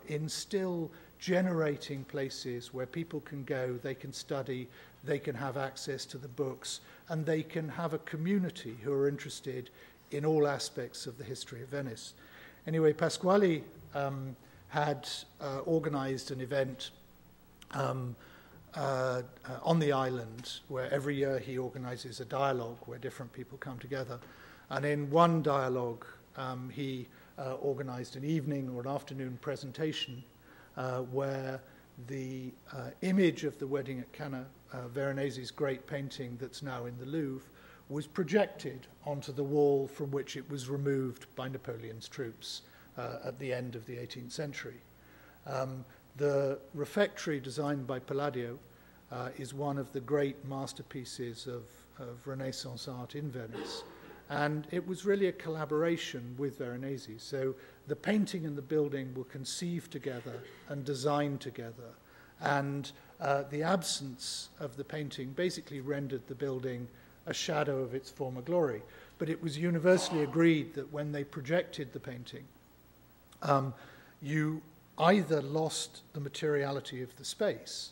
in still generating places where people can go, they can study, they can have access to the books, and they can have a community who are interested in all aspects of the history of Venice. Anyway, Pasquale had organized an event on the island where every year he organizes a dialogue where different people come together. And in one dialogue, he organized an evening or an afternoon presentation where the image of the wedding at Cana, Veronese's great painting that's now in the Louvre, was projected onto the wall from which it was removed by Napoleon's troops at the end of the 18th century. The refectory designed by Palladio is one of the great masterpieces of Renaissance art in Venice. And it was really a collaboration with Veronese. So the painting and the building were conceived together and designed together, and the absence of the painting basically rendered the building a shadow of its former glory. But it was universally agreed that when they projected the painting, you either lost the materiality of the space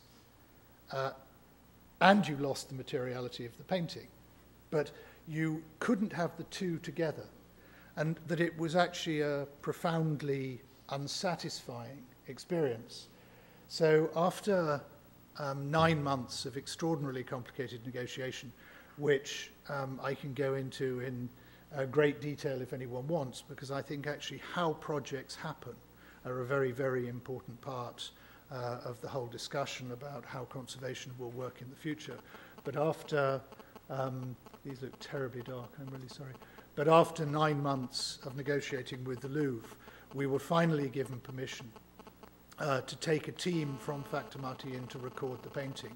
and you lost the materiality of the painting, but you couldn't have the two together, and that it was actually a profoundly unsatisfying experience. So after 9 months of extraordinarily complicated negotiation, which I can go into in great detail if anyone wants, because I think actually how projects happen are a very, very important part of the whole discussion about how conservation will work in the future. But after, these look terribly dark, I'm really sorry. But after 9 months of negotiating with the Louvre, we were finally given permission to take a team from Factomati in to record the painting.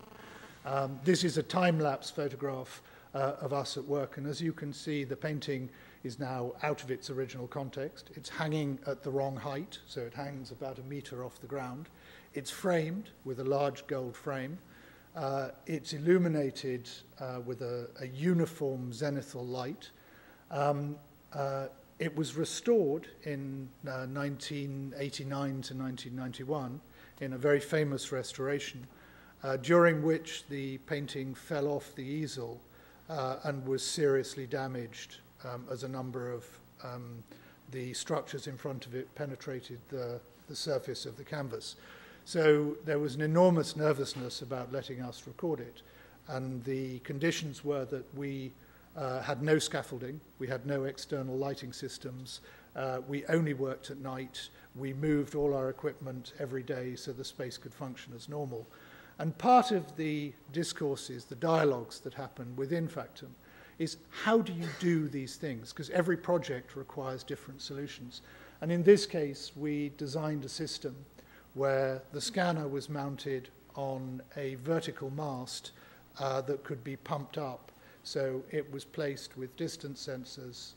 This is a time-lapse photograph of us at work, and as you can see, the painting is now out of its original context. It's hanging at the wrong height, so it hangs about 1 meter off the ground. It's framed with a large gold frame. It's illuminated with a uniform zenithal light. It was restored in 1989 to 1991 in a very famous restoration, during which the painting fell off the easel and was seriously damaged as a number of the structures in front of it penetrated the surface of the canvas. So there was an enormous nervousness about letting us record it, and the conditions were that we had no scaffolding, we had no external lighting systems, we only worked at night, we moved all our equipment every day so the space could function as normal. And part of the discourses, the dialogues that happen within Factum is how do you do these things? Because every project requires different solutions. And in this case, we designed a system where the scanner was mounted on a vertical mast that could be pumped up. So it was placed with distance sensors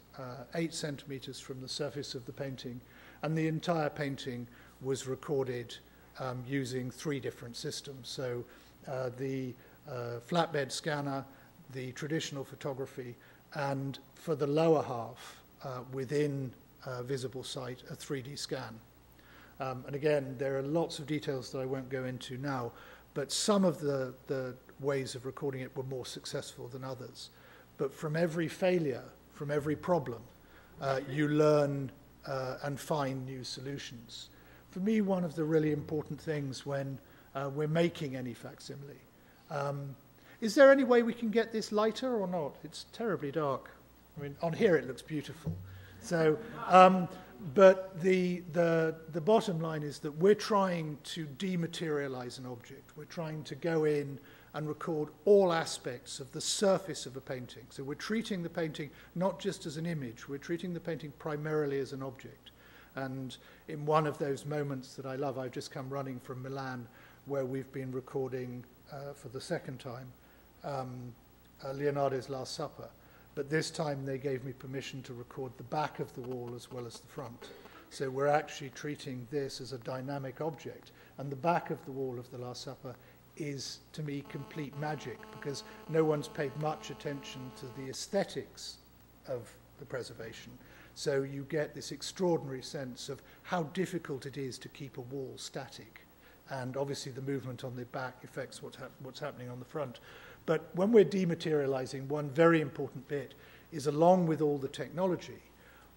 8 centimeters from the surface of the painting, and the entire painting was recorded using 3 different systems. So the flatbed scanner, the traditional photography, and for the lower half, within visible sight, a 3D scan. And again, there are lots of details that I won't go into now, but some of the ways of recording it were more successful than others. But from every failure, from every problem, you learn and find new solutions. For me, one of the really important things when we're making any facsimile, is there any way we can get this lighter or not? It's terribly dark. I mean, on here it looks beautiful. So, but the bottom line is that we're trying to dematerialize an object. We're trying to go in and record all aspects of the surface of a painting. So we're treating the painting not just as an image, we're treating the painting primarily as an object. And in one of those moments that I love, I've just come running from Milan, where we've been recording for the second time Leonardo's Last Supper. But this time they gave me permission to record the back of the wall as well as the front. So we're actually treating this as a dynamic object. And the back of the wall of the Last Supper is, to me, complete magic, because no one's paid much attention to the aesthetics of the preservation. So you get this extraordinary sense of how difficult it is to keep a wall static. And obviously the movement on the back affects what's happening on the front. But when we're dematerializing, one very important bit is, along with all the technology,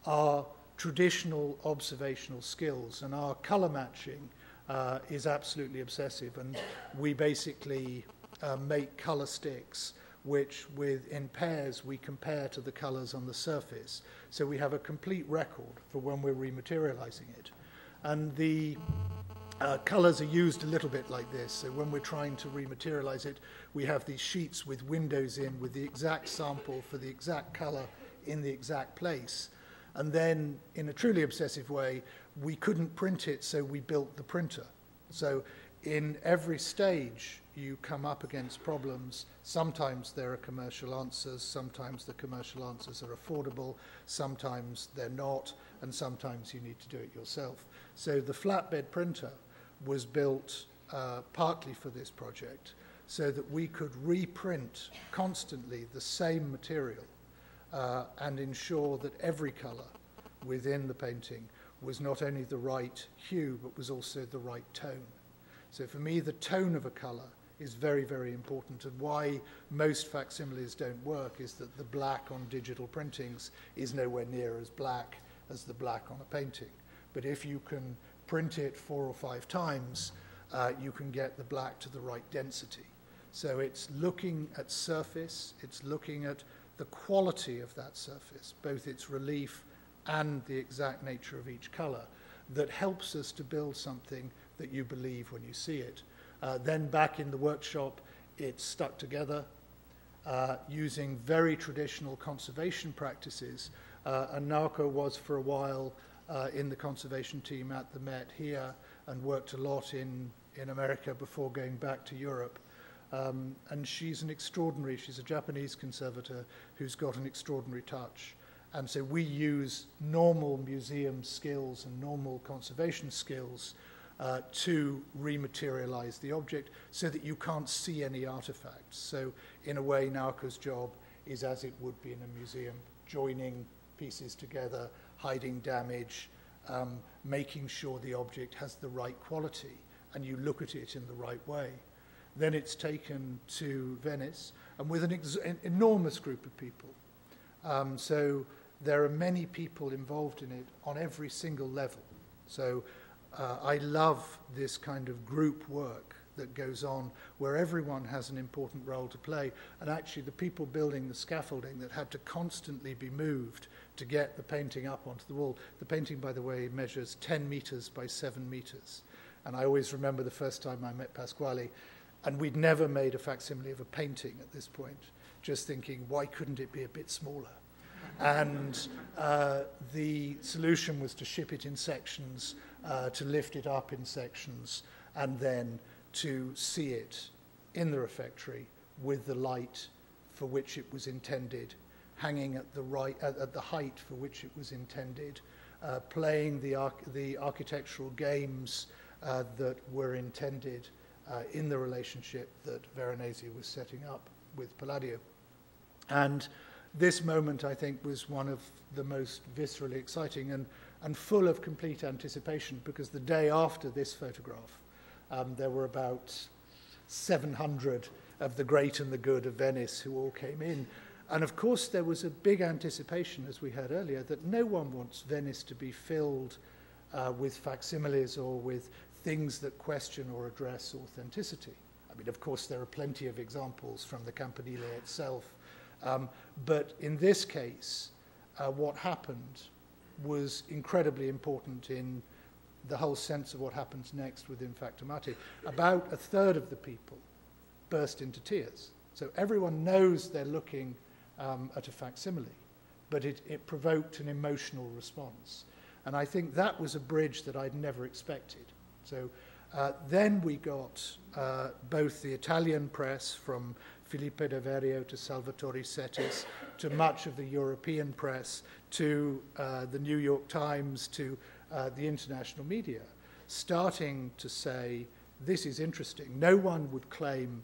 our traditional observational skills, and our color matching is absolutely obsessive. And we basically make color sticks, which in pairs we compare to the colors on the surface. So we have a complete record for when we're rematerializing it. And the colors are used a little bit like this. So when we're trying to rematerialize it, we have these sheets with windows in with the exact sample for the exact color in the exact place. And then, in a truly obsessive way, we couldn't print it, so we built the printer. So in every stage you come up against problems. Sometimes there are commercial answers, sometimes the commercial answers are affordable, sometimes they're not, and sometimes you need to do it yourself. So the flatbed printer was built partly for this project, so that we could reprint constantly the same material and ensure that every color within the painting was not only the right hue, but was also the right tone. So for me, the tone of a color is very, very important, and why most facsimiles don't work is that the black on digital printings is nowhere near as black as the black on a painting. But if you can print it 4 or 5 times, you can get the black to the right density. So it's looking at surface, it's looking at the quality of that surface, both its relief and the exact nature of each color, that helps us to build something that you believe when you see it. Then back in the workshop, it's stuck together using very traditional conservation practices. And Naoko was for a while in the conservation team at the Met here and worked a lot in America before going back to Europe. And she's a Japanese conservator who's got an extraordinary touch. And so we use normal museum skills and normal conservation skills to rematerialize the object so that you can't see any artifacts. So in a way, Naoko's job is as it would be in a museum, joining pieces together, hiding damage, making sure the object has the right quality and you look at it in the right way. Then it's taken to Venice, and with an enormous group of people. So there are many people involved in it on every single level. So I love this kind of group work that goes on where everyone has an important role to play. And actually the people building the scaffolding that had to constantly be moved to get the painting up onto the wall. The painting, by the way, measures 10 meters by 7 meters. And I always remember the first time I met Pasquale, and we'd never made a facsimile of a painting at this point, just thinking, why couldn't it be a bit smaller? And the solution was to ship it in sections, to lift it up in sections, and then to see it in the refectory with the light for which it was intended, hanging at the height for which it was intended, playing the architectural games that were intended in the relationship that Veronese was setting up with Palladio. And this moment, I think, was one of the most viscerally exciting and full of complete anticipation, because the day after this photograph, there were about 700 of the great and the good of Venice who all came in. And of course, there was a big anticipation, as we heard earlier, that no one wants Venice to be filled with facsimiles or with things that question or address authenticity. I mean, of course, there are plenty of examples from the Campanile itself. But in this case, what happened was incredibly important in the whole sense of what happens next within Factomati. About a third of the people burst into tears. So everyone knows they're looking at a facsimile, but it provoked an emotional response. And I think that was a bridge that I'd never expected. So then we got both the Italian press, from Filippo de Verio to Salvatore Settis, to much of the European press, to the New York Times, to the international media, starting to say, this is interesting. No one would claim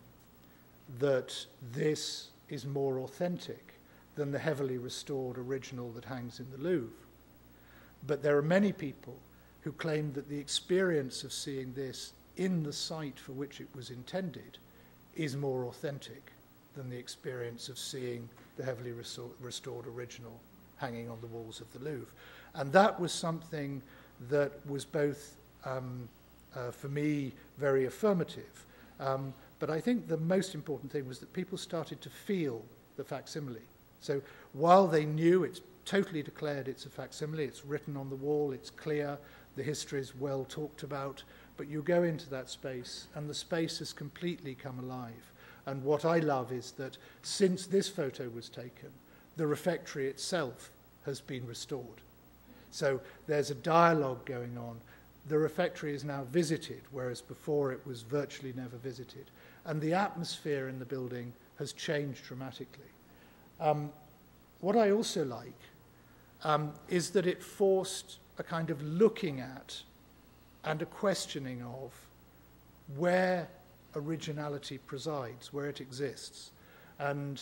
that this is more authentic than the heavily restored original that hangs in the Louvre. But there are many people who claim that the experience of seeing this in the site for which it was intended is more authentic than the experience of seeing the heavily restored original hanging on the walls of the Louvre. And that was something that was both, for me, very affirmative. But I think the most important thing was that people started to feel the facsimile. So while they knew it's totally declared it's a facsimile, it's written on the wall, it's clear, the history is well talked about, but you go into that space and the space has completely come alive. And what I love is that since this photo was taken, the refectory itself has been restored. So there's a dialogue going on the refectory is now visited, whereas before it was virtually never visited. And the atmosphere in the building has changed dramatically. What I also like is that it forced a kind of looking at and a questioning of where originality presides, where it exists. And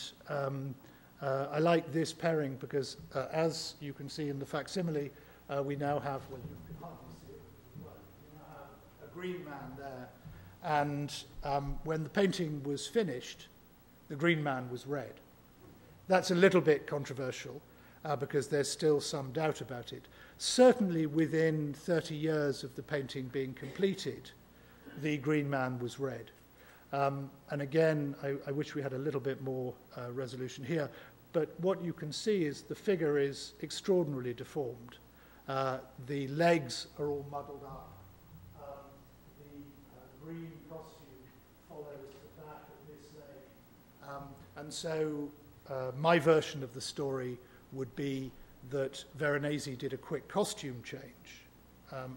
I like this pairing because, as you can see in the facsimile, we now have, well, you can hardly see it, but we now have a green man there. And when the painting was finished, the green man was red. That's a little bit controversial because there's still some doubt about it. Certainly within 30 years of the painting being completed, the green man was red. And again, I wish we had a little bit more resolution here, but what you can see is the figure is extraordinarily deformed. The legs are all muddled up. The green costume follows the back of this leg. And so my version of the story would be that Veronese did a quick costume change.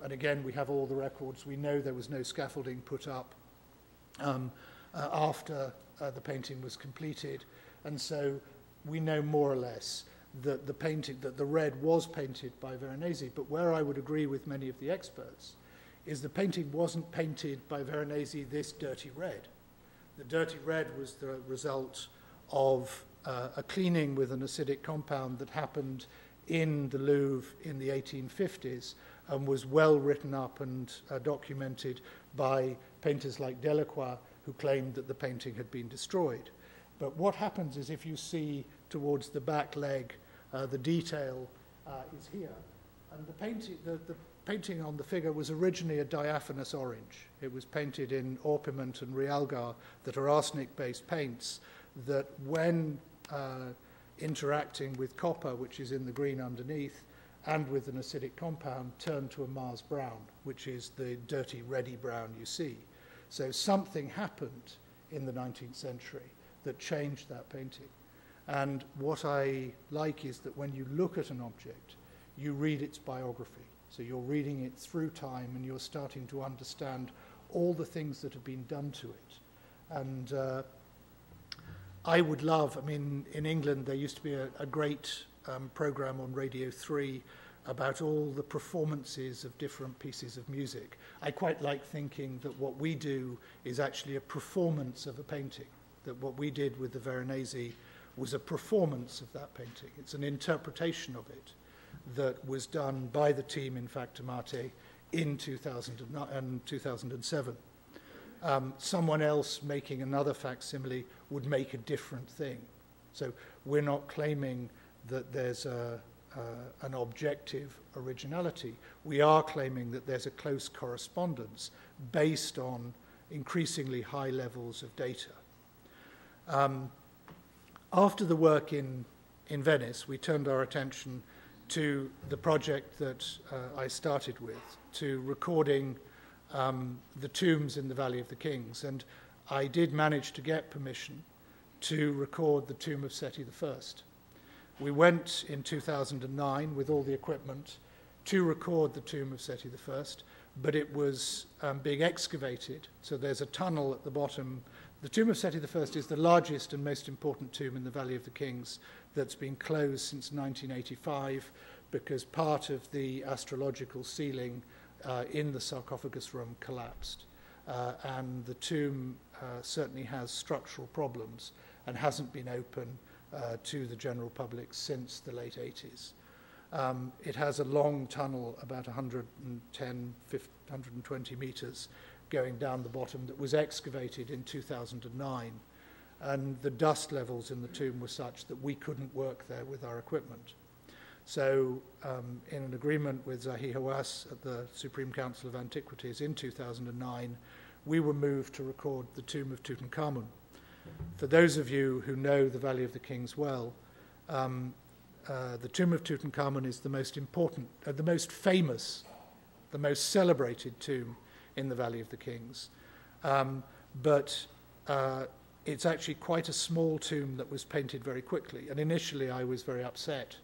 And again, we have all the records. We know there was no scaffolding put up after the painting was completed. And so we know more or less that the painting, that the red was painted by Veronese. But where I would agree with many of the experts is the painting wasn't painted by Veronese this dirty red. The dirty red was the result of a cleaning with an acidic compound that happened in the Louvre in the 1850s and was well written up and documented by painters like Delacroix, who claimed that the painting had been destroyed. But what happens is if you see towards the back leg, the detail is here. And the painting on the figure was originally a diaphanous orange. It was painted in orpiment and realgar that are arsenic-based paints that when interacting with copper, which is in the green underneath, and with an acidic compound, turn to a Mars brown, which is the dirty reddy brown you see. So something happened in the 19th century that changed that painting. And what I like is that when you look at an object, you read its biography. So you're reading it through time and you're starting to understand all the things that have been done to it. And I would love, I mean, in England there used to be a great program on Radio 3 about all the performances of different pieces of music. I quite like thinking that what we do is actually a performance of a painting, that what we did with the Veronese was a performance of that painting. It's an interpretation of it that was done by the team in Factimate in 2009 and 2007. Someone else making another facsimile would make a different thing. So we're not claiming that there's an objective originality. We are claiming that there's a close correspondence based on increasingly high levels of data. After the work in Venice, we turned our attention to the project that I started with, to recording the tombs in the Valley of the Kings. And I did manage to get permission to record the tomb of Seti I. We went in 2009 with all the equipment to record the tomb of Seti I, but it was being excavated. So there's a tunnel at the bottom. The tomb of Seti I is the largest and most important tomb in the Valley of the Kings that's been closed since 1985 because part of the astrological ceiling in the sarcophagus room collapsed. And the tomb certainly has structural problems and hasn't been open to the general public since the late 80s. It has a long tunnel, about 120 meters, going down the bottom that was excavated in 2009. And the dust levels in the tomb were such that we couldn't work there with our equipment. So in an agreement with Zahi Hawass at the Supreme Council of Antiquities in 2009, we were moved to record the tomb of Tutankhamun. For those of you who know the Valley of the Kings well, the tomb of Tutankhamun is the most important, the most famous, the most celebrated tomb in the Valley of the Kings. But it's actually quite a small tomb that was painted very quickly. And initially I was very upset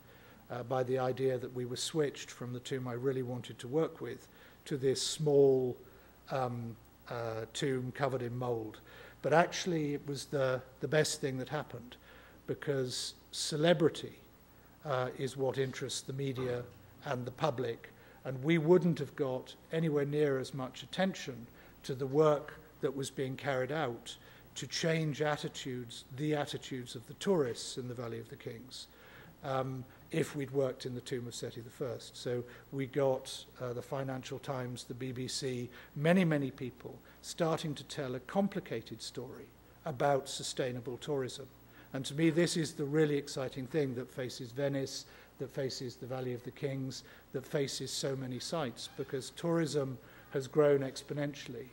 by the idea that we were switched from the tomb I really wanted to work with to this small tomb covered in mold. But actually it was the best thing that happened, because celebrity is what interests the media and the public, and we wouldn't have got anywhere near as much attention to the work that was being carried out to change attitudes, the attitudes of the tourists in the Valley of the Kings, if we'd worked in the tomb of Seti I. So we got the Financial Times, the BBC, many, many people starting to tell a complicated story about sustainable tourism. And to me, this is the really exciting thing that faces Venice, that faces the Valley of the Kings, that faces so many sites, because tourism has grown exponentially.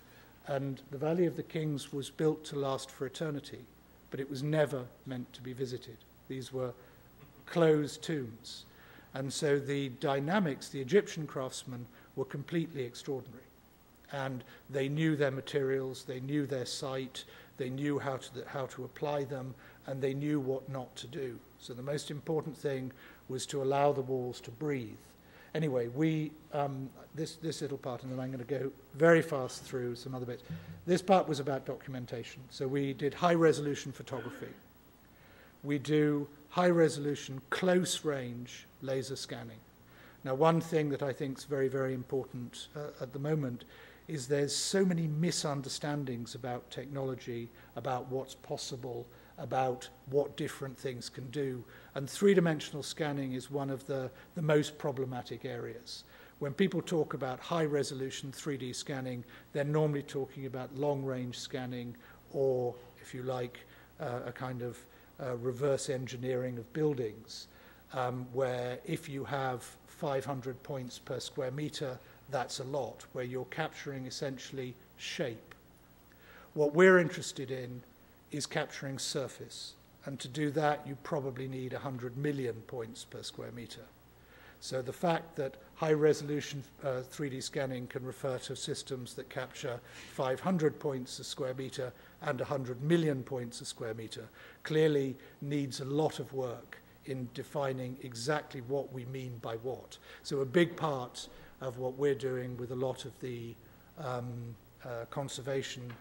And the Valley of the Kings was built to last for eternity, but it was never meant to be visited. These were closed tombs. And so the dynamics, the Egyptian craftsmen were completely extraordinary. And they knew their materials, they knew their site, they knew how to apply them, and they knew what not to do. So the most important thing was to allow the walls to breathe. Anyway, this little part, and then I'm going to go very fast through some other bits. This part was about documentation. So we did high-resolution photography. We do high-resolution, close-range laser scanning. Now, one thing that I think is very, very important at the moment is there's so many misunderstandings about technology, about what's possible, about what different things can do. And three-dimensional scanning is one of the most problematic areas. When people talk about high-resolution 3D scanning, they're normally talking about long-range scanning, or, if you like, a kind of reverse engineering of buildings, where if you have 500 points per square meter, that's a lot, where you're capturing essentially shape. What we're interested in is capturing surface, and to do that you probably need 100 million points per square meter. So the fact that high-resolution 3D scanning can refer to systems that capture 500 points a square meter and 100 million points a square meter clearly needs a lot of work in defining exactly what we mean by what. So a big part of what we're doing with a lot of the conservation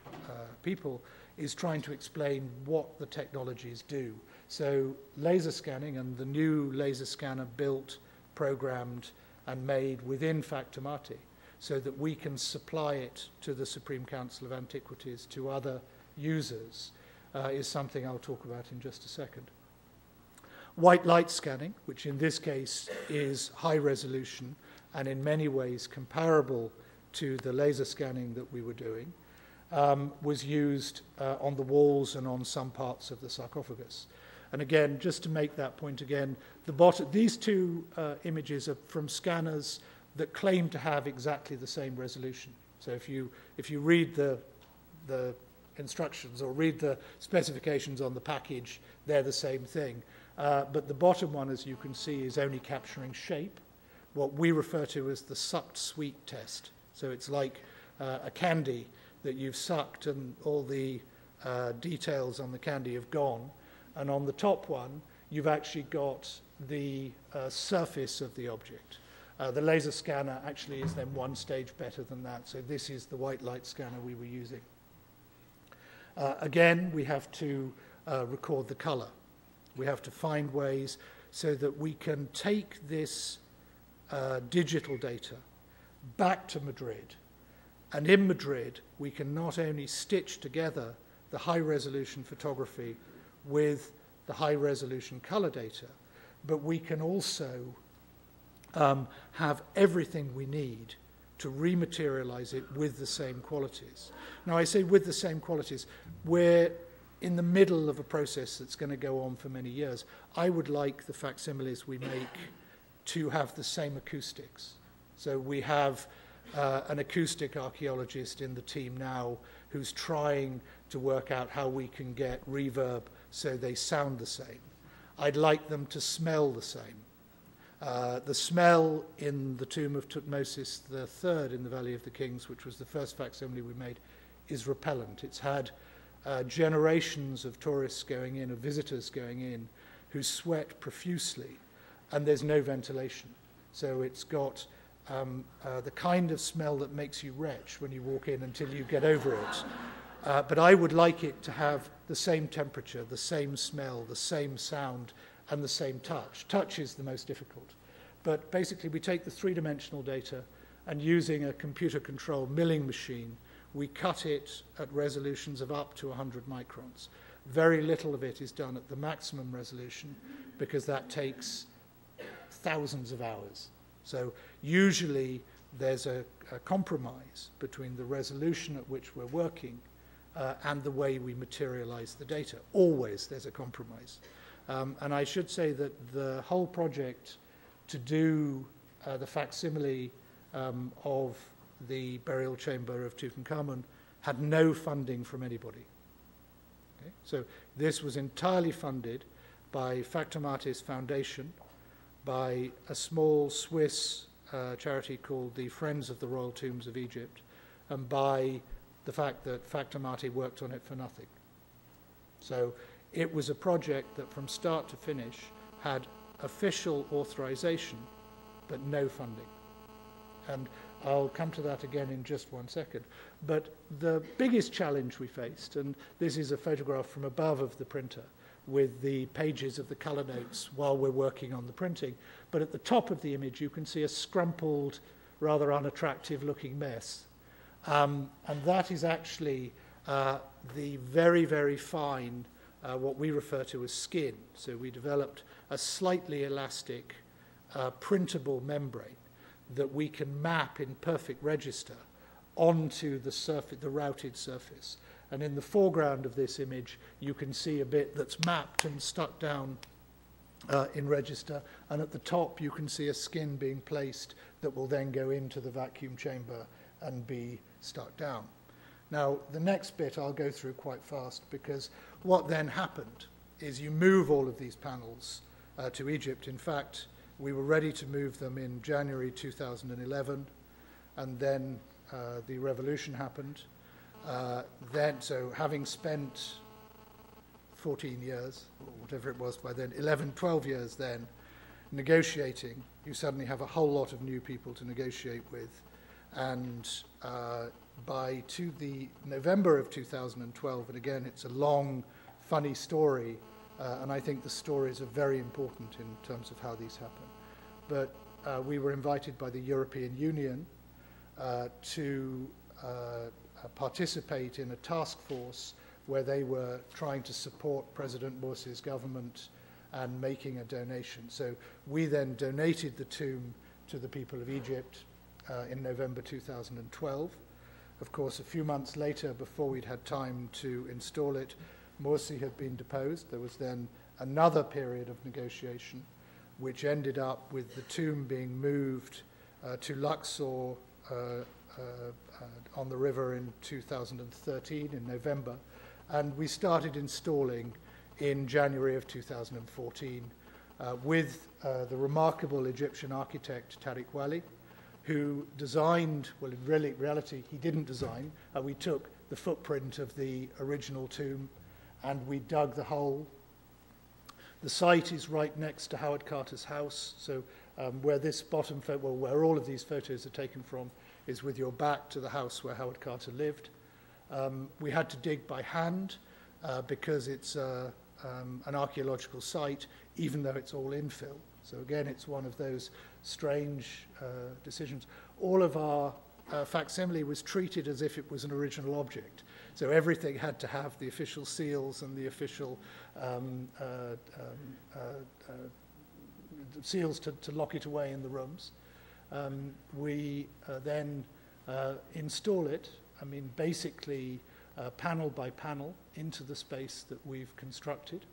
people is trying to explain what the technologies do. So laser scanning, and the new laser scanner built, programmed, and made within Factomati, so that we can supply it to the Supreme Council of Antiquities, to other users, is something I'll talk about in just a second. White light scanning, which in this case is high resolution and in many ways comparable to the laser scanning that we were doing, was used on the walls and on some parts of the sarcophagus. And again, just to make that point again, these two images are from scanners that claim to have exactly the same resolution. So if you read the instructions or read the specifications on the package, they're the same thing. But the bottom one, as you can see, is only capturing shape, what we refer to as the sucked sweet test. So it's like a candy that you've sucked and all the details on the candy have gone. And on the top one, you've actually got the surface of the object. The laser scanner actually is then one stage better than that. So this is the white light scanner we were using. Again, we have to record the color. We have to find ways so that we can take this digital data back to Madrid. And in Madrid, we can not only stitch together the high-resolution photography with the high-resolution color data, but we can also have everything we need to rematerialize it with the same qualities. Now, I say with the same qualities. We're in the middle of a process that's going to go on for many years. I would like the facsimiles we make to have the same acoustics. So we have an acoustic archaeologist in the team now who's trying to work out how we can get reverb so they sound the same. I'd like them to smell the same. The smell in the tomb of Tutmosis III in the Valley of the Kings, which was the first facsimile we made, is repellent. It's had generations of tourists going in, of visitors going in, who sweat profusely, and there's no ventilation. So it's got the kind of smell that makes you retch when you walk in until you get over it. But I would like it to have the same temperature, the same smell, the same sound, and the same touch. Touch is the most difficult. But basically, we take the three-dimensional data, and using a computer-controlled milling machine, we cut it at resolutions of up to 100 microns. Very little of it is done at the maximum resolution, because that takes thousands of hours. So usually there's a compromise between the resolution at which we're working and the way we materialize the data. Always there's a compromise. And I should say that the whole project to do the facsimile of the burial chamber of Tutankhamun had no funding from anybody. Okay? So this was entirely funded by Factomatis Foundation, by a small Swiss charity called the Friends of the Royal Tombs of Egypt, and by the fact that Factomati worked on it for nothing. So it was a project that from start to finish had official authorization, but no funding. And I'll come to that again in just 1 second. But the biggest challenge we faced, and this is a photograph from above of the printer with the pages of the color notes while we're working on the printing, but at the top of the image you can see a scrumpled, rather unattractive looking mess. And that is actually the very, very fine, what we refer to as skin. So we developed a slightly elastic, printable membrane that we can map in perfect register onto the surface, the routed surface. And in the foreground of this image, you can see a bit that's mapped and stuck down in register. And at the top, you can see a skin being placed that will then go into the vacuum chamber and be stuck down. Now, the next bit I'll go through quite fast, because what then happened is you move all of these panels to Egypt. In fact, we were ready to move them in January 2011, and then the revolution happened. So having spent 14 years, or whatever it was by then, 11, 12 years then, negotiating, you suddenly have a whole lot of new people to negotiate with. And by the November of 2012, and again, it's a long, funny story, and I think the stories are very important in terms of how these happen. But we were invited by the European Union to participate in a task force where they were trying to support President Morsi's government and making a donation. So we then donated the tomb to the people of Egypt in November 2012. Of course, a few months later, before we'd had time to install it, Morsi had been deposed. There was then another period of negotiation, which ended up with the tomb being moved to Luxor on the river in 2013, in November. And we started installing in January of 2014 with the remarkable Egyptian architect Tariq Wali, who designed, well, in reality, he didn't design. We took the footprint of the original tomb and we dug the hole. The site is right next to Howard Carter's house. So where this bottom photo, well, where all of these photos are taken from, is with your back to the house where Howard Carter lived. We had to dig by hand because it's an archaeological site, even though it's all infill. So again, it's one of those strange decisions. All of our facsimile was treated as if it was an original object. So everything had to have the official seals and the official seals to lock it away in the rooms. We then install it, I mean, basically panel by panel into the space that we've constructed.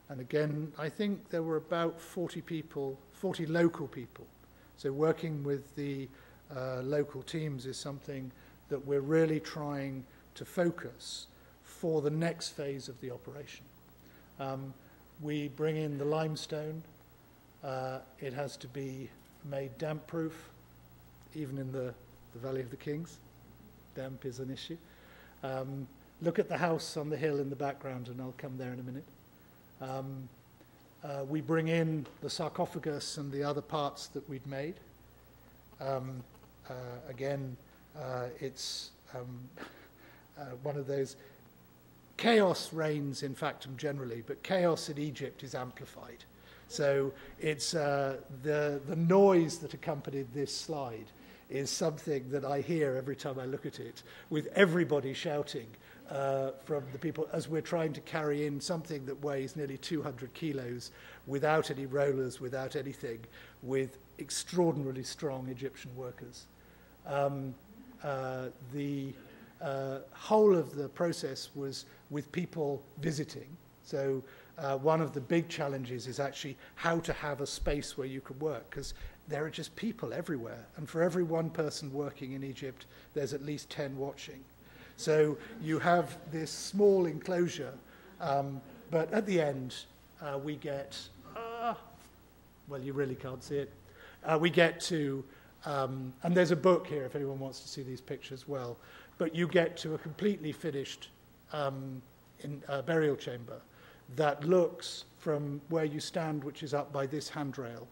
And again, I think there were about 40 people, 40 local people. So working with the local teams is something that we're really trying to focus for the next phase of the operation. We bring in the limestone. It has to be made damp-proof, even in the Valley of the Kings. Damp is an issue. Look at the house on the hill in the background, and I'll come there in a minute. we bring in the sarcophagus and the other parts that we'd made. Again, it's one of those. Chaos reigns in Factum generally, but chaos in Egypt is amplified. So it's the noise that accompanied this slide is something that I hear every time I look at it, with everybody shouting from the people as we're trying to carry in something that weighs nearly 200 kilos without any rollers, without anything, with extraordinarily strong Egyptian workers. The whole of the process was with people visiting. So one of the big challenges is actually how to have a space where you could work, because there are just people everywhere. And for every one person working in Egypt, there's at least 10 watching. So you have this small enclosure, but at the end, we get, well, you really can't see it. We get to, and there's a book here if anyone wants to see these pictures well, but you get to a completely finished burial chamber that looks from where you stand, which is up by this handrail,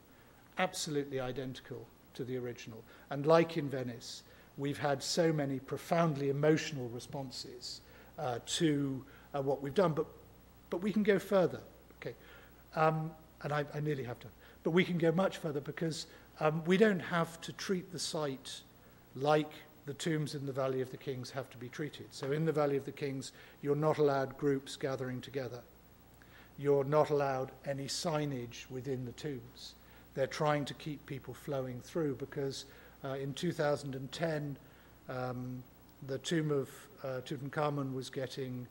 absolutely identical to the original. And like in Venice, we've had so many profoundly emotional responses to what we've done, but we can go further. Okay, and I nearly have to, but we can go much further because we don't have to treat the site like the tombs in the Valley of the Kings have to be treated. So in the Valley of the Kings, you're not allowed groups gathering together. You're not allowed any signage within the tombs. They're trying to keep people flowing through because in 2010, the tomb of Tutankhamun was getting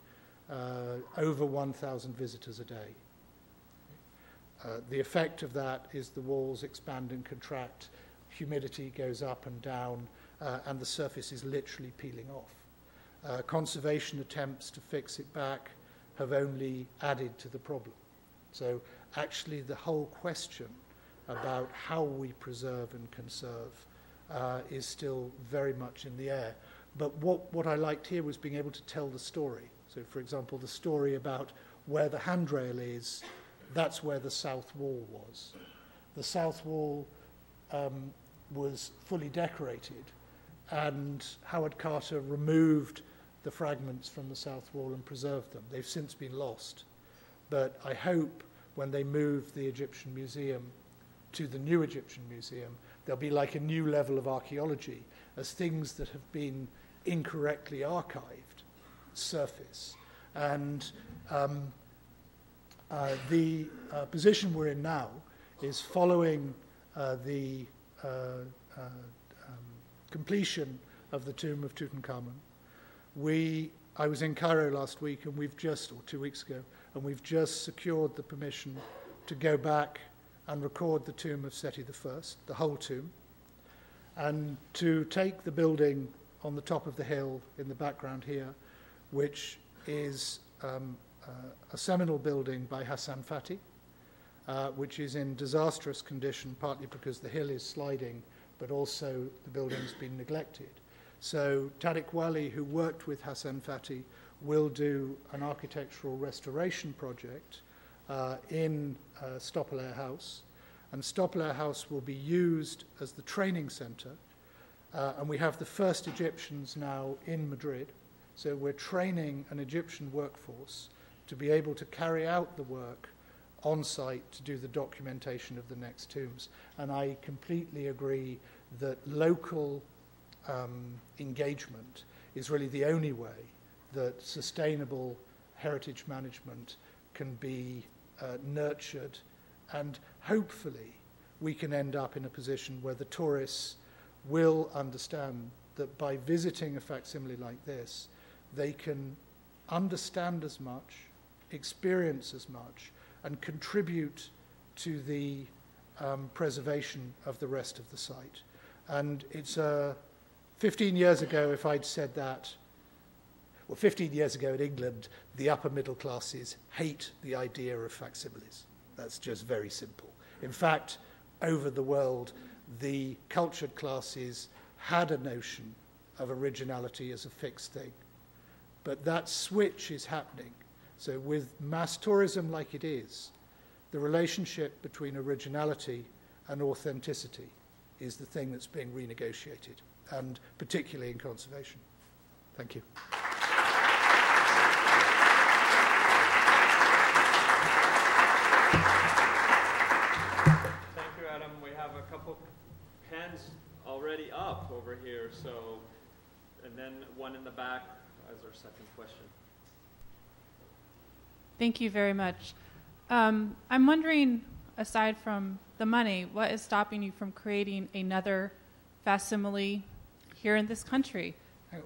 over 1,000 visitors a day. The effect of that is the walls expand and contract, humidity goes up and down, and the surface is literally peeling off. Conservation attempts to fix it back have only added to the problem. So actually the whole question about how we preserve and conserve is still very much in the air. But what I liked here was being able to tell the story. So for example, the story about where the handrail is, that's where the south wall was. The south wall was fully decorated, and Howard Carter removed the fragments from the south wall and preserved them. They've since been lost. But I hope when they move the Egyptian Museum to the new Egyptian Museum, there'll be like a new level of archaeology as things that have been incorrectly archived surface. And the position we're in now is following the completion of the tomb of Tutankhamun. I was in Cairo last week, and we've just, or 2 weeks ago, and we've just secured the permission to go back and record the tomb of Seti I, the whole tomb, and to take the building on the top of the hill in the background here, which is a seminal building by Hassan Fatih, which is in disastrous condition, partly because the hill is sliding, but also the building's been neglected. So Tariq Wali, who worked with Hassan Fatih, will do an architectural restoration project in Stoppelair House. And Stoppelair House will be used as the training center. And we have the first Egyptians now in Madrid. So we're training an Egyptian workforce to be able to carry out the work on site to do the documentation of the next tombs. And I completely agree that local engagement is really the only way that sustainable heritage management can be nurtured, and hopefully we can end up in a position where the tourists will understand that by visiting a facsimile like this, they can understand as much, experience as much, and contribute to the preservation of the rest of the site. And it's 15 years ago, if I'd said that, well, 15 years ago in England, the upper middle classes hate the idea of facsimiles. That's just very simple. In fact, over the world, the cultured classes had a notion of originality as a fixed thing. But that switch is happening. So with mass tourism like it is, the relationship between originality and authenticity is the thing that's being renegotiated, and particularly in conservation. Thank you. Thank you, Adam. We have a couple hands already up over here, so, and then one in the back as our second question. Thank you very much. I'm wondering, aside from the money, what is stopping you from creating another facsimile here in this country?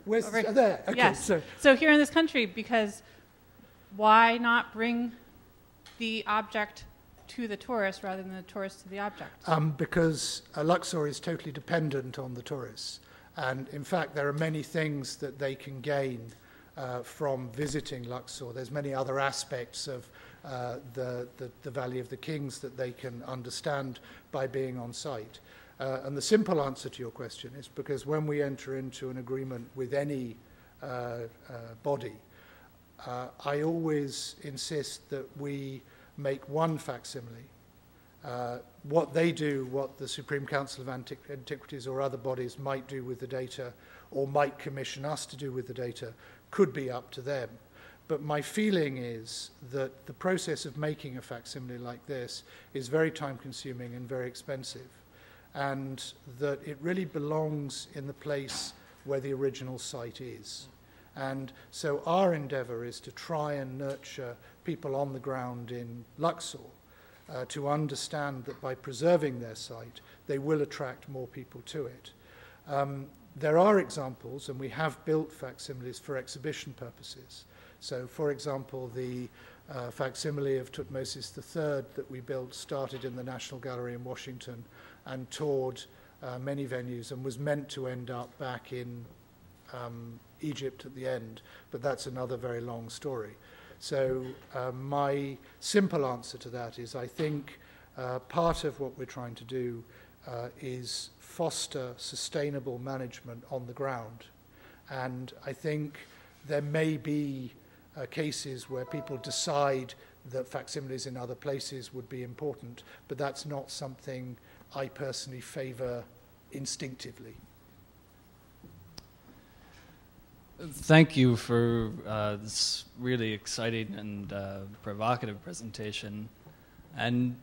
Where's there? Okay, yes. So here in this country, because why not bring the object to the tourist rather than the tourist to the object? Because Luxor is totally dependent on the tourists. And in fact, there are many things that they can gain from visiting Luxor. There's many other aspects of the Valley of the Kings that they can understand by being on site. And the simple answer to your question is because when we enter into an agreement with any body, I always insist that we make one facsimile. What they do, what the Supreme Council of Antiquities or other bodies might do with the data or might commission us to do with the data could be up to them. But my feeling is that the process of making a facsimile like this is very time-consuming and very expensive, and that it really belongs in the place where the original site is. And so our endeavor is to try and nurture people on the ground in Luxor to understand that by preserving their site, they will attract more people to it. There are examples, and we have built facsimiles for exhibition purposes. So, for example, the facsimile of Tutmosis III that we built started in the National Gallery in Washington and toured many venues and was meant to end up back in Egypt at the end, but that's another very long story. So my simple answer to that is I think part of what we're trying to do is foster sustainable management on the ground. And I think there may be cases where people decide that facsimiles in other places would be important, but that's not something I personally favor instinctively. Thank you for this really exciting and provocative presentation. And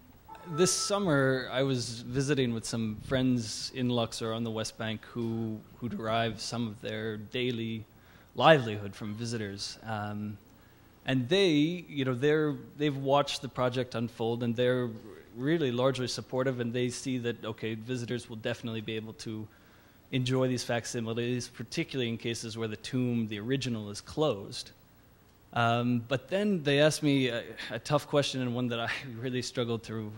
this summer, I was visiting with some friends in Luxor on the West Bank who derive some of their daily livelihood from visitors. And they, they've watched the project unfold, and they're really largely supportive, and they see that, okay, visitors will definitely be able to enjoy these facsimiles, particularly in cases where the tomb, the original, is closed. But then they asked me a tough question, and one that I really struggled to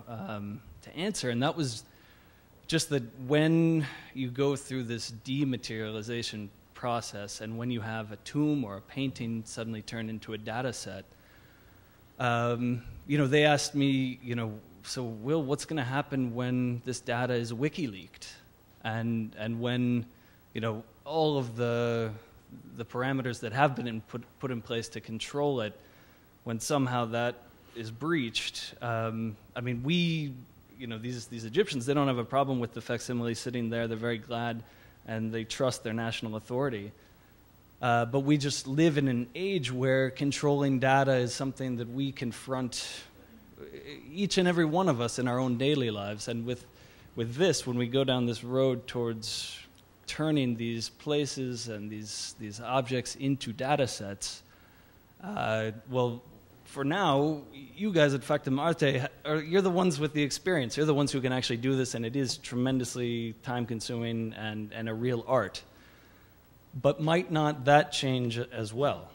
answer, and that was just that when you go through this dematerialization process, and when you have a tomb or a painting suddenly turn into a data set, they asked me, so Will, what's going to happen when this data is WikiLeaked? And when, all of the parameters that have been put in place to control it, when somehow that is breached, these Egyptians, they don't have a problem with the facsimile sitting there. They're very glad, and they trust their national authority. But we just live in an age where controlling data is something that we confront, each and every one of us, in our own daily lives. And with this, when we go down this road towards turning these places and these objects into data sets, well, for now, you guys at Factum Arte, you're the ones with the experience. You're the ones who can actually do this, and it is tremendously time-consuming and a real art. But might not that change as well?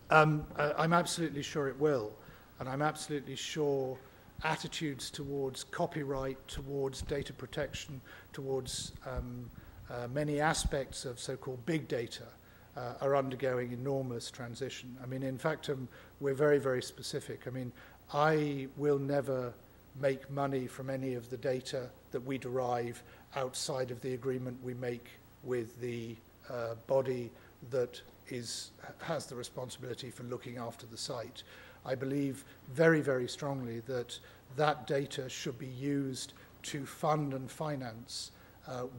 I'm absolutely sure it will, and I'm absolutely sure attitudes towards copyright, towards data protection, towards many aspects of so-called big data are undergoing enormous transition. In fact, we're very, very specific. I will never make money from any of the data that we derive outside of the agreement we make with the body that has the responsibility for looking after the site. I believe very, very strongly that that data should be used to fund and finance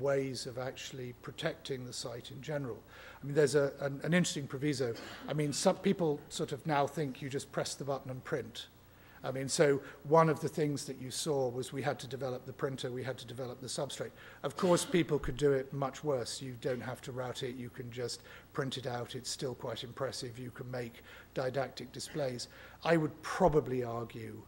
ways of actually protecting the site in general. I mean, there's an interesting proviso. I mean, some people sort of now think you just press the button and print. I mean, so one of the things that you saw was we had to develop the printer, we had to develop the substrate. Of course, people could do it much worse. You don't have to route it, you can just print it out. It's still quite impressive. You can make didactic displays. I would probably argue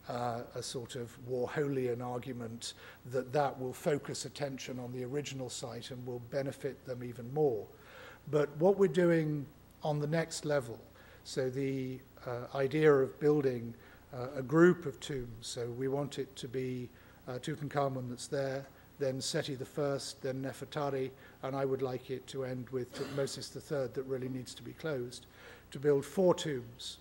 a sort of Warholian argument that that will focus attention on the original site and will benefit them even more. But what we're doing on the next level, so the idea of building a group of tombs, so we want it to be Tutankhamun that's there, then Seti I, then Nefertari, and I would like it to end with Tutmosis III that really needs to be closed, to build 4 tombs.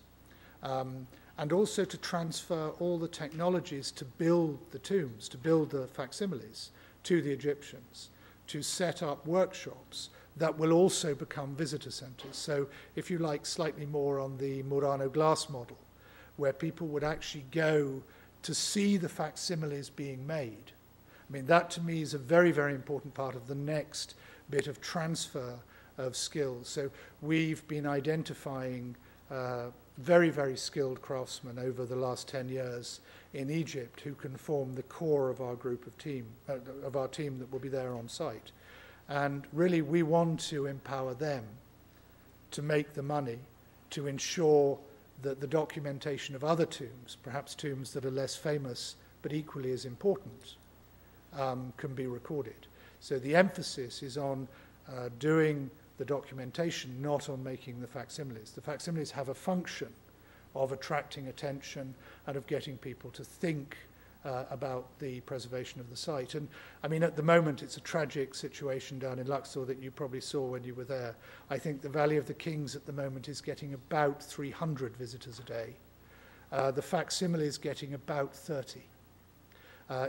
And also to transfer all the technologies to build the tombs, to build the facsimiles to the Egyptians, to set up workshops that will also become visitor centers. So if you like, slightly more on the Murano glass model, where people would actually go to see the facsimiles being made. I mean, that to me is a very, very important part of the next bit of transfer of skills. So we've been identifying very, very skilled craftsmen over the last 10 years in Egypt who can form the core of our group of team, of our team that will be there on site. And really, we want to empower them to make the money to ensure that the documentation of other tombs, perhaps tombs that are less famous but equally as important, can be recorded. So the emphasis is on doing the documentation, not on making the facsimiles. The facsimiles have a function of attracting attention and of getting people to think about the preservation of the site. And I mean, at the moment, it's a tragic situation down in Luxor that you probably saw when you were there. I think the Valley of the Kings at the moment is getting about 300 visitors a day. The facsimile is getting about 30.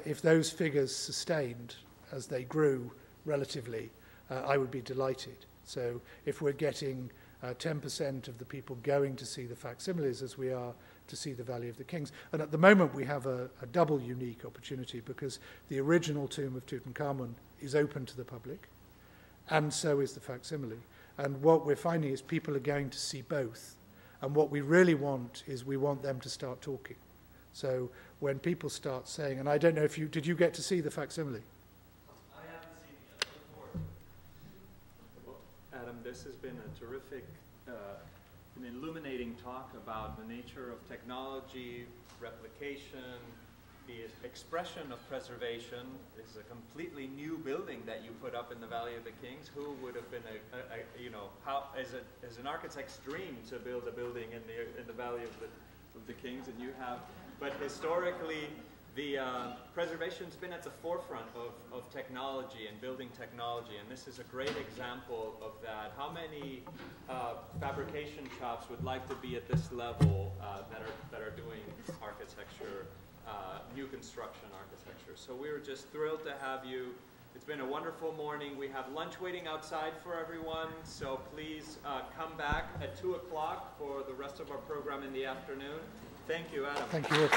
If those figures sustained as they grew relatively, I would be delighted. So if we're getting 10% of the people going to see the facsimiles as we are to see the Valley of the Kings. And at the moment we have a double unique opportunity because the original tomb of Tutankhamun is open to the public and so is the facsimile. And what we're finding is people are going to see both. And what we really want is we want them to start talking. So when people start saying, and I don't know if did you get to see the facsimile? Adam, this has been a terrific, an illuminating talk about the nature of technology, replication, the expression of preservation. This is a completely new building that you put up in the Valley of the Kings. Who would have been you know, how as an architect's dream to build a building in the Valley of the Kings, and you have, but historically, the preservation's been at the forefront of technology and building technology, and this is a great example of that. How many fabrication shops would like to be at this level that are doing architecture, new construction architecture? So we were just thrilled to have you. It's been a wonderful morning. We have lunch waiting outside for everyone, so please come back at 2 o'clock for the rest of our program in the afternoon. Thank you, Adam. Thank you.